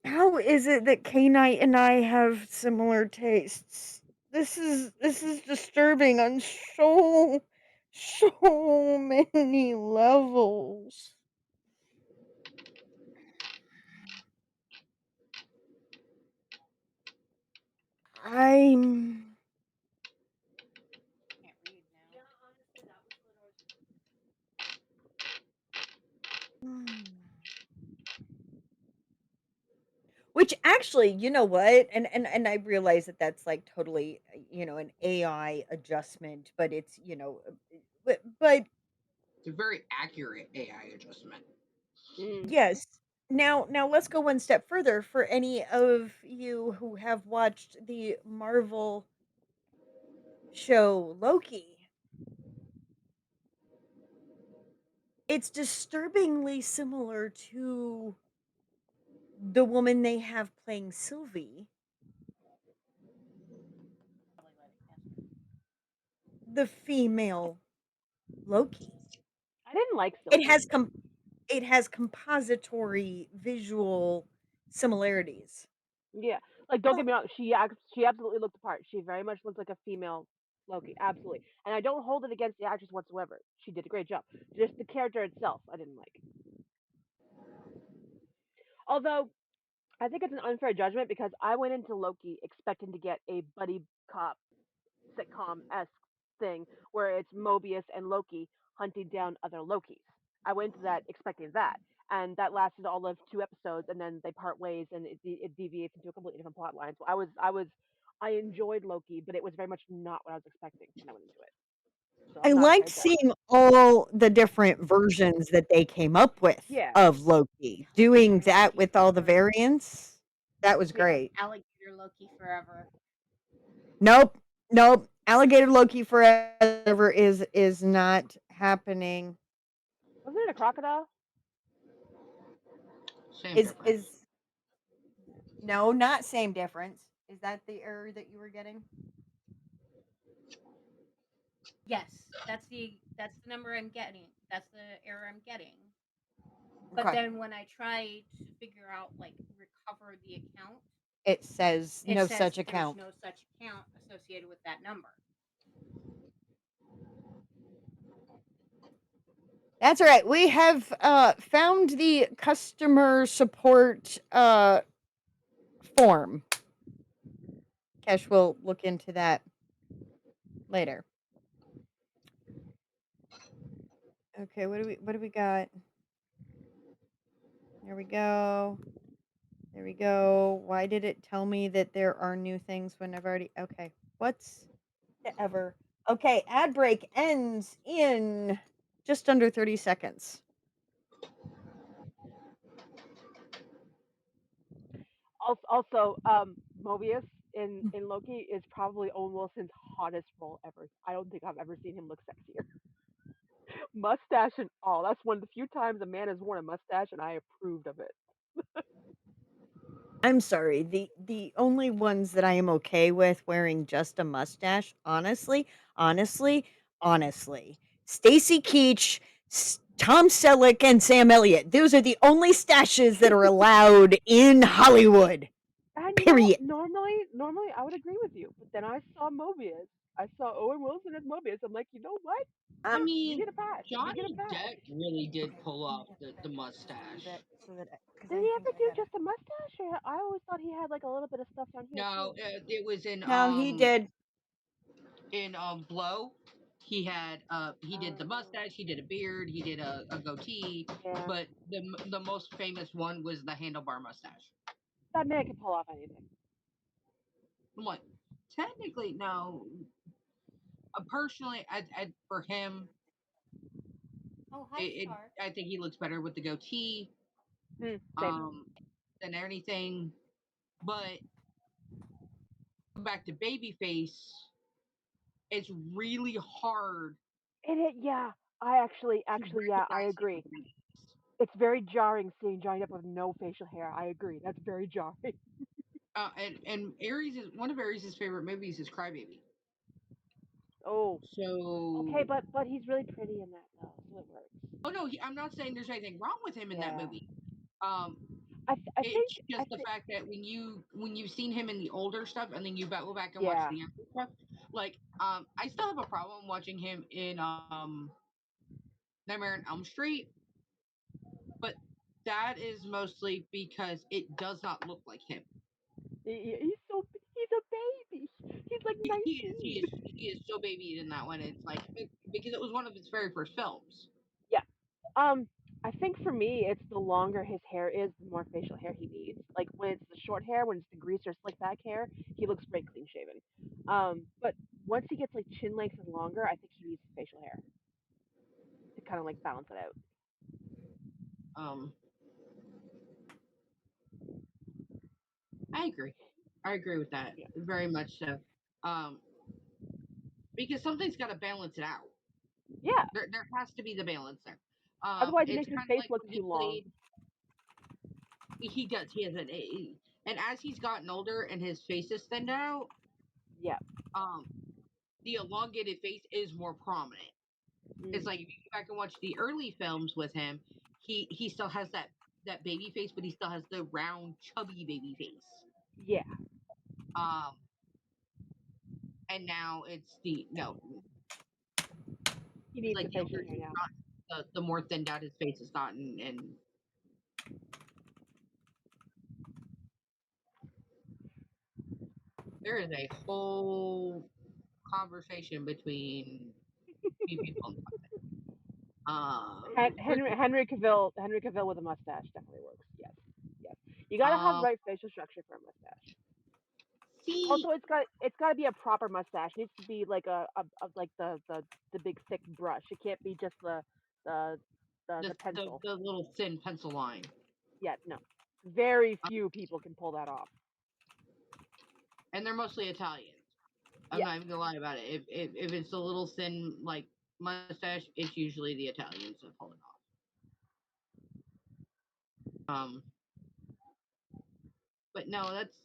How is it that K Knight and I have similar tastes? This is disturbing on so many levels. I'm can't read now. which actually, you know what? And I realize that that's like totally, an AI adjustment, but it's, but It's a very accurate AI adjustment. yes. Now let's go one step further for any of you who have watched the Marvel show Loki. It's disturbingly similar to the woman they have playing Sylvie, the female Loki. I didn't like It Sylvie. has it has compository visual similarities. Yeah, like don't get me wrong, she absolutely looked the part. She very much looked like a female Loki, absolutely. And I don't hold it against the actress whatsoever. She did a great job. Just the character itself, I didn't like. Although I think it's an unfair judgment because I went into Loki expecting to get a buddy cop sitcom esque thing where it's Mobius and Loki hunting down other Lokis. I went into that expecting that, and that lasted all of 2 episodes, and then they part ways, and it deviates into a completely different plot line. So I enjoyed Loki, but it was very much not what I was expecting when I went into it. So I I'm not a fair liked judge. seeing all the different versions that they came up with Yeah, of Loki. Doing that with all the variants, that was yeah. great. Alligator Loki forever. Nope, nope. Alligator Loki forever is not happening. Wasn't it a crocodile? Same Is difference. is no, not same difference. Is that the error that you were getting? Yes, that's the number I'm getting. That's the error I'm getting. But Okay. then when I try to figure out like recover the account, It says it no says such there's account. no such account associated with that number. That's all right. We have found the customer support form. Kesh will look into that later. Okay, what do we got? There we go. There we go. Why did it tell me that there are new things when I've already okay. What's the ever? Okay, ad break ends in just under 30 seconds. Also, Mobius in Loki is probably almost his hottest role ever. I don't think I've ever seen him look sexier. Mustache and all. That's one of the few times a man has worn a mustache, and I approved of it. I'm sorry. The only ones that I am okay with wearing just a mustache, honestly, honestly, Stacy Keach, Tom Selleck and Sam Elliott. Those are the only stashes that are allowed in Hollywood. And Period. Normally I would agree with you, but then I saw Mobius. I saw Owen Wilson as Mobius. I'm like, you know what? I You mean, get a pass. You get a Johnny pass. Depp really did pull off the mustache. Did he ever do just a mustache? Or I always thought he had like a little bit of stuff down here No, too. it was No, he did. in Blow. He did the mustache, he did a beard, he did a goatee, Yeah. but the most famous one was the handlebar mustache. That man can pull off anything. I'm like, technically, no. Personally, for him, Oh, hi, Star. I think he looks better with the goatee Same. than anything. But back to Babyface, it's really hard Yeah. I actually, to yeah, I recognize agree. him. It's very jarring seeing Johnny Depp with no facial hair. I agree. That's very jarring. And Aries is one of Aries' favorite movies is Crybaby. Oh. So Okay, but he's really pretty in that though, so it works. oh no, I'm not saying there's anything wrong with him in that Yeah. movie. I It's just the fact that when you've seen him in the older stuff and then you go back and watch Yeah. the younger stuff, like I still have a problem watching him in Nightmare on Elm Street, but that is mostly because it does not look like him. He's a baby. He's like 19. He is so baby in that one. It's like because it was one of his very first films. Yeah. I think for me, it's the longer his hair is, the more facial hair he needs. Like when it's the short hair, when it's the grease or slick back hair, he looks great clean shaven. But once he gets like chin length and longer, I think he needs facial hair to kind of like balance it out. Um, I agree. I agree with that very much so. Um, because something's got to balance it out. Yeah. There has to be the balance there. Otherwise, it It's makes his kind of face like look when he too long. played. He does. He has and as he's gotten older and his face is thinned out, Yeah. um, the elongated face is more prominent. It's like if you go back and watch the early films with him, he still has that baby face, but he still has the round, chubby baby face. Yeah. Um, and now it's the no. He It's needs like the the facial older hair he's now. gotten, the more thinned out his face has gotten, and there is a whole conversation between few people. Henry Cavill with a mustache definitely works. Yes. Yes. You gotta have Um, right facial structure for a mustache. see, Also, it's got to be a proper mustache. It needs to be like a like the big thick brush. It can't be just the the pencil. the little thin pencil line. Yeah, no. Very few people can pull that off. And they're mostly Italians. I'm Yeah. not even gonna lie about it. If it's a little thin like mustache, it's usually the Italians that pull it off. But no, that's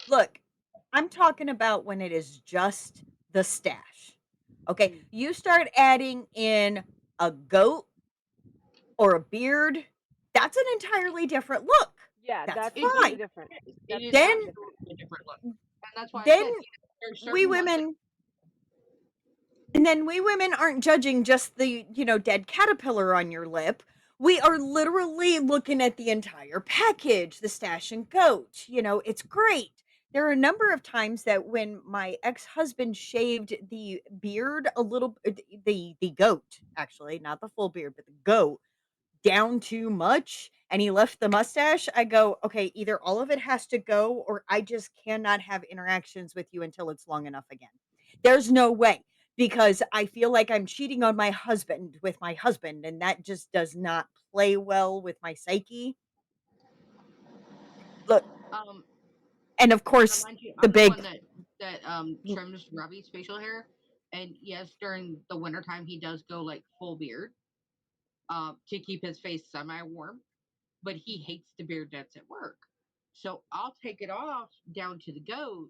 Look, I'm talking about when it is just the stash. Okay, you start adding in a goat or a beard, that's an entirely different look. Yeah, That's that's it, completely fine. different. it That's is Then completely different. absolutely a different look, and that's why I then said there's we certain ones that women and then we women aren't judging just the, dead caterpillar on your lip. We are literally looking at the entire package, the stash and goat. It's great. There are a number of times that when my ex-husband shaved the beard a little, the goat, actually, not the full beard, but the goat, down too much and he left the mustache, I go, okay, either all of it has to go or I just cannot have interactions with you until it's long enough again. There's no way because I feel like I'm cheating on my husband with my husband and that just does not play well with my psyche. Look, um and of course, mind you, the I'm the one big that trims Robbie's facial hair, and yes, during the wintertime he does go like full beard, to keep his face semi warm, but he hates the beard that's at work. So I'll take it off down to the goat,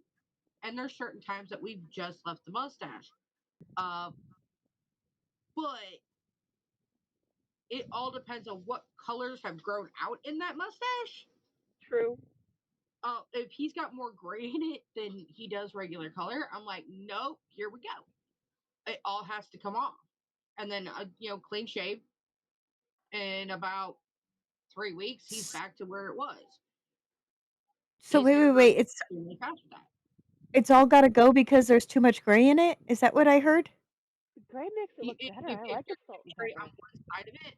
and there's certain times that we've just left the mustache. Uh, but it all depends on what colors have grown out in that mustache. True. If he's got more gray in it than he does regular color, I'm like, nope, here we go. It all has to come off. And then, clean shave. In about 3 weeks, he's back to where it was. So His hair grows wait. extremely fast with that. It's all got to go because there's too much gray in it. Is that what I heard? The gray makes it look If better. I like the there's salt and gray pepper. on one side of it,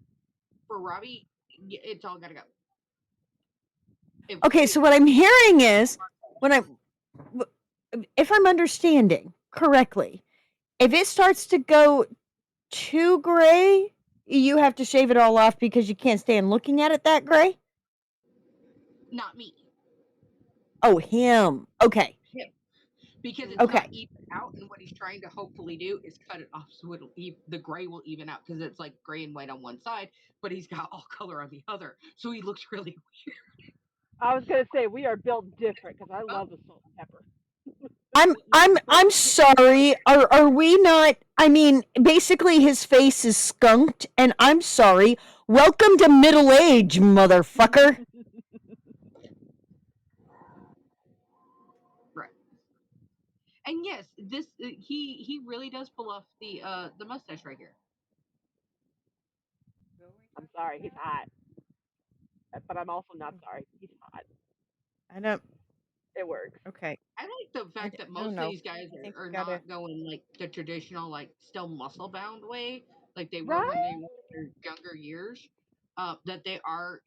for Robbie, it's all got to go. Okay, so what I'm hearing is if I'm understanding correctly, if it starts to go too gray, you have to shave it all off because you can't stand looking at it that gray? Not me. Oh, him. Okay. Him. Because it's Okay. not even out, and what he's trying to hopefully do is cut it off so the gray will even out, because it's like gray and white on one side, but he's got all color on the other, so he looks really weird. I was gonna say we are built different because I love the salt and pepper. I'm sorry. Are we not? I mean, basically his face is skunked, and I'm sorry. Welcome to middle age, motherfucker. Right. And yes, this he really does pull off the mustache right here. I'm sorry, he's hot, but I'm also not sorry. He's hot. I don't. It works. Okay. I like the fact that I don't most of know. these guys I think are we gotta. not going like the traditional, like still muscle bound way, like they were Right? when they were in their younger years. That they are,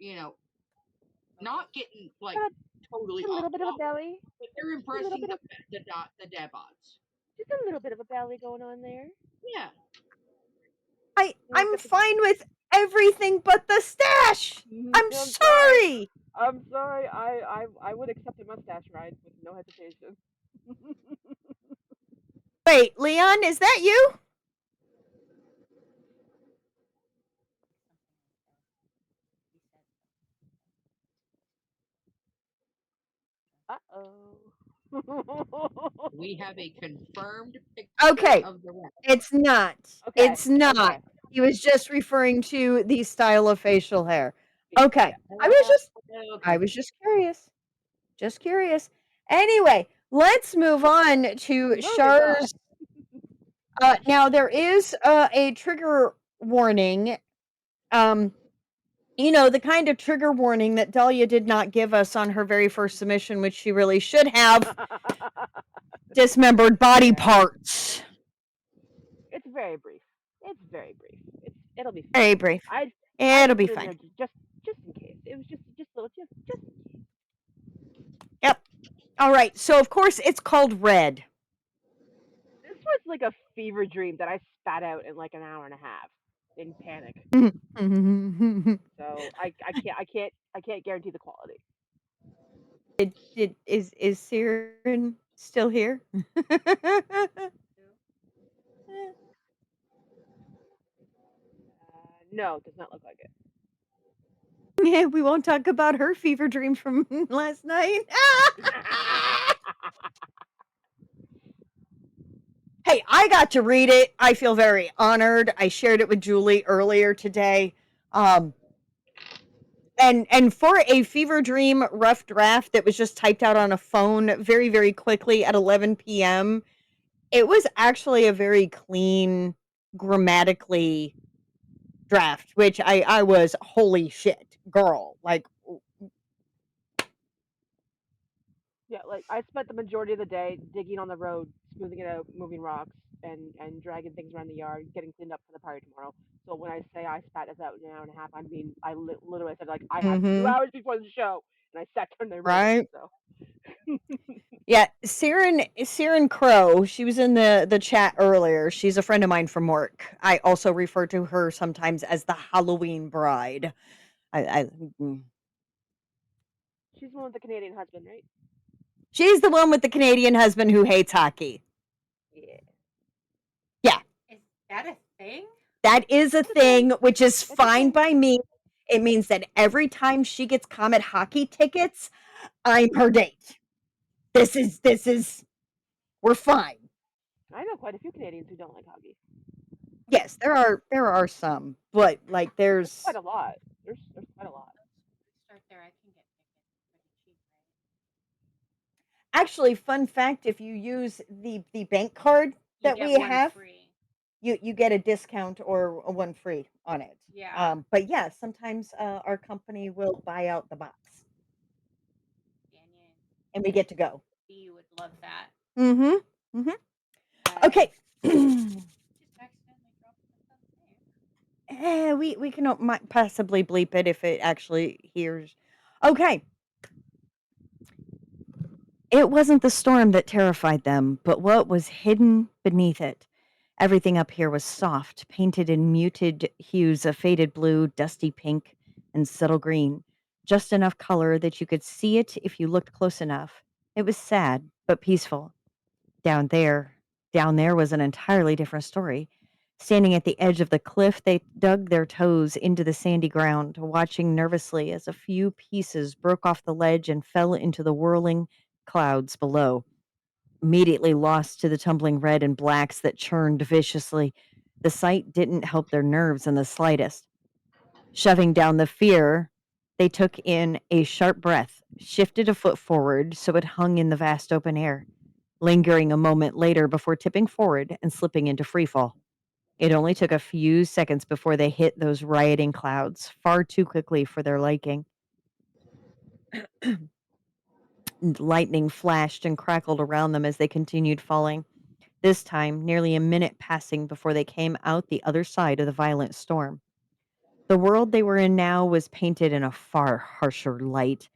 not getting like Got totally a off little bit of a wall, belly. but they're Just a little embracing bit of the dad bods. just a little bit of a belly going on there. Yeah. I'm fine with everything but the stash. I'm I'm sorry. sorry. I'm sorry. I would accept a mustache ride with no hesitation. Wait, Leon, is that you? We have a confirmed picture Okay. of the rat. It's not. Okay. It's not. Okay. He was just referring to the style of facial hair. Yeah. Okay. I was just curious. Just curious. Anyway, let's move on to Moving on. Char's. Now there is a trigger warning. The kind of trigger warning that Dahlia did not give us on her very first submission, which she really should have. Dismembered body parts. It's very brief. It's very brief. It'll be fine. Very brief. I It'll just be put it in fine. there just in case. It was just little just in case. Yep. All right. So of course it's called Red. This was like a fever dream that I spat out in like an hour and a half in panic. So I can't guarantee the quality. Is Siren still here? No, it does not look like it. Yeah, we won't talk about her fever dream from last night. Hey, I got to read it. I feel very honored. I shared it with Julie earlier today. And for a fever dream rough draft that was just typed out on a phone very, very quickly at 11 p.m., it was actually a very clean, grammatically draft, which I was, holy shit, girl. Like, Yeah, like I spent the majority of the day digging on the road, smoothing it out, moving rocks, and dragging things around the yard, getting cleaned up for the party tomorrow. So when I say I spat this out in an hour and a half, I mean literally said like I have 2 hours before the show, and I sat down and I wrote right? it. So Yeah, Siren Crow, she was in the chat earlier. She's a friend of mine from work. I also refer to her sometimes as the Halloween bride. she's the one with the Canadian husband, right? She's the one with the Canadian husband who hates hockey. Yeah. Yeah. Is that a thing? That is a thing, which is fine by me. It means that every time she gets Comet hockey tickets, I'm her date. This is we're fine. I know quite a few Canadians who don't like hockey. Yes, there are some, but like There's there's quite a lot. There's quite a lot. Start there. I can get tickets pretty cheap, right? actually fun fact, if you use the bank card You that get we one have, free. you get a discount or a one free on it. Yeah. But yeah, sometimes our company will buy out the box Daniel, and we get to go. you would love that. Mhm. Mhm. Okay. Just accidentally dropped the thumbnail. We can might possibly bleep it if it actually hears. Okay. It wasn't the storm that terrified them, but what was hidden beneath it. Everything up here was soft, painted in muted hues of faded blue, dusty pink, and subtle green. Just enough color that you could see it if you looked close enough. It was sad, but peaceful. Down there, down there was an entirely different story. Standing at the edge of the cliff, they dug their toes into the sandy ground, watching nervously as a few pieces broke off the ledge and fell into the whirling clouds below. Immediately lost to the tumbling red and blacks that churned viciously, the sight didn't help their nerves in the slightest. Shoving down the fear, they took in a sharp breath, shifted a foot forward so it hung in the vast open air, lingering a moment later before tipping forward and slipping into freefall. It only took a few seconds before they hit those rioting clouds, far too quickly for their liking. Lightning flashed and crackled around them as they continued falling. This time, nearly a minute passing before they came out the other side of the violent storm. The world they were in now was painted in a far harsher light,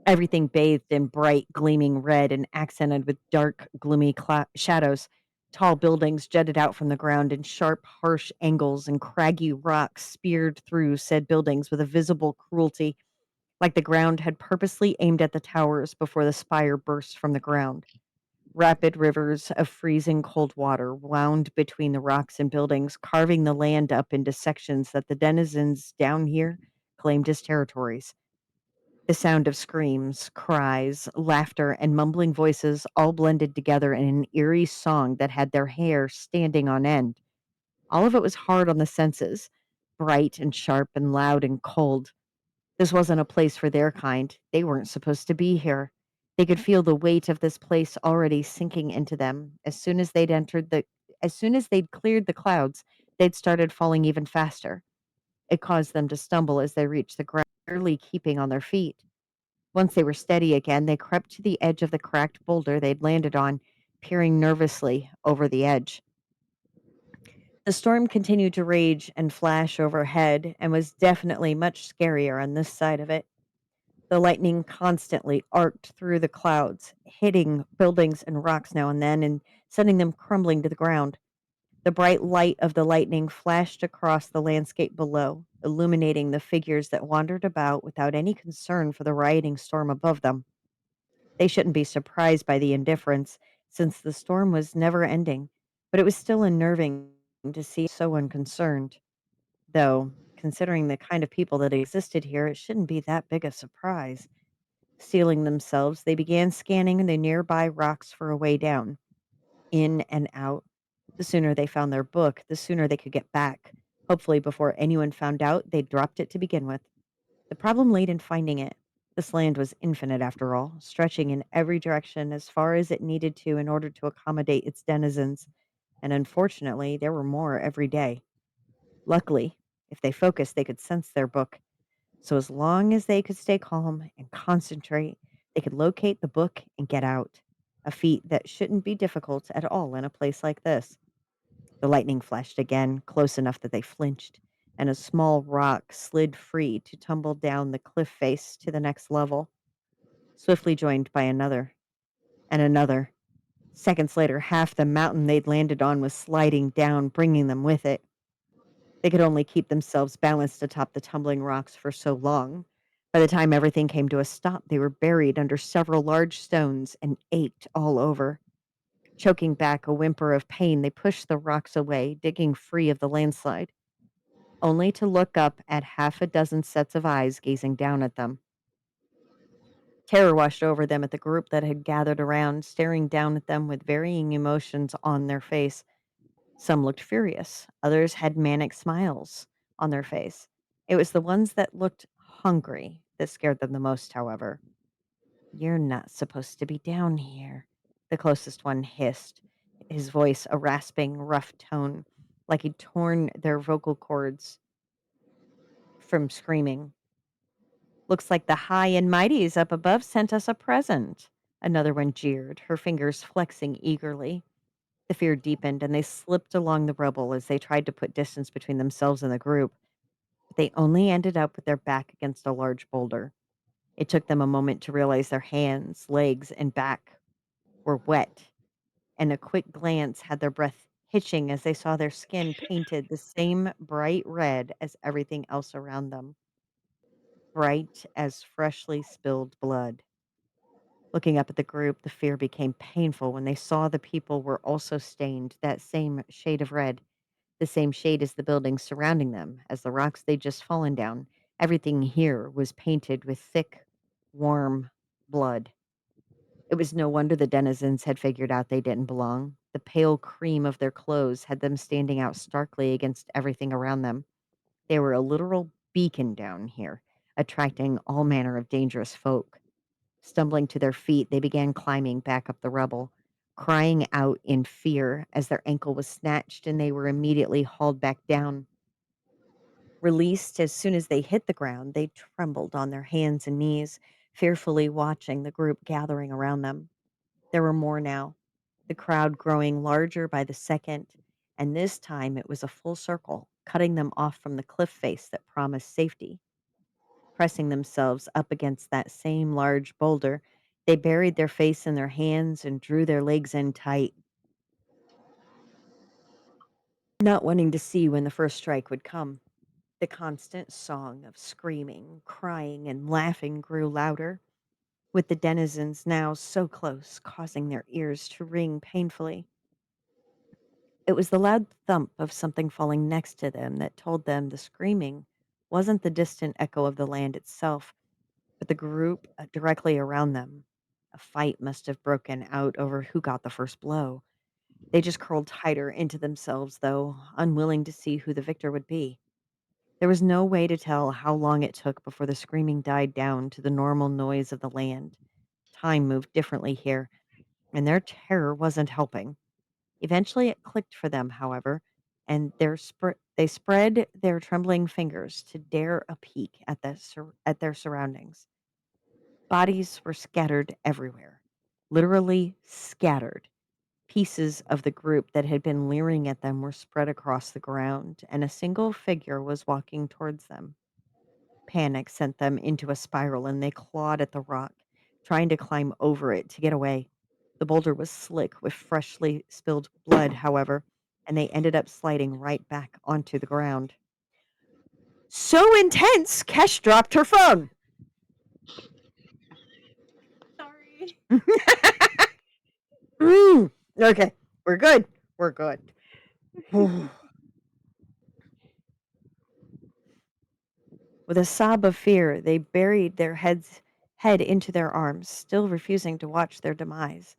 everything bathed in bright, gleaming red and accented with dark, gloomy shadows. Tall buildings jutted out from the ground in sharp, harsh angles, and craggy rocks speared through said buildings with a visible cruelty, like the ground had purposely aimed at the towers before the spire burst from the ground. Rapid rivers of freezing cold water wound between the rocks and buildings, carving the land up into sections that the denizens down here claimed as territories. The sound of screams, cries, laughter, and mumbling voices all blended together in an eerie song that had their hair standing on end. All of it was hard on the senses, bright and sharp and loud and cold. This wasn't a place for their kind. They weren't supposed to be here. They could feel the weight of this place already sinking into them. As soon as they'd cleared the clouds, they'd started falling even faster. It caused them to stumble as they reached the ground, barely keeping on their feet. Once they were steady again, they crept to the edge of the cracked boulder they'd landed on, peering nervously over the edge. The storm continued to rage and flash overhead and was definitely much scarier on this side of it. The lightning constantly arced through the clouds, hitting buildings and rocks now and then and sending them crumbling to the ground. The bright light of the lightning flashed across the landscape below, illuminating the figures that wandered about without any concern for the rioting storm above them. They shouldn't be surprised by the indifference, since the storm was never ending, but it was still unnerving to see so unconcerned. Though, considering the kind of people that existed here, it shouldn't be that big a surprise. Steeling themselves, they began scanning the nearby rocks for a way down, in and out. The sooner they found their book, the sooner they could get back. Hopefully, before anyone found out they'd dropped it to begin with. The problem laid in finding it. This land was infinite, after all, stretching in every direction as far as it needed to in order to accommodate its denizens. And unfortunately, there were more every day. Luckily, if they focused, they could sense their book. So as long as they could stay calm and concentrate, they could locate the book and get out. A feat that shouldn't be difficult at all in a place like this. The lightning flashed again, close enough that they flinched, and a small rock slid free to tumble down the cliff face to the next level, swiftly joined by another and another. Seconds later, half the mountain they'd landed on was sliding down, bringing them with it. They could only keep themselves balanced atop the tumbling rocks for so long. By the time everything came to a stop, they were buried under several large stones and ached all over. Choking back a whimper of pain, they pushed the rocks away, digging free of the landslide, only to look up at half a dozen sets of eyes gazing down at them. Terror washed over them at the group that had gathered around, staring down at them with varying emotions on their face. Some looked furious, others had manic smiles on their face. It was the ones that looked hungry that scared them the most, however. You're not supposed to be down here, the closest one hissed, his voice a rasping, rough tone, like he'd torn their vocal cords from screaming. Looks like the high and mighties up above sent us a present. Another one jeered, her fingers flexing eagerly. The fear deepened, and they slipped along the rubble as they tried to put distance between themselves and the group. But they only ended up with their back against a large boulder. It took them a moment to realize their hands, legs, and back were wet, and a quick glance had their breath hitching as they saw their skin painted the same bright red as everything else around them, bright as freshly spilled blood. Looking up at the group, the fear became painful when they saw the people were also stained that same shade of red, the same shade as the buildings surrounding them, as the rocks they'd just fallen down. Everything here was painted with thick, warm blood. It was no wonder the denizens had figured out they didn't belong. The pale cream of their clothes had them standing out starkly against everything around them. They were a literal beacon down here, attracting all manner of dangerous folk. Stumbling to their feet, they began climbing back up the rubble, crying out in fear as their ankle was snatched and they were immediately hauled back down. Released as soon as they hit the ground, they trembled on their hands and knees, fearfully watching the group gathering around them. There were more now, the crowd growing larger by the second, and this time it was a full circle, cutting them off from the cliff face that promised safety. Pressing themselves up against that same large boulder, they buried their face in their hands and drew their legs in tight, not wanting to see when the first strike would come. The constant song of screaming, crying, and laughing grew louder, with the denizens now so close, causing their ears to ring painfully. It was the loud thump of something falling next to them that told them the screaming wasn't the distant echo of the land itself, but the group directly around them. A fight must have broken out over who got the first blow. They just curled tighter into themselves, though, unwilling to see who the victor would be. There was no way to tell how long it took before the screaming died down to the normal noise of the land. Time moved differently here, and their terror wasn't helping. Eventually, it clicked for them, however, and they spread their trembling fingers to dare a peek at, at their surroundings. Bodies were scattered everywhere, literally scattered. Pieces of the group that had been leering at them were spread across the ground, and a single figure was walking towards them. Panic sent them into a spiral, and they clawed at the rock, trying to climb over it to get away. The boulder was slick with freshly spilled blood, however, and they ended up sliding right back onto the ground. So intense, Kesh dropped her phone. Sorry. Okay, we're good. We're good. With a sob of fear, they buried their head into their arms, still refusing to watch their demise.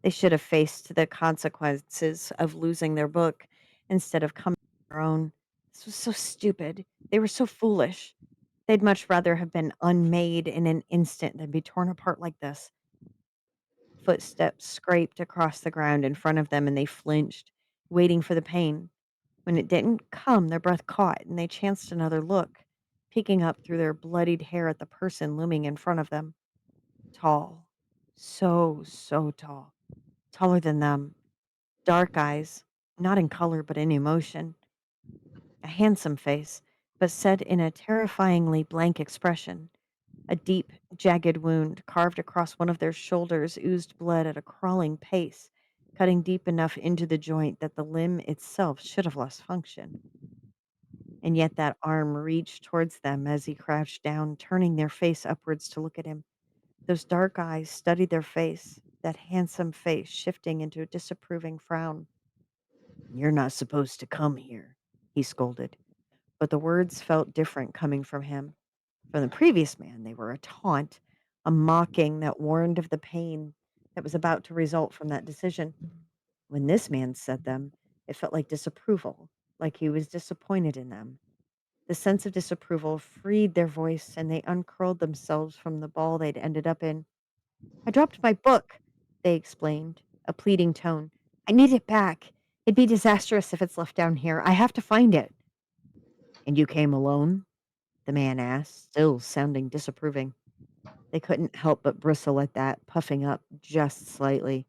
They should have faced the consequences of losing their book instead of coming to their own. This was so stupid. They were so foolish. They'd much rather have been unmade in an instant than be torn apart like this. Footsteps scraped across the ground in front of them, and they flinched, waiting for the pain. When it didn't come, their breath caught, and they chanced another look, peeking up through their bloodied hair at the person looming in front of them. Tall. So tall. Taller than them. Dark eyes, not in color but in emotion. A handsome face, but set in a terrifyingly blank expression. A deep, jagged wound carved across one of their shoulders oozed blood at a crawling pace, cutting deep enough into the joint that the limb itself should have lost function. And yet that arm reached towards them as he crouched down, turning their face upwards to look at him. Those dark eyes studied their face, that handsome face shifting into a disapproving frown. "You're not supposed to come here," he scolded. But the words felt different coming from him. From the previous man, they were a taunt, a mocking that warned of the pain that was about to result from that decision. When this man said them, It felt like disapproval, like he was disappointed in them. The sense of disapproval freed their voice and they uncurled themselves from the ball they'd ended up in. I dropped my book, they explained, a pleading tone. I need it back. It'd be disastrous if it's left down here. I have to find it. And you came alone? The man asked, still sounding disapproving. They couldn't help but bristle at that, puffing up just slightly.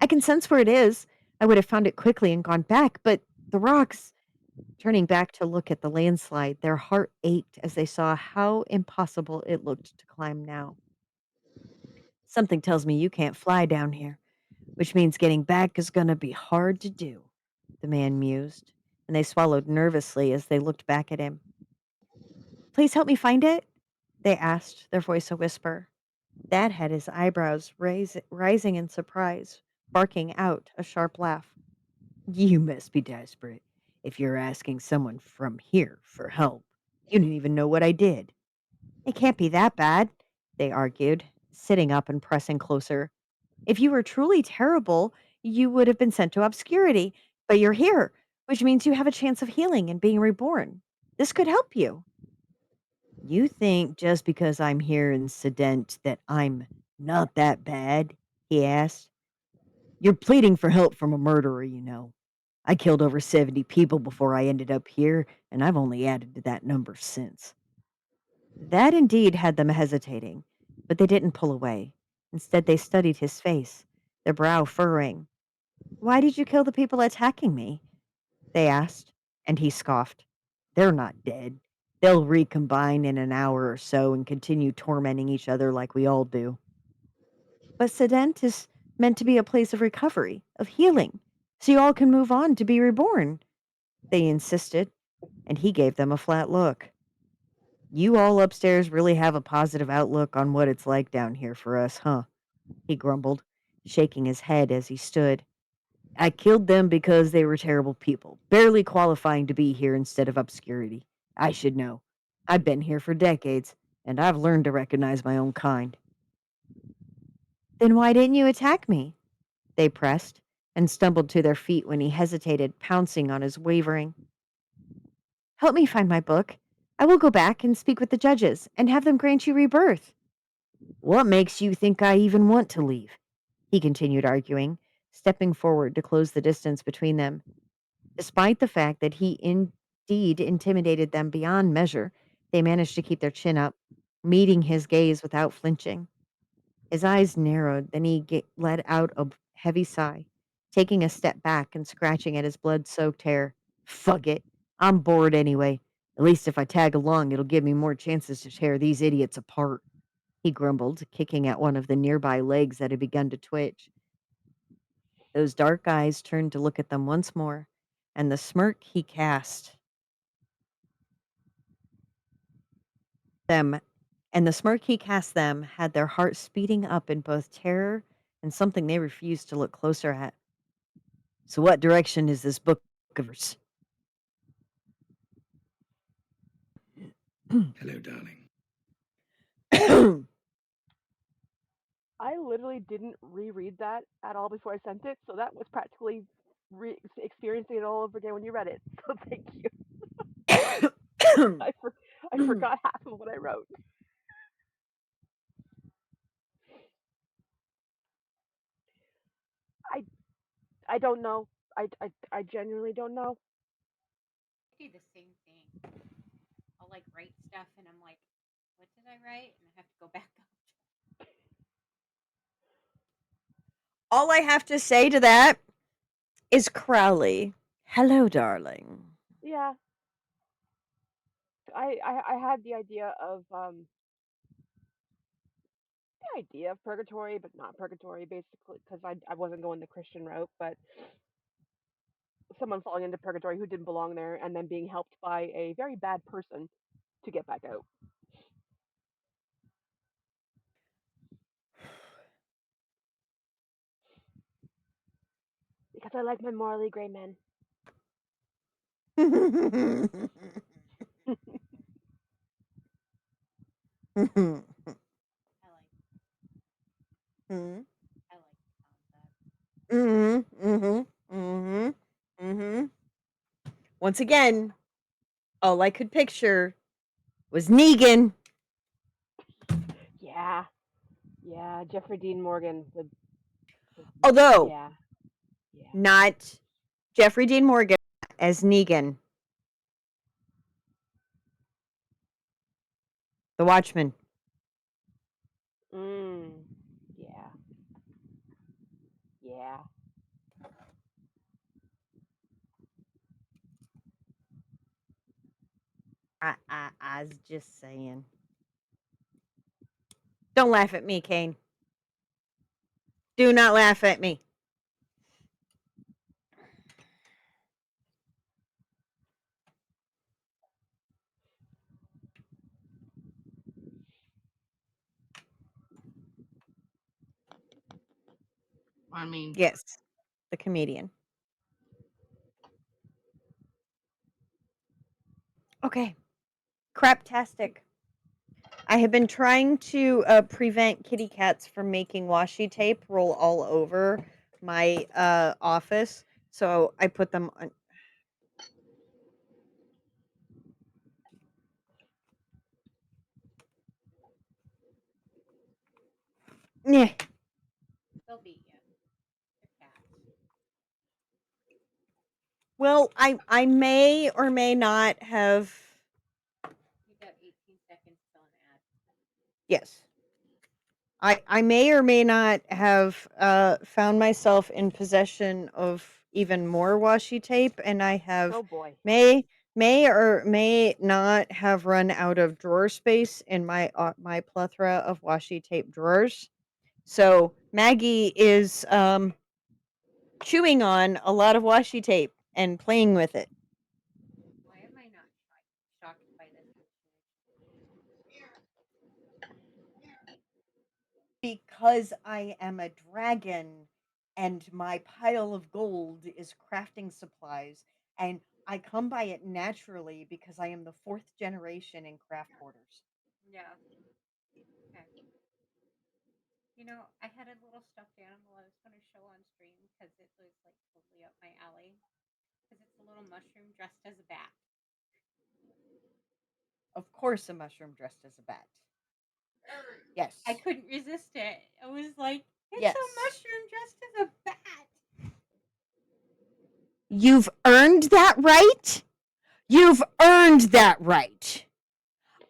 I can sense where it is. I would have found it quickly and gone back, but the rocks. Turning back to look at the landslide, their heart ached as they saw how impossible it looked to climb now. Something tells me you can't fly down here, which means getting back is going to be hard to do, the man mused, and they swallowed nervously as they looked back at him. Please help me find it, they asked, their voice a whisper. Dad had his eyebrows rising in surprise, barking out a sharp laugh. You must be desperate if you're asking someone from here for help. You didn't even know what I did. It can't be that bad, they argued, sitting up and pressing closer. If you were truly terrible, you would have been sent to obscurity, but you're here, which means you have a chance of healing and being reborn. This could help you. You think just because I'm here in Sedent that I'm not that bad? He asked. You're pleading for help from a murderer, you know. I killed over 70 people before I ended up here, and I've only added to that number since. That indeed had them hesitating, but they didn't pull away. Instead, they studied his face, their brow furrowing. Why did you kill the people attacking me? They asked, and he scoffed. They're not dead. They'll recombine in an hour or so and continue tormenting each other like we all do. But Sedent is meant to be a place of recovery, of healing, so you all can move on to be reborn, they insisted, and he gave them a flat look. You all upstairs really have a positive outlook on what it's like down here for us, huh? He grumbled, shaking his head as he stood. I killed them because they were terrible people, barely qualifying to be here instead of obscurity. I should know. I've been here for decades, and I've learned to recognize my own kind. Then why didn't you attack me? They pressed, and stumbled to their feet when he hesitated, pouncing on his wavering. Help me find my book. I will go back and speak with the judges and have them grant you rebirth. What makes you think I even want to leave? He continued arguing, stepping forward to close the distance between them. Despite the fact that he indeed intimidated them beyond measure, they managed to keep their chin up, meeting his gaze without flinching. His eyes narrowed, then he let out a heavy sigh, taking a step back and scratching at his blood-soaked hair. Fuck it. I'm bored anyway. At least if I tag along, it'll give me more chances to tear these idiots apart, he grumbled, kicking at one of the nearby legs that had begun to twitch. Those dark eyes turned to look at them once more, and the smirk he cast them and the smirk he cast them had their hearts speeding up in both terror and something they refused to look closer at. So what direction is this book of yours? Hello, darling. I literally didn't reread that at all before I sent it, so that was practically experiencing it all over again when you read it. So thank you. I forgot half of what I wrote. I I don't know. I genuinely don't know. I do the same thing. I'll like write stuff and I'm like, what did I write? And I have to go back up. All I have to say to that is Crowley. Hello, darling. Yeah. I had the idea of purgatory, but not purgatory, basically, because I wasn't going the Christian route, but someone falling into purgatory who didn't belong there, and then being helped by a very bad person to get back out. Because I like my morally gray men. Mhm. Mhm. Mhm. Mhm. Once again, all I could picture was Negan. Yeah. Yeah, Jeffrey Dean Morgan. Although, Yeah. not Jeffrey Dean Morgan as Negan. The Watchmen. Yeah. Yeah. I was just saying. Don't laugh at me, Kane. Do not laugh at me. I mean, Yes, the comedian. Okay. Craptastic. I have been trying to prevent kitty cats from making washi tape roll all over my office. So I put them on. Yeah. They'll beat you. They're cats. Well, I may or may not have. You got 18 seconds till an ad. Yes. I may or may not have found myself in possession of even more washi tape, and I have Oh boy. may or may not have run out of drawer space in my my plethora of washi tape drawers. So Maggie is chewing on a lot of washi tape and playing with it. Why am I not shocked by this? Because I am a dragon and my pile of gold is crafting supplies, and I come by it naturally because I am the 4th generation in craft borders. Yeah. Okay. You know, I had a little stuffed animal I was going to show on stream because it was like totally up my alley. Because it's a little mushroom dressed as a bat. Of course, a mushroom dressed as a bat. Yes. I couldn't resist it. I was like, it's Yes. a mushroom dressed as a bat. You've earned that right? You've earned that right.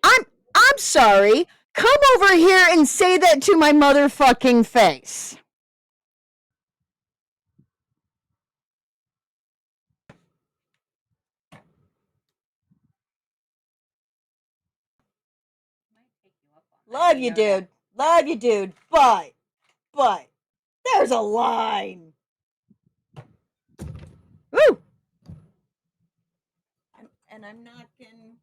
I'm sorry. Come over here and say that to my motherfucking face. Love you, dude. Love you, dude. But there's a line. Woo! And I'm not gonna.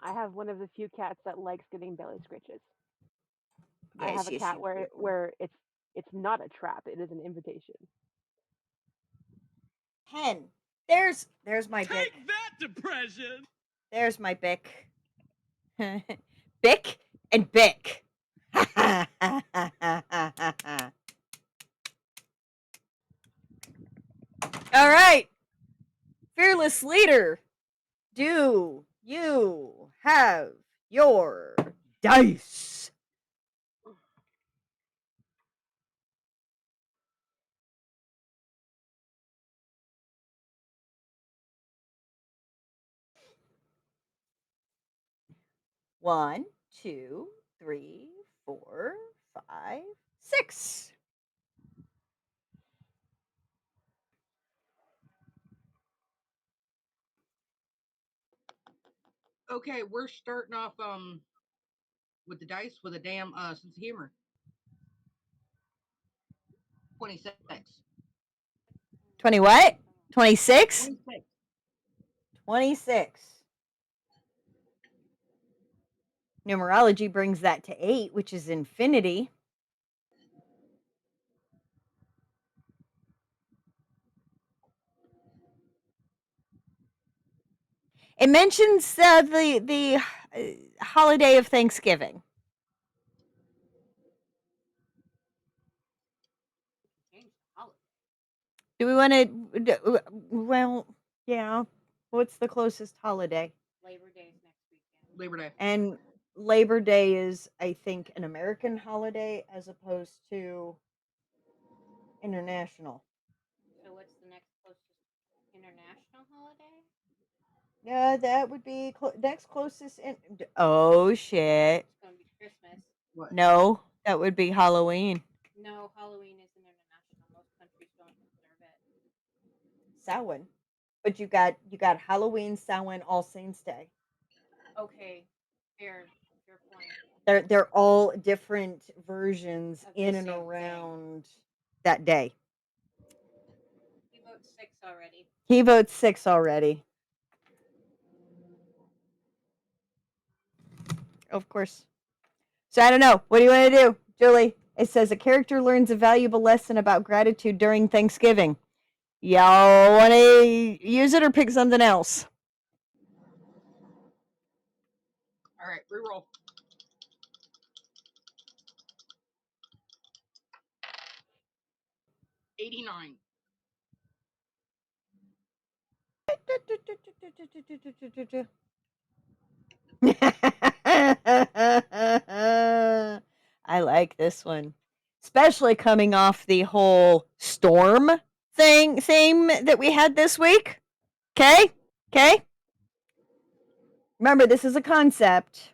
I have one of the few cats that likes getting belly scratches. I Yes, have a yes, cat you where do. it's not a trap, it is an invitation. Hen. There's my Take Bic. that, depression! There's my Bic. Bic and Bic. All right. Fearless leader, do you have your dice? One, two, three, four, five, six. okay, we're starting off with the dice with a damn sense of humor. 26. 20 what? 26? 26. 26. Numerology brings that to 8, which is infinity. It mentions the holiday of Thanksgiving. Change the holiday. Do we want to? Well, yeah. What's the closest holiday? Labor Day is next weekend. Labor Day. And Labor Day is, I think, an American holiday as opposed to international. So what's the next closest international holiday? Yeah, that would be next closest. Oh shit! It's gonna be Christmas. What? No, that would be Halloween. No, Halloween is international. Most countries don't observe it. Samhain, but you got Halloween, Samhain, All Saints Day. Okay, fair point. They're all different versions Of the in and same thing. around that day. He votes 6 already. He votes 6 already. Of course. So I don't know. What do you want to do, Julie? It says a character learns a valuable lesson about gratitude during Thanksgiving. Y'all want to use it or pick something else? All right, reroll. $89. I like this one, especially coming off the whole storm theme that we had this week. Okay? Remember, this is a concept.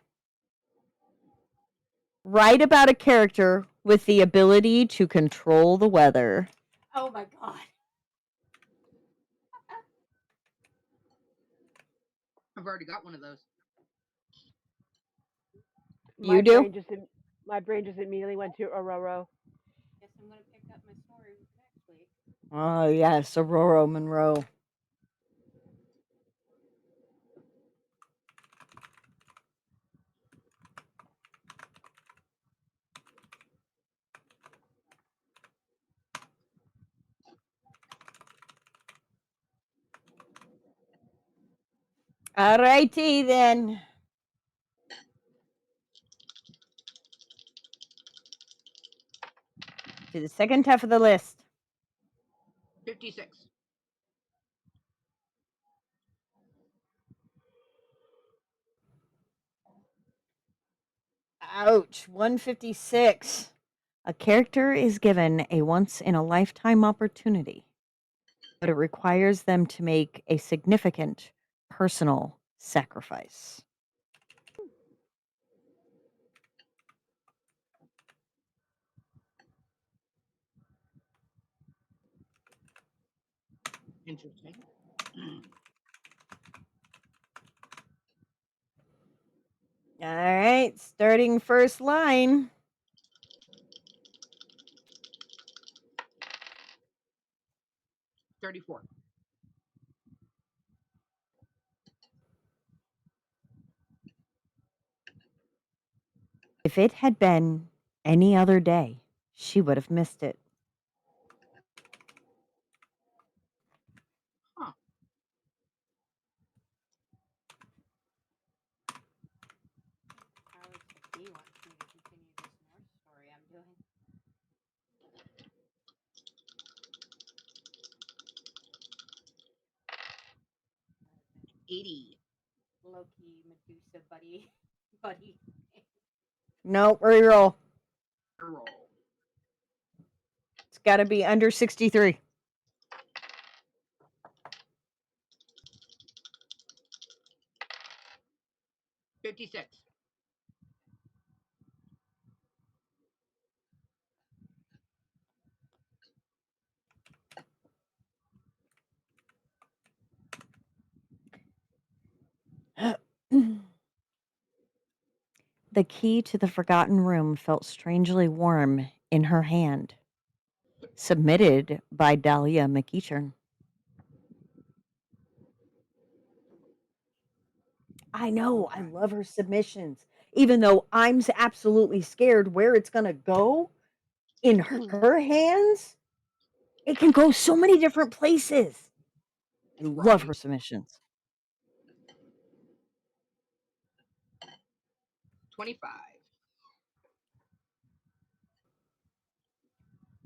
Write about a character with the ability to control the weather. Oh my god. I've already got one of those. You do? My brain just immediately went to Aurora. Guess I'm gonna pick up my story next week. Oh, yes, Aurora Monroe. All righty then. To the second half of the list. 56. Ouch. 156. A character is given a once in a lifetime opportunity, but it requires them to make a significant personal sacrifice. Interesting. All right, starting first line. $34. If it had been any other day, she would have missed it. Huh. How is he wants me to continue this North story I'm doing? 80. Loki, Medusa, buddy. No, reroll. Reroll. It's got to be under 63. $56. The key to the forgotten room felt strangely warm in her hand. Submitted by Dahlia McEachern. I know, I love her submissions. Even though I'm absolutely scared where it's going to go, in her hands, it can go so many different places. I love her submissions. 25.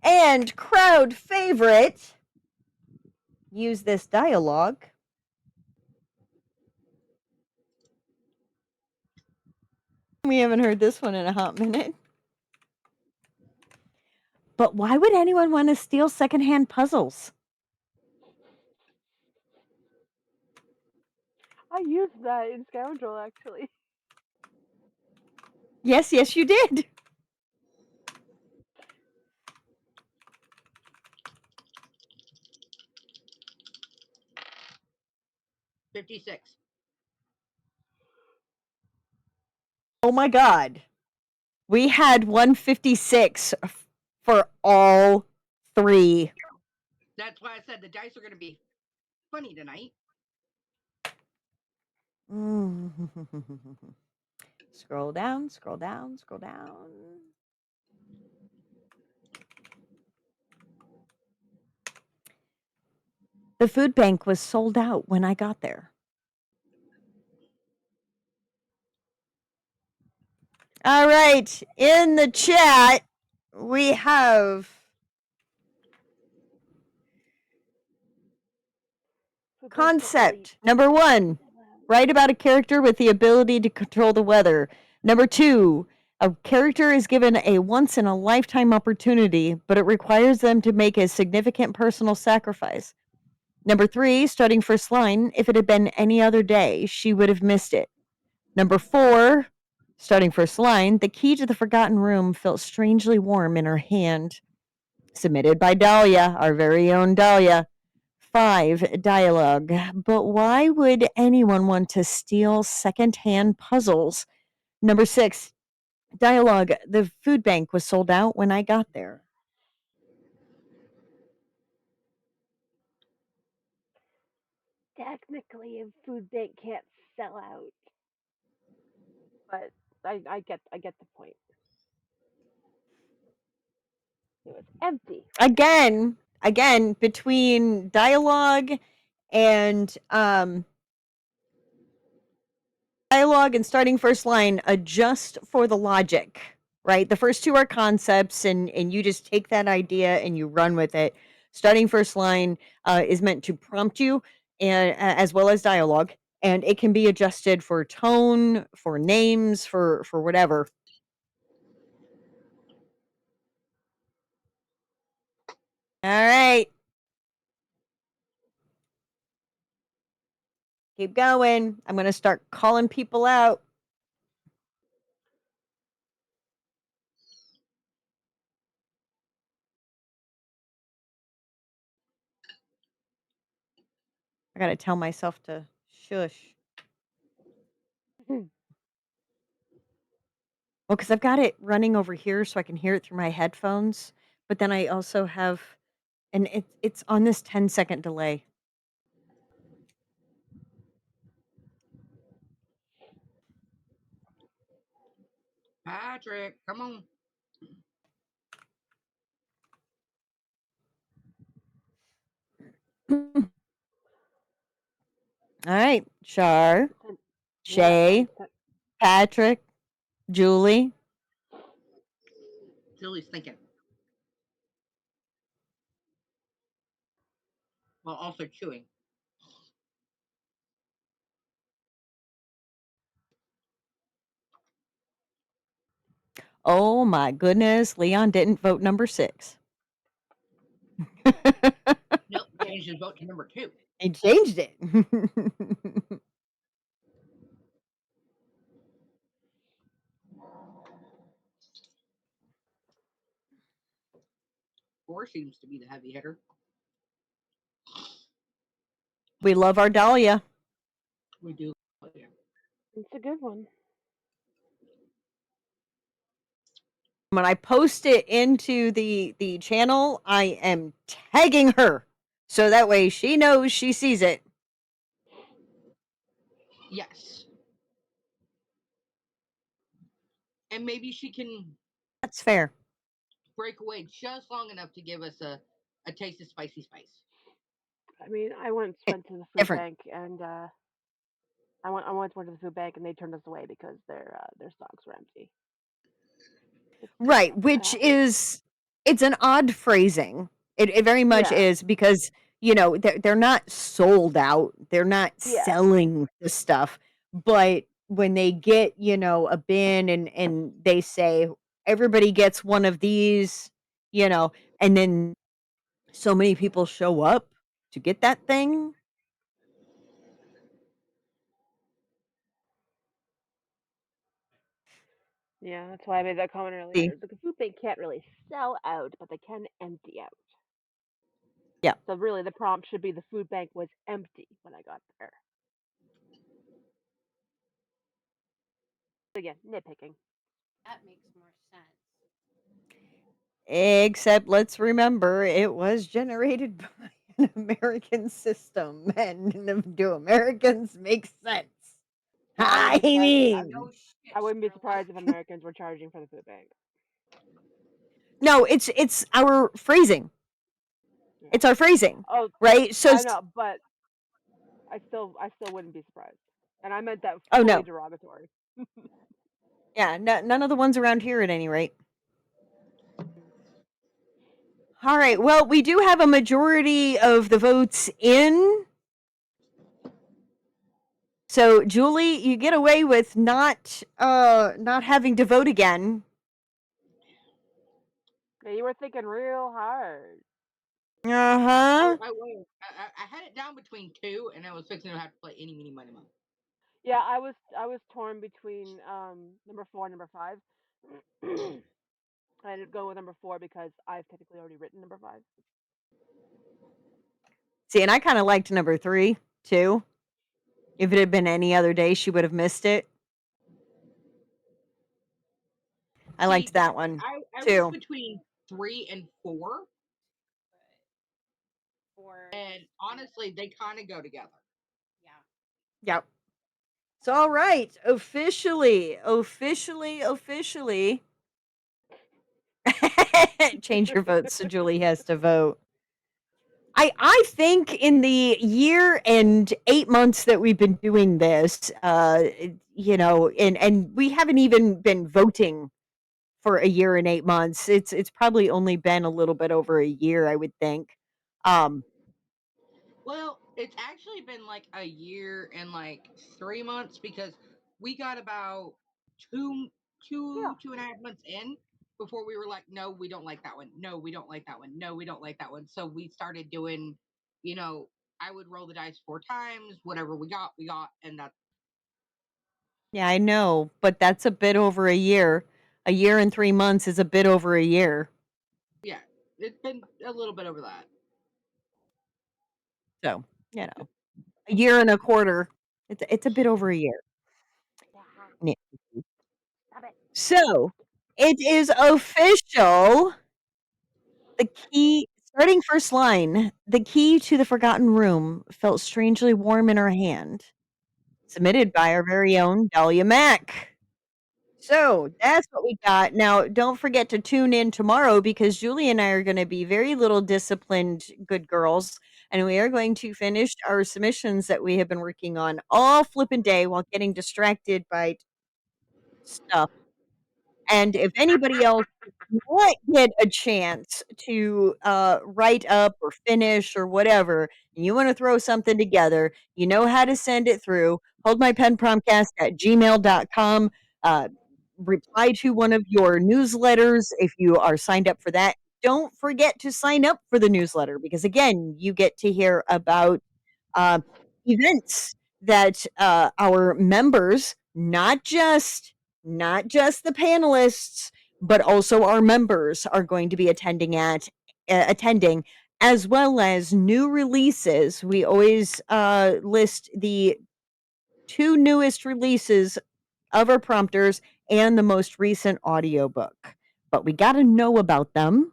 And crowd favorite, use this dialogue. We haven't heard this one in a hot minute. But why would anyone want to steal secondhand puzzles? I used that in Scoundrel, actually. Yes, you did. $56. Oh my God. We had 156 for all three. That's why I said the dice are going to be funny tonight. Scroll down, scroll down, scroll down. The food bank was sold out when I got there. All right, in the chat, we have concept. Number 1, write about a character with the ability to control the weather. Number 2, a character is given a once in a lifetime opportunity, but it requires them to make a significant personal sacrifice. Number 3, starting first line, if it had been any other day, she would have missed it. Number 4, starting first line, the key to the forgotten room felt strangely warm in her hand. Submitted by Dahlia, our very own Dahlia. 5, dialogue. But why would anyone want to steal secondhand puzzles? Number 6, dialogue. The food bank was sold out when I got there. Technically, a food bank can't sell out, but I get the point. It was empty. Again, between dialogue and starting first line, adjust for the logic, right? The first two are concepts, and you just take that idea and you run with it. Starting first line is meant to prompt you, and as well as dialogue, and it can be adjusted for tone, for names, for whatever. All right. Keep going. I'm going to start calling people out. I got to tell myself to shush. Well, because I've got it running over here so I can hear it through my headphones, but then I also have, and it's on this 10-second delay. Patrick, come on. All right, Char, Shay, Patrick, Julie. Julie's thinking. While also chewing. Oh my goodness, Leon didn't vote number 6. Nope, changed his vote to number 2. He changed it. 4 seems to be the heavy hitter. We love our Dahlia. We do. It's a good one. When I post it into the channel, I am tagging her, so that way she knows she sees it. Yes. And maybe she can. That's fair. Break away just long enough to give us a taste of spicy spice. I mean, I once went to the food bank, and I once went to the food bank, and they turned us away because their stocks were empty. Right, which is, it's an odd phrasing. It very much is, because they're not sold out. They're not Yeah. selling the stuff. But when they get, a bin and they say everybody gets one of these, and then so many people show up to get that thing. Yeah, that's why I made that comment See? earlier. The food bank can't really sell out, but they can empty out. Yeah. So really, the prompt should be the food bank was empty when I got there. Again, nitpicking. That makes more sense. Except let's remember it was generated by an American system. And do Americans make sense? Well, I I wouldn't be surprised. mean, I wouldn't be surprised if Americans were charging for the food bank. no, it's our phrasing. It's our phrasing, Oh, right? So, I know, but I still wouldn't be surprised. And I meant that oh fully no, derogatory. yeah, none of the ones around here at any rate. All right. Well, we do have a majority of the votes in. So, Julie, you get away with not having to vote again. Yeah, you were thinking real hard. Uh-huh. I had it down between two, and I was fixing to have to play any, meeny, money, mo. Yeah, I was torn between number 4 and number 5. I ended up going with number 4 because I've technically already written number 5. See, and I kind of liked number 3 too. If it had been any other day, she would have missed it. I See, liked that one I was too. between 3 and 4, and honestly, they kind of go together. Yep. So, all right, officially, change your votes so Julie has to vote. I think in the year and 8 months that we've been doing this, and we haven't even been voting for a year and 8 months. It's probably only been a little bit over a year, I would think. Um, Well, it's actually been like a year and like 3 months because we got about two and a half months in before we were like, no, we don't like that one. No, we don't like that one. No, we don't like that one. So we started doing, you know, I would roll the dice 4 times. Whatever we got, and that's yeah, I know, but that's a bit over a year. A year and 3 months is a bit over a year. yeah. It's been a little bit over that. So, a year and a quarter. It's a bit over a year. Yeah. Stop it. So, it is official. The key, starting first line, the key to the forgotten room felt strangely warm in her hand. Submitted by our very own Dahlia Mack. So that's what we got. Now, don't forget to tune in tomorrow because Julie and I are going to be very little disciplined good girls. And we are going to finish our submissions that we have been working on all flippin' day while getting distracted by stuff. And if anybody else does not get a chance to write up or finish or whatever, and you want to throw something together, you know how to send it through. Holdmypenpromptcast at gmail.com. Reply to one of your newsletters if you are signed up for that. Don't forget to sign up for the newsletter because, again, you get to hear about uh, events that our members, not just the panelists, but also our members are going to be attending, as well as new releases. We always list the 2 newest releases of our prompters and the most recent audiobook. But we got to know about them.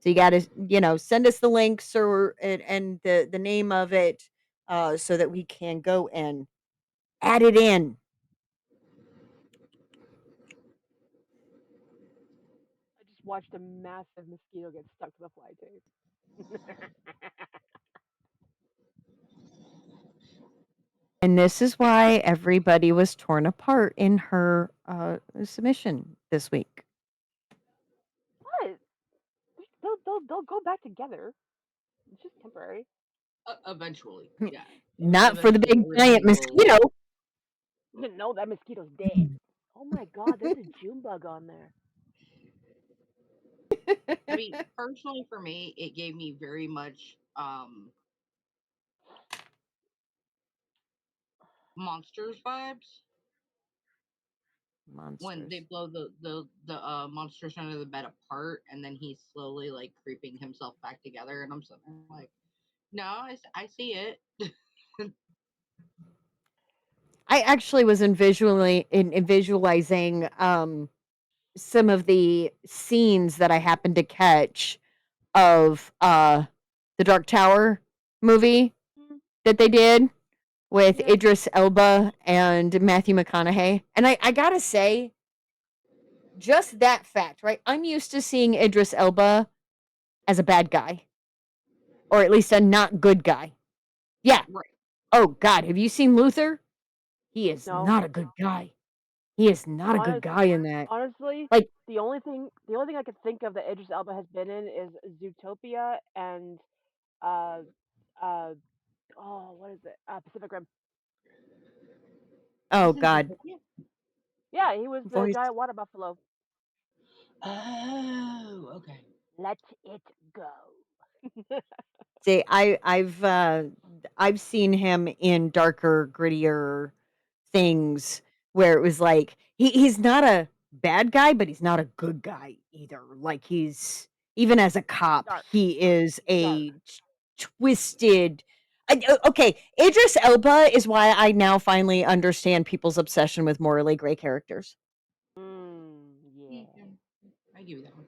So you got to, send us the links and the name of it so that we can go and add it in. I just watched a massive mosquito get stuck to the fly tape. And this is why everybody was torn apart in her submission this week. What? They'll go back together. It's just temporary. Eventually, yeah. Not for the Eventually, big giant everybody will. mosquito. No, that mosquito's dead. Oh my god, there's a June bug on there. I mean, personally, for me, it gave me very much monsters vibes when they Monsters. blow the monsters under the bed apart, and then he's slowly like creeping himself back together, and I'm sitting there like, no, I see it. I actually was in visualizing some of the scenes that I happened to catch of the Dark Tower movie that they did with Yeah. Idris Elba and Matthew McConaughey. And I gotta say, just that fact, right? I'm used to seeing Idris Elba as a bad guy, or at least a not good guy. Yeah. Right. Oh God, have you seen Luther? He is No. not a good guy. He is not a good guy in that. Honestly, Like, the only thing I could think of that Idris Elba has been in is Zootopia and uh uh oh, what is it? Pacific Rim. oh He's in God, Zootopia? Yeah, he was the voice. giant water buffalo. Oh, okay. Let it go. See, I've seen him in darker, grittier things where it was like he's not a bad guy, but he's not a good guy either. Like he's even as a cop, Dark. he is Dark. a twisted. Okay, Idris Elba is why I now finally understand people's obsession with morally gray characters. Yeah. I give you that one.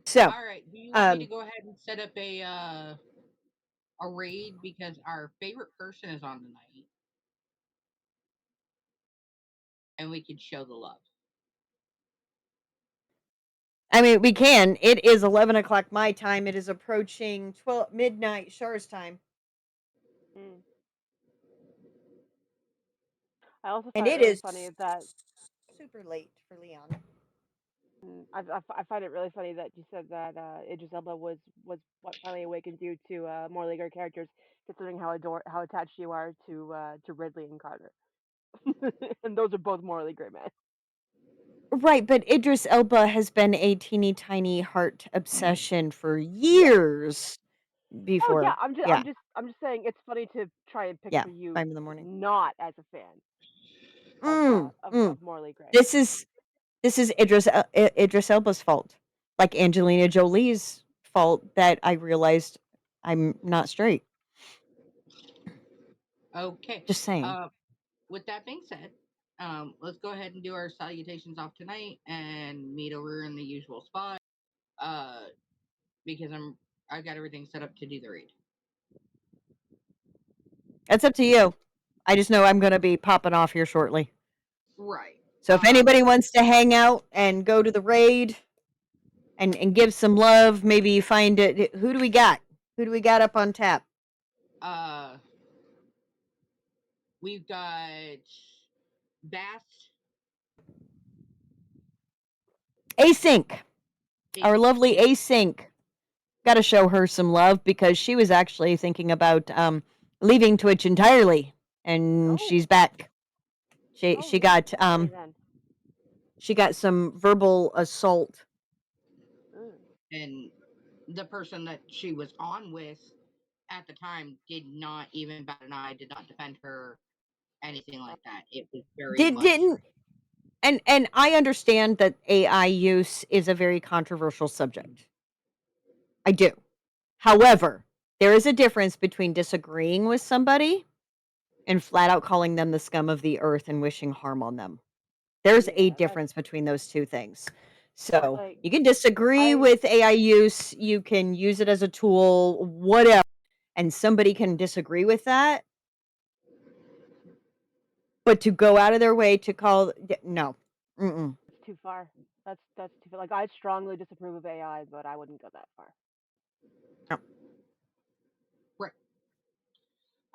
So, All right. Do you want me to um, go ahead and set up a raid because our favorite person is on tonight, and we can show the love. I mean, we can. It is 11 o'clock my time. It is approaching 12 midnight Char's time, Mm. I also and find it it really is funny that super late for Leon. I find it really funny that you said that Idris Elba was what finally awakened you to more Lego characters, considering how attached you are to Ridley and Carter, and those are both morally great men. Right, but Idris Elba has been a teeny tiny heart obsession for Yeah. years Oh yeah, before. I'm just Yeah, I'm just I'm just saying it's funny to try and yeah, picture you 5 in the morning. not as a fan of Mm, mm. Morley Gray. This is Idris Elba's fault, like Angelina Jolie's fault that I realized I'm not straight. Okay. Just saying. With that being said, let's go ahead and do our salutations off tonight and meet over in the usual spot. Uh, because I got everything set up to do the raid. That's up to you. I just know I'm going to be popping off here shortly. Right. So if anybody wants to hang out and go to the raid and give some love, maybe find it. Who do we got? Who do we got up on tap? We've got Bass. Async. Our lovely Async. Got to show her some love because she was actually thinking about leaving Twitch entirely, and she's back. She got she got some verbal assault. And the person that she was on with at the time did not even bat an eye, did not defend her, anything like that. It was very much. Didn't and I understand that AI use is a very controversial subject. I do. However, there is a difference between disagreeing with somebody and flat out calling them the scum of the earth and wishing harm on them. There's a difference between those two things. So Like, you can disagree with AI use, you can use it as a tool, whatever, and somebody can disagree with that. But to go out of their way to call, no. Mm-mm. It's too far. That's too far. Like I strongly disapprove of AI, but I wouldn't go that far. Right.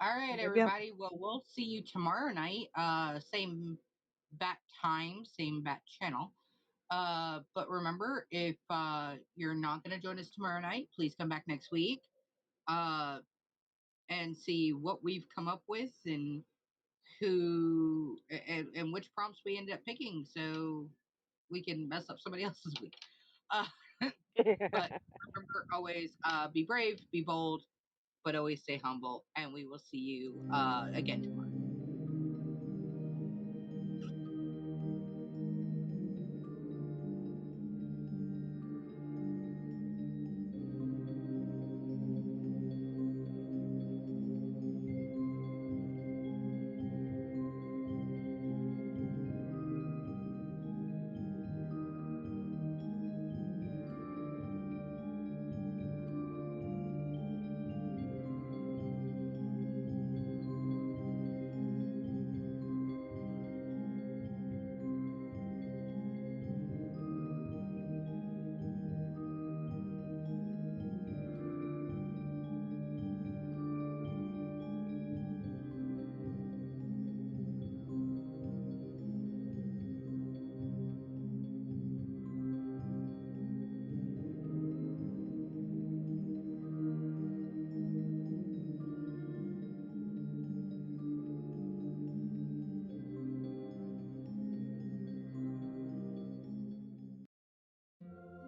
All right, everybody. Well, we'll see you tomorrow night. Same bat time, same bat channel. But remember, if you're not going to join us tomorrow night, please come back next week. and see what we've come up with and who and which prompts we end up picking, so we can mess up somebody else's week. But remember, always be brave, be bold, but always stay humble. And we will see you again tomorrow.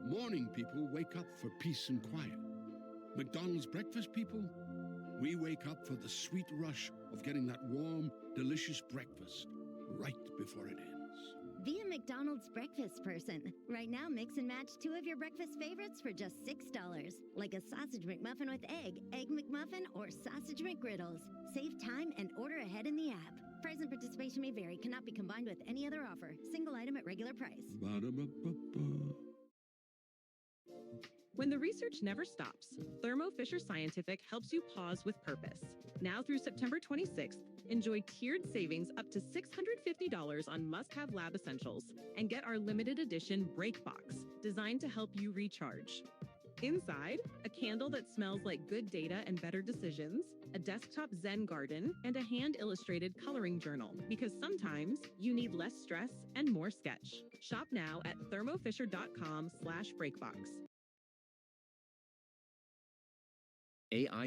Morning people wake up for peace and quiet. McDonald's breakfast people, we wake up for the sweet rush of getting that warm, delicious breakfast right before it ends. Be a McDonald's breakfast person. Right now, mix and match 2 of your breakfast favorites for just $6. Like a sausage McMuffin with egg, Egg McMuffin, or sausage McGriddles. Save time and order ahead in the app. Price and participation may vary. Cannot be combined with any other offer. Single item at regular price. Ba-da-ba-ba-ba. When the research never stops, Thermo Fisher Scientific helps you pause with purpose. Now through September 26th, enjoy tiered savings up to $650 on must-have lab essentials and get our limited edition Break Box, designed to help you recharge. Inside, a candle that smells like good data and better decisions, a desktop Zen garden, and a hand-illustrated coloring journal, because sometimes you need less stress and more sketch. Shop now at thermofisher.com/breakbox. AI